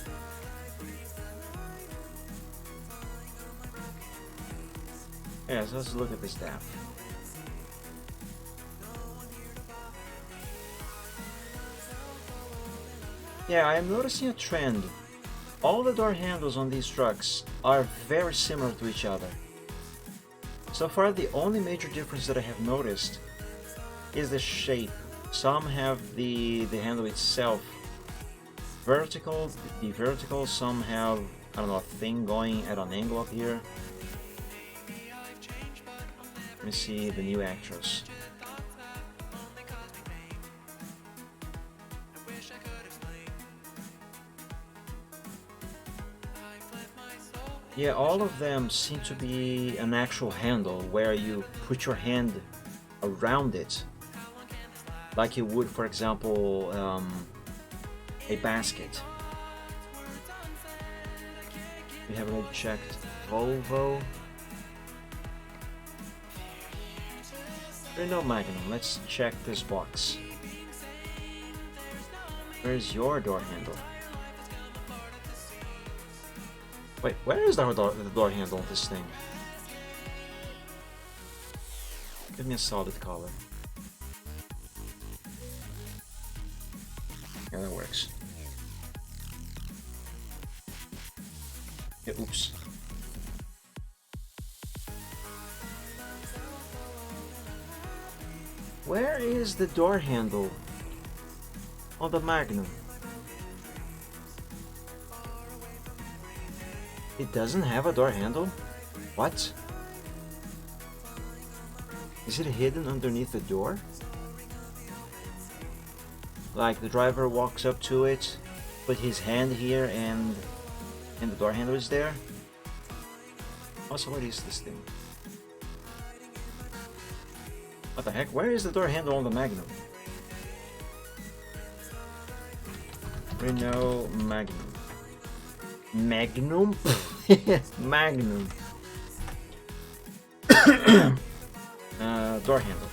Yes, let's look at this DAF. Yeah, I am noticing a trend. All the door handles on these trucks are very similar to each other. So far, the only major difference that I have noticed is the shape. Some have the handle itself vertical, some have, I don't know, a thing going at an angle up here. Let me see the new Actros. Yeah, all of them seem to be an actual handle where you put your hand around it, like you would, for example, a basket. We have already checked Volvo. Renault Magnum. Let's check this box. Where's your door handle? Wait, where is the door handle of this thing? Give me a solid color. Yeah, that works. Yeah, oops. Where is the door handle on the Magnum? It doesn't have a door handle? What? Is it hidden underneath the door? Like the driver walks up to it, put his hand here and the door handle is there? Also, what is this thing? What the heck? Where is the door handle on the Magnum? Renault Magnum. Magnum? Magnum. Door handle.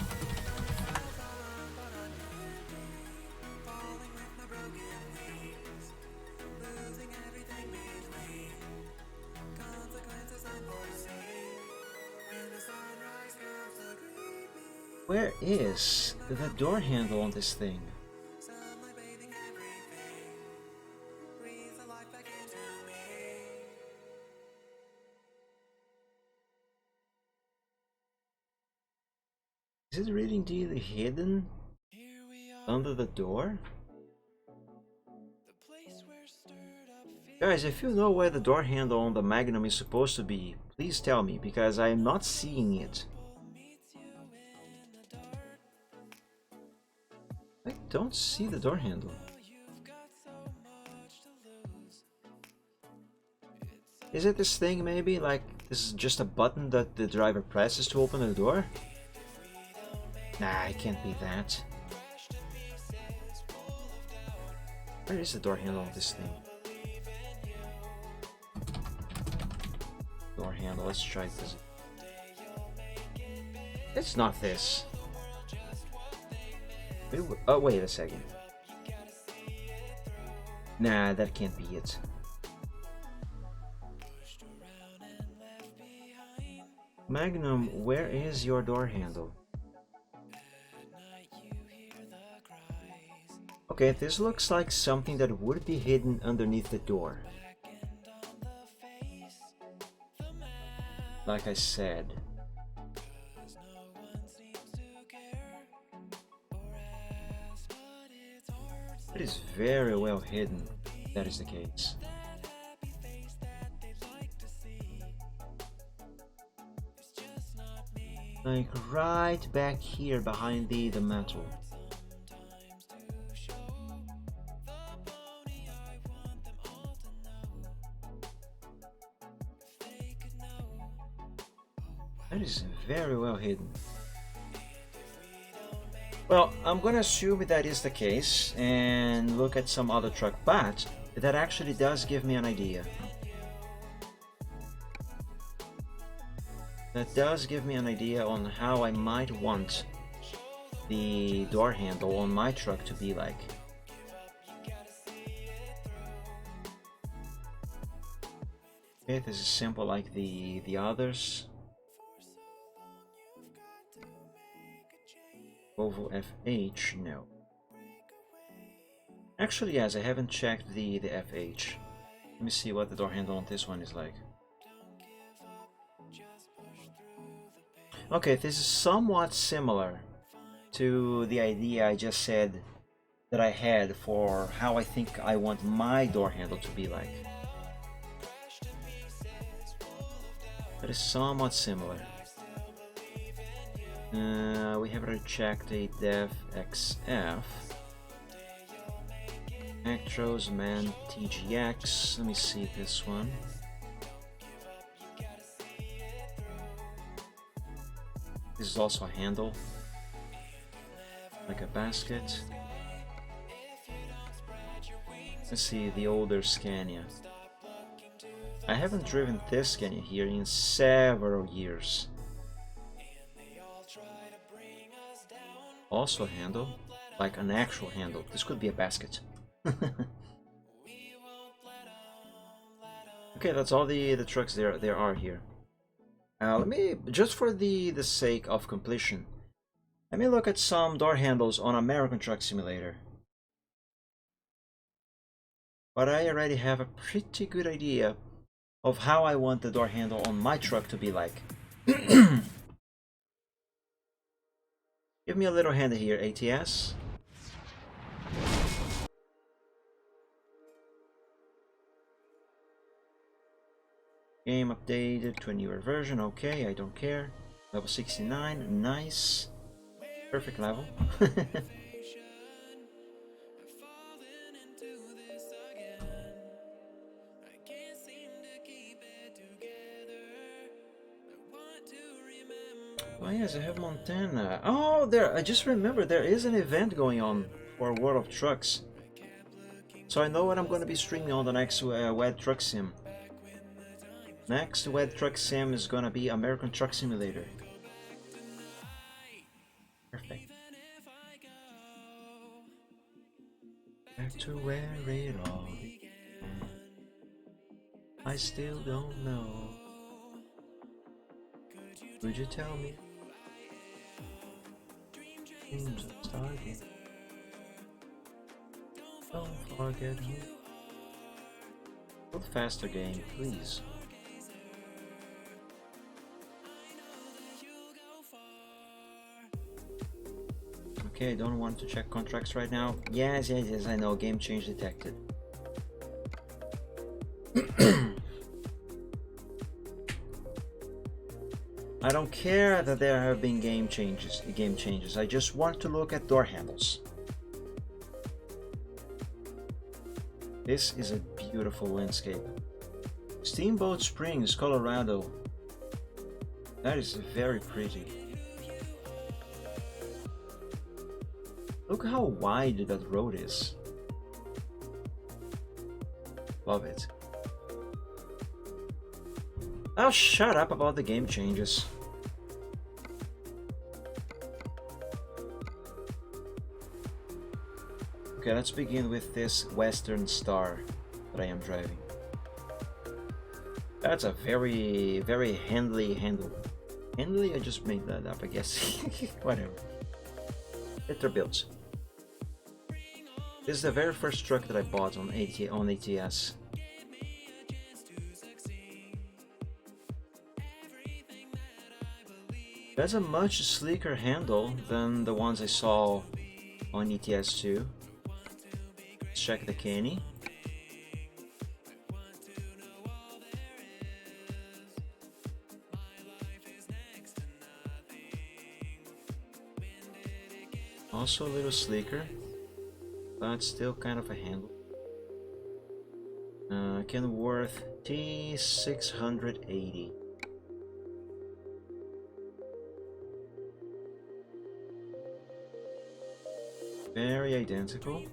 Where is the door handle on this thing? Is it really indeed hidden under the door? Guys, if you know where the door handle on the Magnum is supposed to be, please tell me, because I am not seeing it. I don't see the door handle. Is it this thing maybe? Like, this is just a button that the driver presses to open the door? Nah, it can't be that. Where is the door handle of this thing? Door handle, let's try this. It's not this. Oh, wait a second. Nah, that can't be it. Magnum, where is your door handle? Okay, this looks like something that would be hidden underneath the door. Like I said. It is very well hidden, if that is the case. Like right back here behind the metal. That is very well hidden. Well, I'm gonna assume that is the case and look at some other truck, but that actually does give me an idea. That does give me an idea on how I might want the door handle on my truck to be like. Okay, this is simple like the others. Volvo FH, no. Actually, yes, I haven't checked the FH. Let me see what the door handle on this one is like. Okay, this is somewhat similar to the idea I just said that I had for how I think I want my door handle to be like. That is somewhat similar. We have already checked a DEF XF. Actros, Man, TGX. Let me see this one. This is also a handle, like a basket. Let's see the older Scania. I haven't driven this Scania here in several years. Also a handle, like an actual handle. This could be a basket. Okay, that's all the trucks there are here. Let me, just for the sake of completion, let me look at some door handles on American Truck Simulator. But I already have a pretty good idea of how I want the door handle on my truck to be like. Give me a little hand here, ATS. Game updated to a newer version, okay, I don't care. Level 69, nice. Perfect level. Oh yes, I have Montana. Oh, there! I just remembered there is an event going on for World of Trucks. So I know what I'm going to be streaming on the next WED Truck Sim. Next WED Truck Sim is going to be American Truck Simulator. Perfect. Back to where it all began. I still don't know. Would you tell me? Dreams are starting. Don't forget who. A little faster, game, please. Okay, don't want to check contracts right now. Yes, I know. Game change detected. I don't care that there have been game changes. I just want to look at door handles. This is a beautiful landscape. Steamboat Springs, Colorado. That is very pretty. Look how wide that road is. Love it. Oh, shut up about the game changes. Okay, let's begin with this Western Star that I am driving. That's a very, very handly handle. Handly? I just made that up, I guess. Whatever. Peterbilt. This is the very first truck that I bought on ATS. That's a much sleeker handle than the ones I saw on ETS2. Let's check the Kenny. Also a little sleeker, but still kind of a handle. Kenworth T680. Very identical.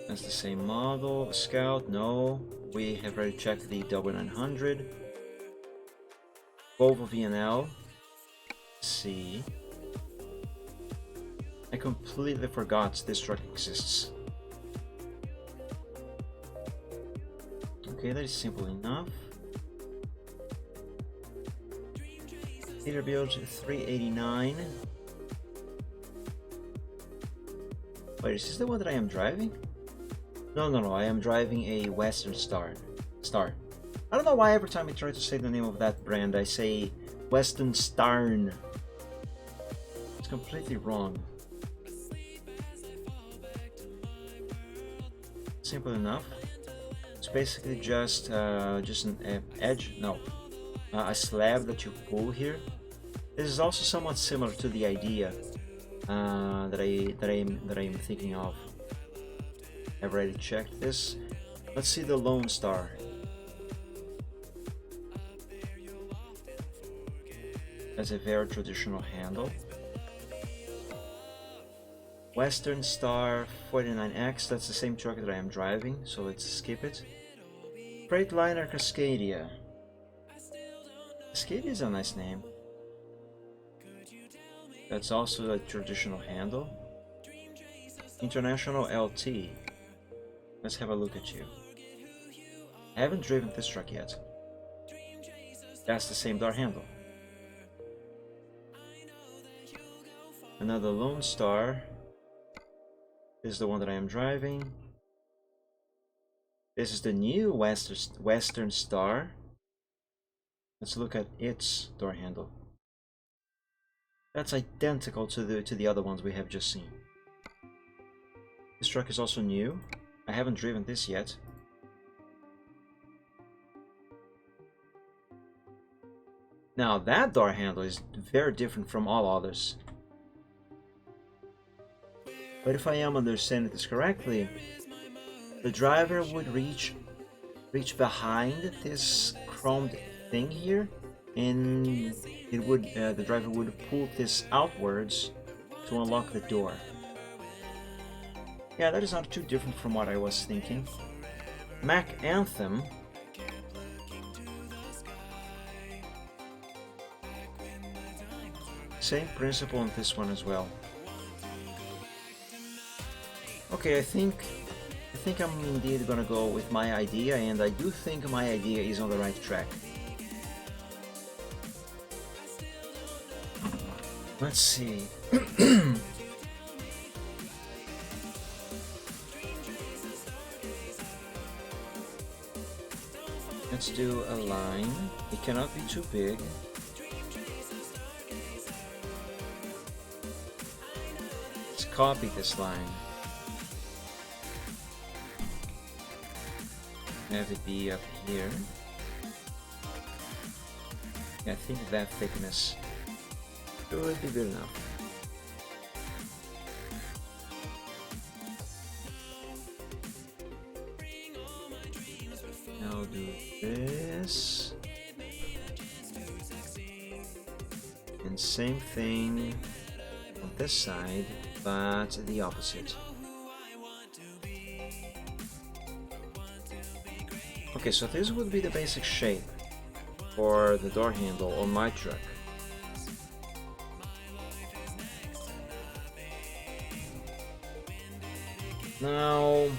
That's the same model. Scout, no. We have already checked the W900. Volvo VNL. C. I completely forgot this truck exists. Okay, that is simple enough. Peterbilt 389. Wait, is this the one that I am driving? No, I am driving a Western Star. I don't know why every time I try to say the name of that brand, I say Western Starn. It's completely wrong. Simple enough. It's basically just an edge. No. A slab that you pull here. This is also somewhat similar to the idea that I'm thinking of. I've already checked this. Let's see the Lone Star. That's a very traditional handle. Western Star 49X. That's the same truck that I am driving, so let's skip it. Freightliner Cascadia. Cascadia is a nice name. That's also a traditional handle. International LT. Let's have a look at you. I haven't driven this truck yet. That's the same door handle. Another Lone Star. This is the one that I am driving. This is the new Western Star. Let's look at its door handle. That's identical to the other ones we have just seen. This truck is also new. I haven't driven this yet. Now that door handle is very different from all others. But if I am understanding this correctly, the driver would reach behind this chromed thing here, and it would the driver would pull this outwards to unlock the door. Yeah, that is not too different from what I was thinking. Mac Anthem. Same principle on this one as well. Okay, I think I'm indeed gonna go with my idea, and I do think my idea is on the right track. Let's see. Let's do a line. It cannot be too big. Let's copy this line. Have it be up here. Yeah, I think that thickness should be good enough. Now do this. And same thing on this side, but the opposite. Okay, so this would be the basic shape for the door handle on my truck. Now,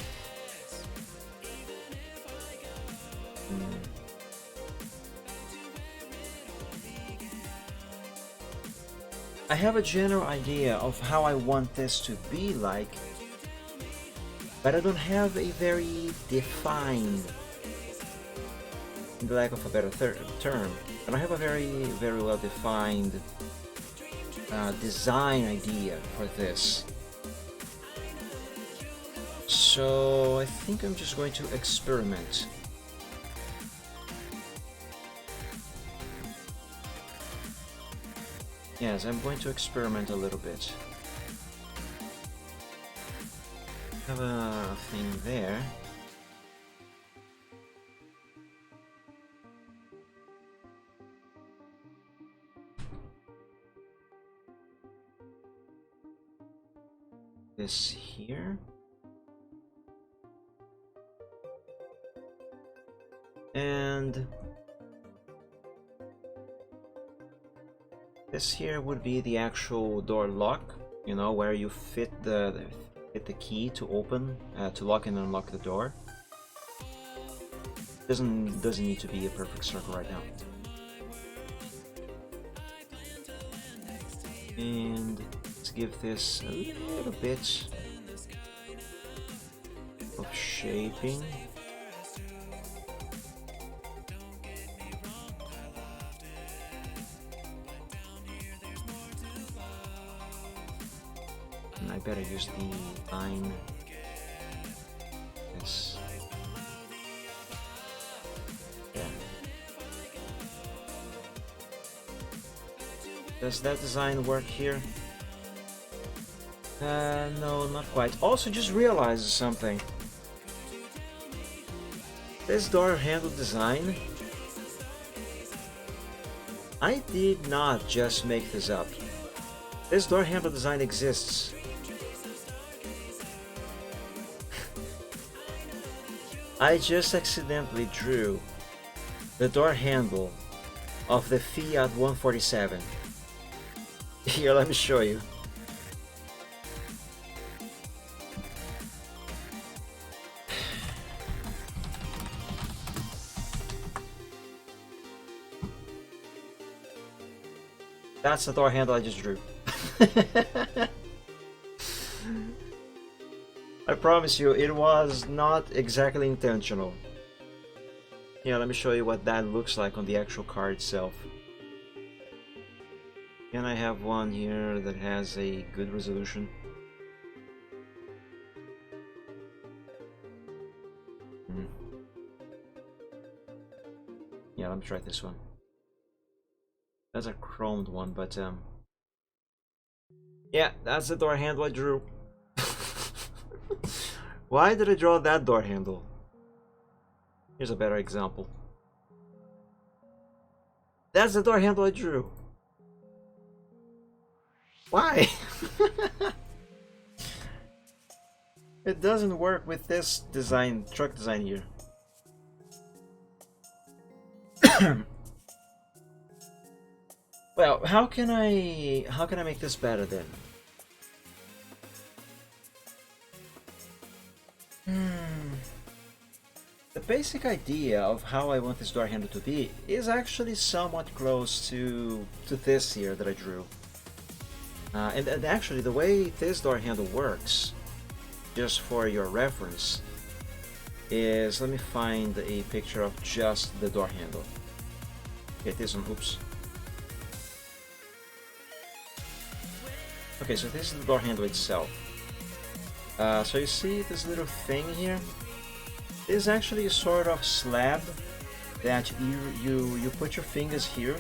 I have a general idea of how I want this to be like, but I don't have a very defined, in the lack of a better term, but I have a very well defined design idea for this. So I think I'm just going to experiment. Yes, I'm going to experiment a little bit. Have a thing there. This here. And this here would be the actual door lock, you know, where you fit the key to open, to lock and unlock the door. Doesn't need to be a perfect circle right now. And let's give this a little bit of shaping. And I better use the line. Yes. Yeah. Does that design work here? No, not quite. Also, just realized something. This door handle design, I did not just make this up. This door handle design exists. I just accidentally drew the door handle of the Fiat 147. Here, let me show you. That's the door handle I just drew. I promise you, it was not exactly intentional. Yeah, let me show you what that looks like on the actual car itself. Can I have one here that has a good resolution? Yeah, let me try this one. That's a chromed one, but yeah, that's the door handle I drew. Why did I draw that door handle? Here's a better example. That's the door handle I drew. Why? It doesn't work with this design, truck design here. Well, how can I make this better then? The basic idea of how I want this door handle to be is actually somewhat close to this here that I drew. And actually, the way this door handle works, just for your reference, is, let me find a picture of just the door handle. Okay, this one, oops. Okay, so this is the door handle itself. So you see this little thing here? This is actually a sort of slab that you put your fingers here,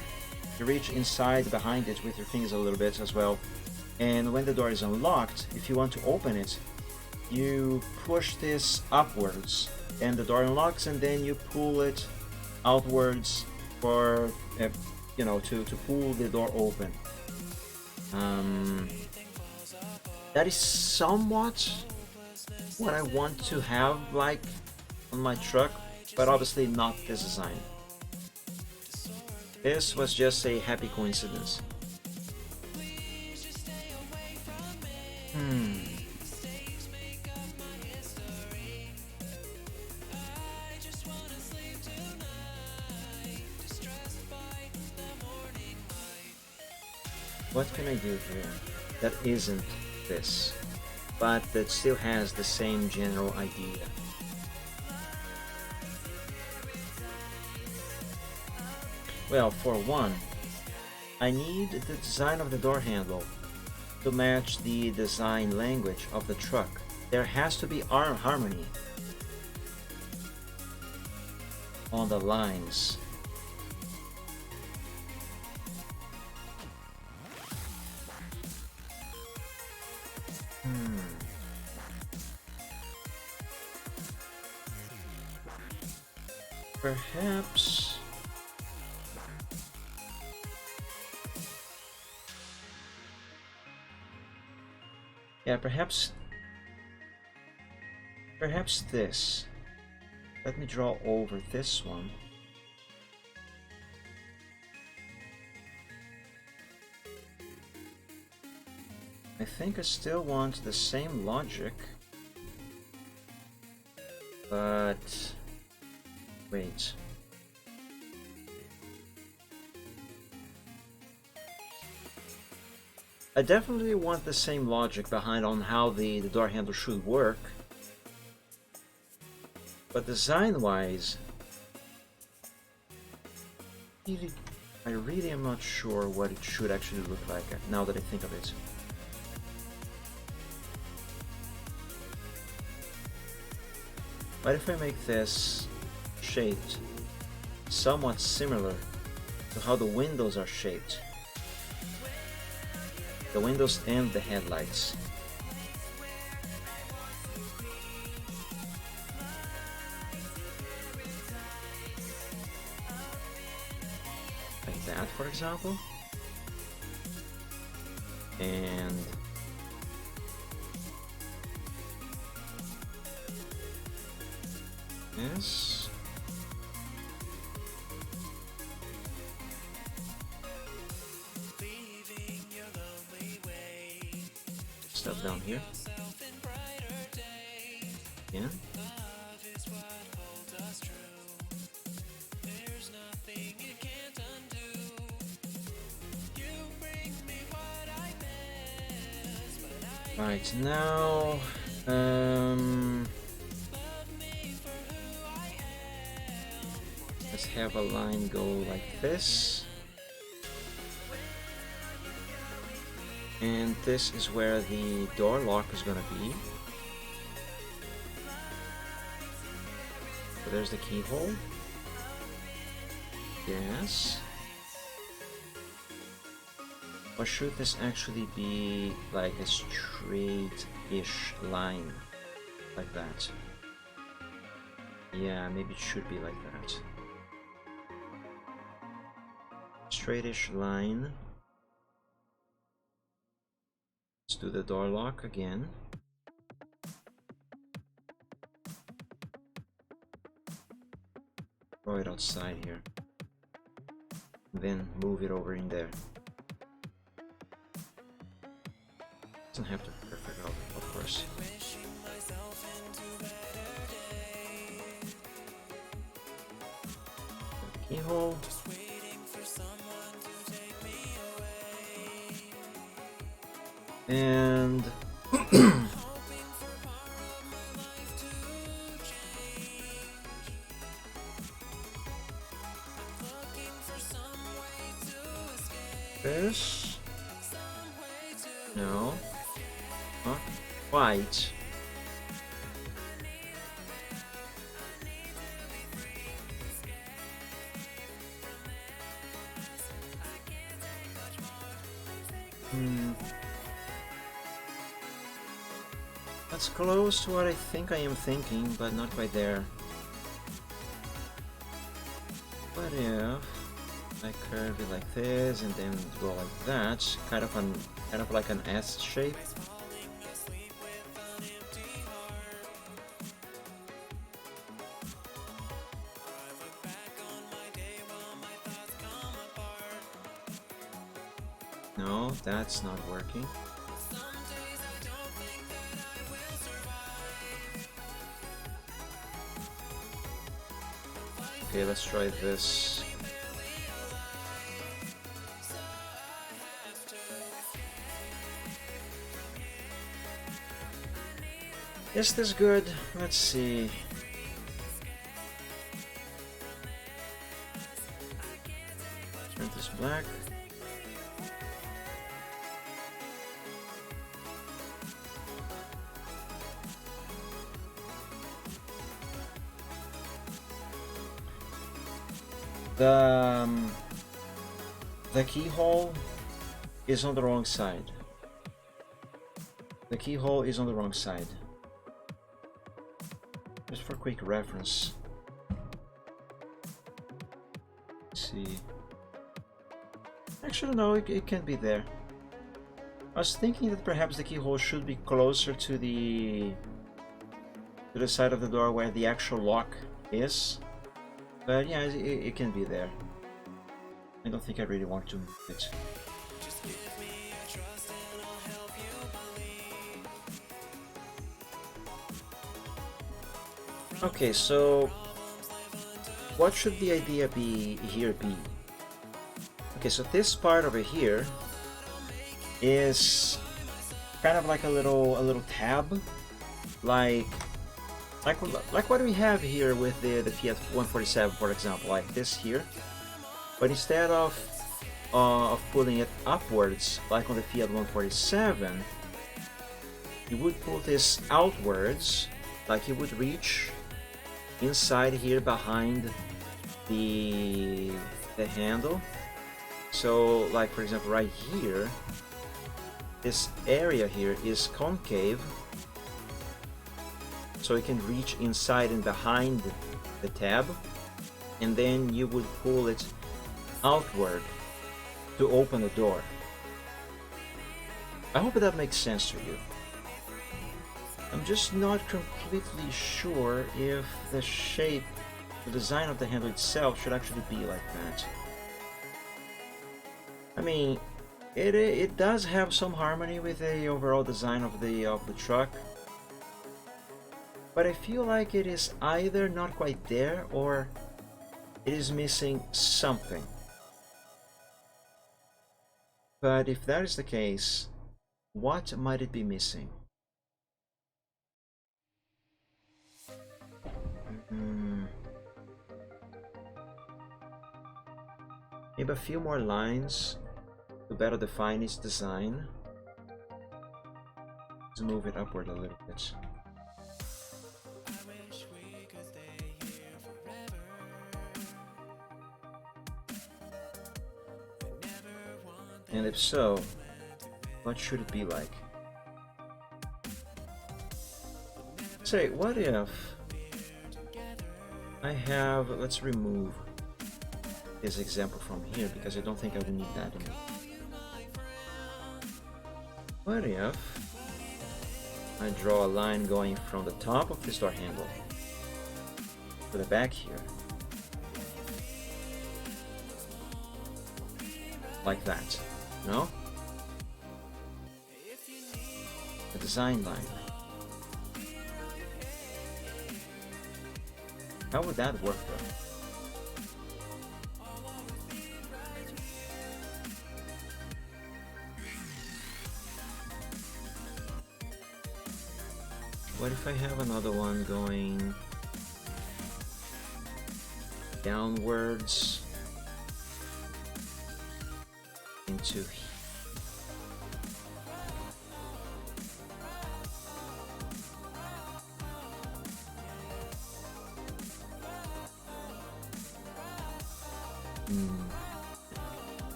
you reach inside behind it with your fingers a little bit as well, and when the door is unlocked, if you want to open it, you push this upwards and the door unlocks, and then you pull it outwards for you know, to pull the door open. That is somewhat what I want to have like on my truck, but obviously not this design. This was just a happy coincidence. What can I do here that isn't this, but that still has the same general idea? Well, for one, I need the design of the door handle to match the design language of the truck. There has to be harmony on the lines. Perhaps perhaps this. Let me draw over this one. I think I still want the same logic, but wait. I definitely want the same logic behind on how the door handle should work, but design-wise, I really am not sure what it should actually look like now that I think of it. What if I make this shaped somewhat similar to how the windows are shaped? The windows and the headlights. Like that, for example. And this. Stuff down here. Yeah. Right now, let's have a line go like this. And this is where the door lock is gonna be. So there's the keyhole. Yes. Or should this actually be like a straight-ish line? Like that. Yeah, maybe it should be like that. straightish line. Let's do the door lock again. Throw it outside here. Then move it over in there. Doesn't have to be perfect, of course. Keyhole. And this? No, not quite. That's close to what I think I am thinking, but not quite there. What if I curve it like this and then go like that, kind of like an S shape? No, that's not working. Okay, let's try this. Is this good? Let's see. Turn this black. The keyhole is on the wrong side. The keyhole is on the wrong side. Just for quick reference. Let's see. Actually, no, it can't be there. I was thinking that perhaps the keyhole should be closer to the side of the door where the actual lock is. But yeah, it can be there. I don't think I really want to move it. Okay, so what should the idea be? Okay, so this part over here is kind of like a little tab, like what we have here with the Fiat 147, for example, like this here. But instead of pulling it upwards, like on the Fiat 147, you would pull this outwards, like you would reach inside here behind the handle. So, like for example, right here, this area here is concave, so you can reach inside and behind the tab, and then you would pull it outward to open the door. I hope that makes sense to you. I'm just not completely sure if the shape, the design of the handle itself should actually be like that. I mean, it does have some harmony with the overall design of the truck, but I feel like it is either not quite there or it is missing something. But if that is the case, what might it be missing? Maybe a few more lines to better define its design. Let's move it upward a little bit. And if so, what should it be like? Say, what if I have, let's remove this example from here because I don't think I will need that anymore. What if I draw a line going from the top of this door handle to the back here, like that, no? A design line. How would that work though? What if I have another one going downwards into here?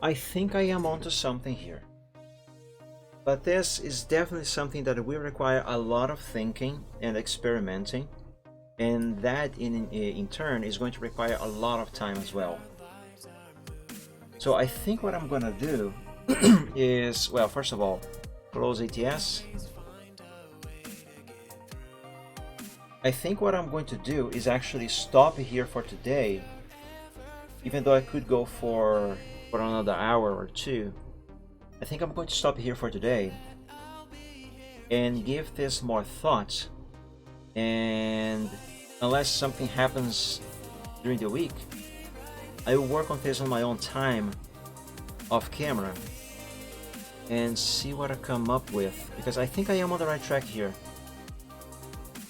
I think I am onto something here. But this is definitely something that will require a lot of thinking and experimenting, and that in turn is going to require a lot of time as well. So I think what I'm gonna do is, well, first of all, close ATS. I think what I'm going to do is actually stop here for today, even though I could go for another hour or two. I think I'm going to stop here for today and give this more thought, and unless something happens during the week, I will work on this on my own time off camera and see what I come up with, because I think I am on the right track here.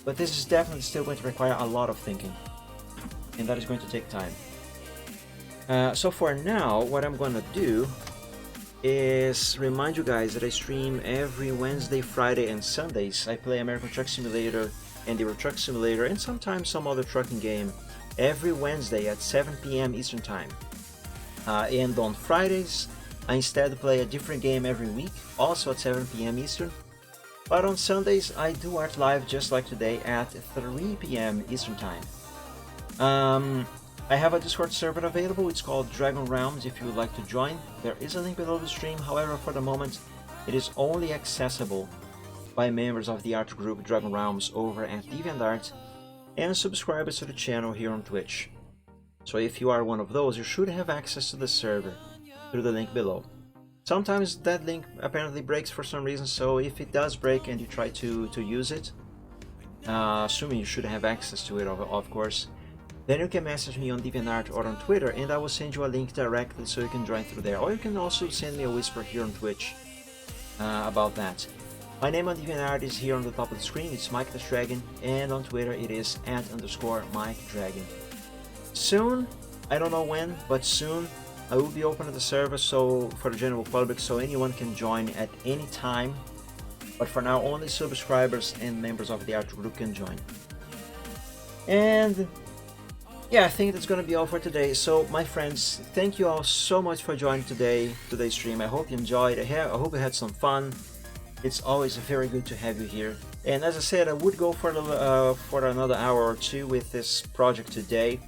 But this is definitely still going to require a lot of thinking, and that is going to take time. So for now, what I'm going to do is remind you guys that I stream every Wednesday, Friday, and Sundays. I play American Truck Simulator and Euro Truck Simulator, and sometimes some other trucking game, every Wednesday at 7 p.m. Eastern Time. And on Fridays, I instead play a different game every week, also at 7 p.m. Eastern. But on Sundays, I do art live just like today at 3 p.m. Eastern Time. I have a Discord server available. It's called Dragon Realms if you would like to join. There is a link below the stream. However, for the moment, it is only accessible by members of the art group Dragon Realms over at DeviantArt and subscribers to the channel here on Twitch. So if you are one of those, you should have access to the server through the link below. Sometimes that link apparently breaks for some reason, so if it does break and you try to use it, assuming you should have access to it, of course, then you can message me on DeviantArt or on Twitter, and I will send you a link directly so you can join through there. Or you can also send me a whisper here on Twitch about that. My name on DeviantArt is here on the top of the screen. It's Mike the Dragon, and on Twitter it is @_MikeDragon. Soon, I don't know when, but soon, I will be opening the server for the general public, so anyone can join at any time. But for now, only subscribers and members of the art group can join. And yeah, I think that's gonna be all for today. So my friends, thank you all so much for joining today's stream. I hope you enjoyed. I hope you had some fun. It's always very good to have you here. And as I said, I would go for another hour or two with this project today,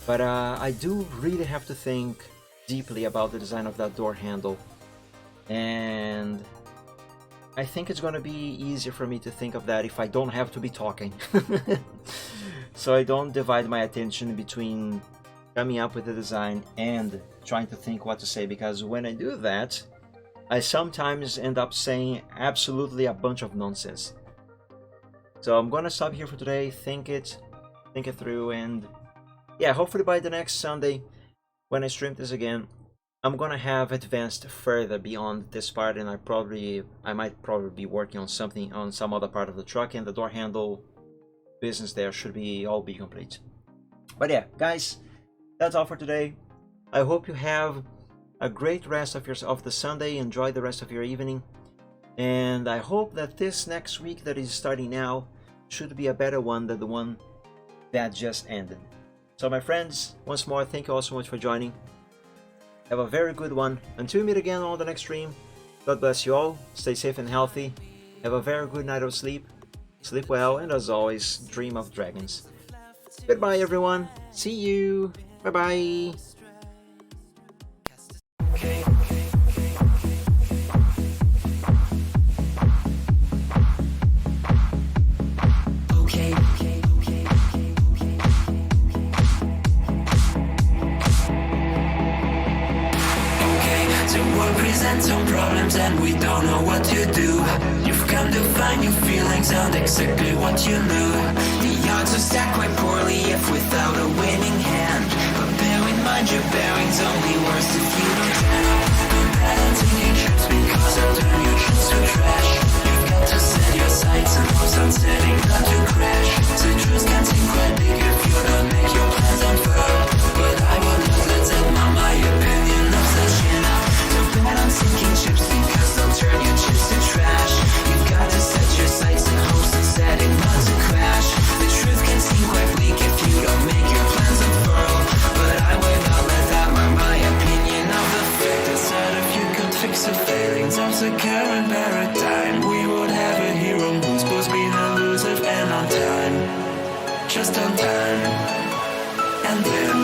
but I do really have to think deeply about the design of that door handle, and I think it's gonna be easier for me to think of that if I don't have to be talking. So I don't divide my attention between coming up with the design and trying to think what to say, because when I do that, I sometimes end up saying absolutely a bunch of nonsense. So I'm gonna stop here for today, think it through, and yeah, hopefully by the next Sunday when I stream this again, I'm gonna have advanced further beyond this part, and I might probably be working on some other part of the truck, and the door handle business there should all be complete. But yeah, guys, that's all for today. I hope you have a great rest of the Sunday. Enjoy the rest of your evening, and I hope that this next week that is starting now should be a better one than the one that just ended. So my friends, once more, thank you all so much for joining. Have a very good one. Until we meet again on the next stream, God bless you all. Stay safe and healthy. Have a very good night of sleep. Sleep well, and as always, dream of dragons. Goodbye, everyone. See you. Bye bye. Present some problems and we don't know what to do. You've come to find your feelings aren't exactly what you knew. The odds are stacked quite poorly if without a winning hand. But bear in mind your bearing's only worse if you don't turn up. Good bad on taking trips because I'll turn your trips to trash. You've got to set your sights and hopes on setting not to crash. Citrus can seem quite big if you don't make your plans unfurl. But I will not let them on my opinion of such enough. Bet on sinking chips because they'll turn your chips to trash. You've got to set your sights and hopes and setting not to crash. The truth can seem quite bleak if you don't make your plans unfurl. But I would not let that mar my opinion of the fact that if you could fix the failings of the current paradigm, we would have a hero who's both been elusive and on time. Just on time. And then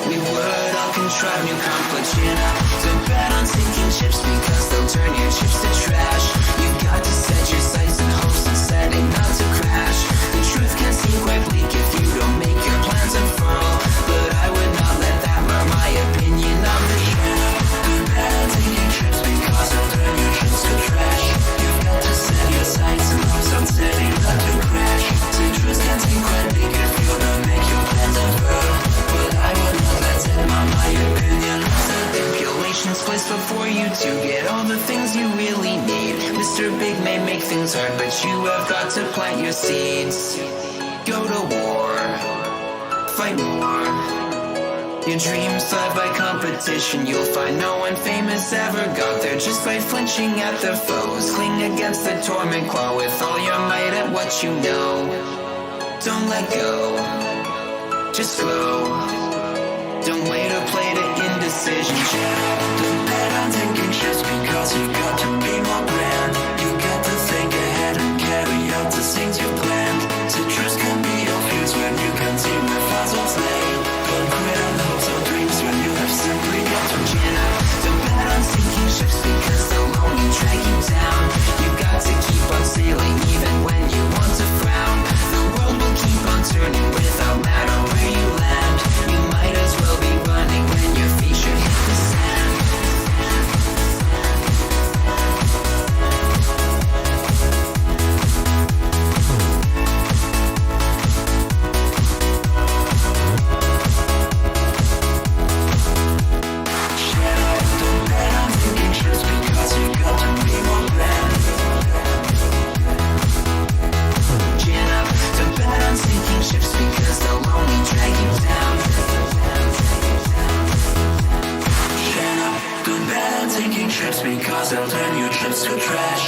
we would all contrive new conflicts, you know. So bet on sinking ships because they'll turn your chips to trash. You've got to set your sights and hopes and setting not to crash. The truth can seem quite bleak if you don't make your plans unfurl. But I would not let that mar my opinion of the show. Bet on sinking ships because they'll turn your chips to trash. You've got to set your sights and hopes on setting not to crash. The truth can seem quite bleak if you don't make your plans unfurl. But I would not let them on my opinion. Stipulations placed before you to get all the things you really need. Mr. Big may make things hard, but you have got to plant your seeds. Go to war, fight more. Your dreams thrive by competition. You'll find no one famous ever got there just by flinching at their foes. Cling against the torment claw with all your might at what you know. Don't let go, just grow. Don't wait or play to indecision. Don't bet on taking shifts because you've got to be more grand. You got to think ahead and carry out the things you planned. Citrus can be your fuse when you can see where puzzles lay. Don't quit on hopes or dreams when you have simply got to chin up. Don't bet on sinking ships because they'll only drag you down. You've got to keep on sailing even when you want to frown. The world will keep on turning without matter where you land. You might as well be running when your feet should hit the sand. Don't bet on thinking just because you got to be more grand. Chin up, don't bet on sinking ships because they'll only drag you down. Chin up, don't bet on sinking ships because they'll turn your trips to trash.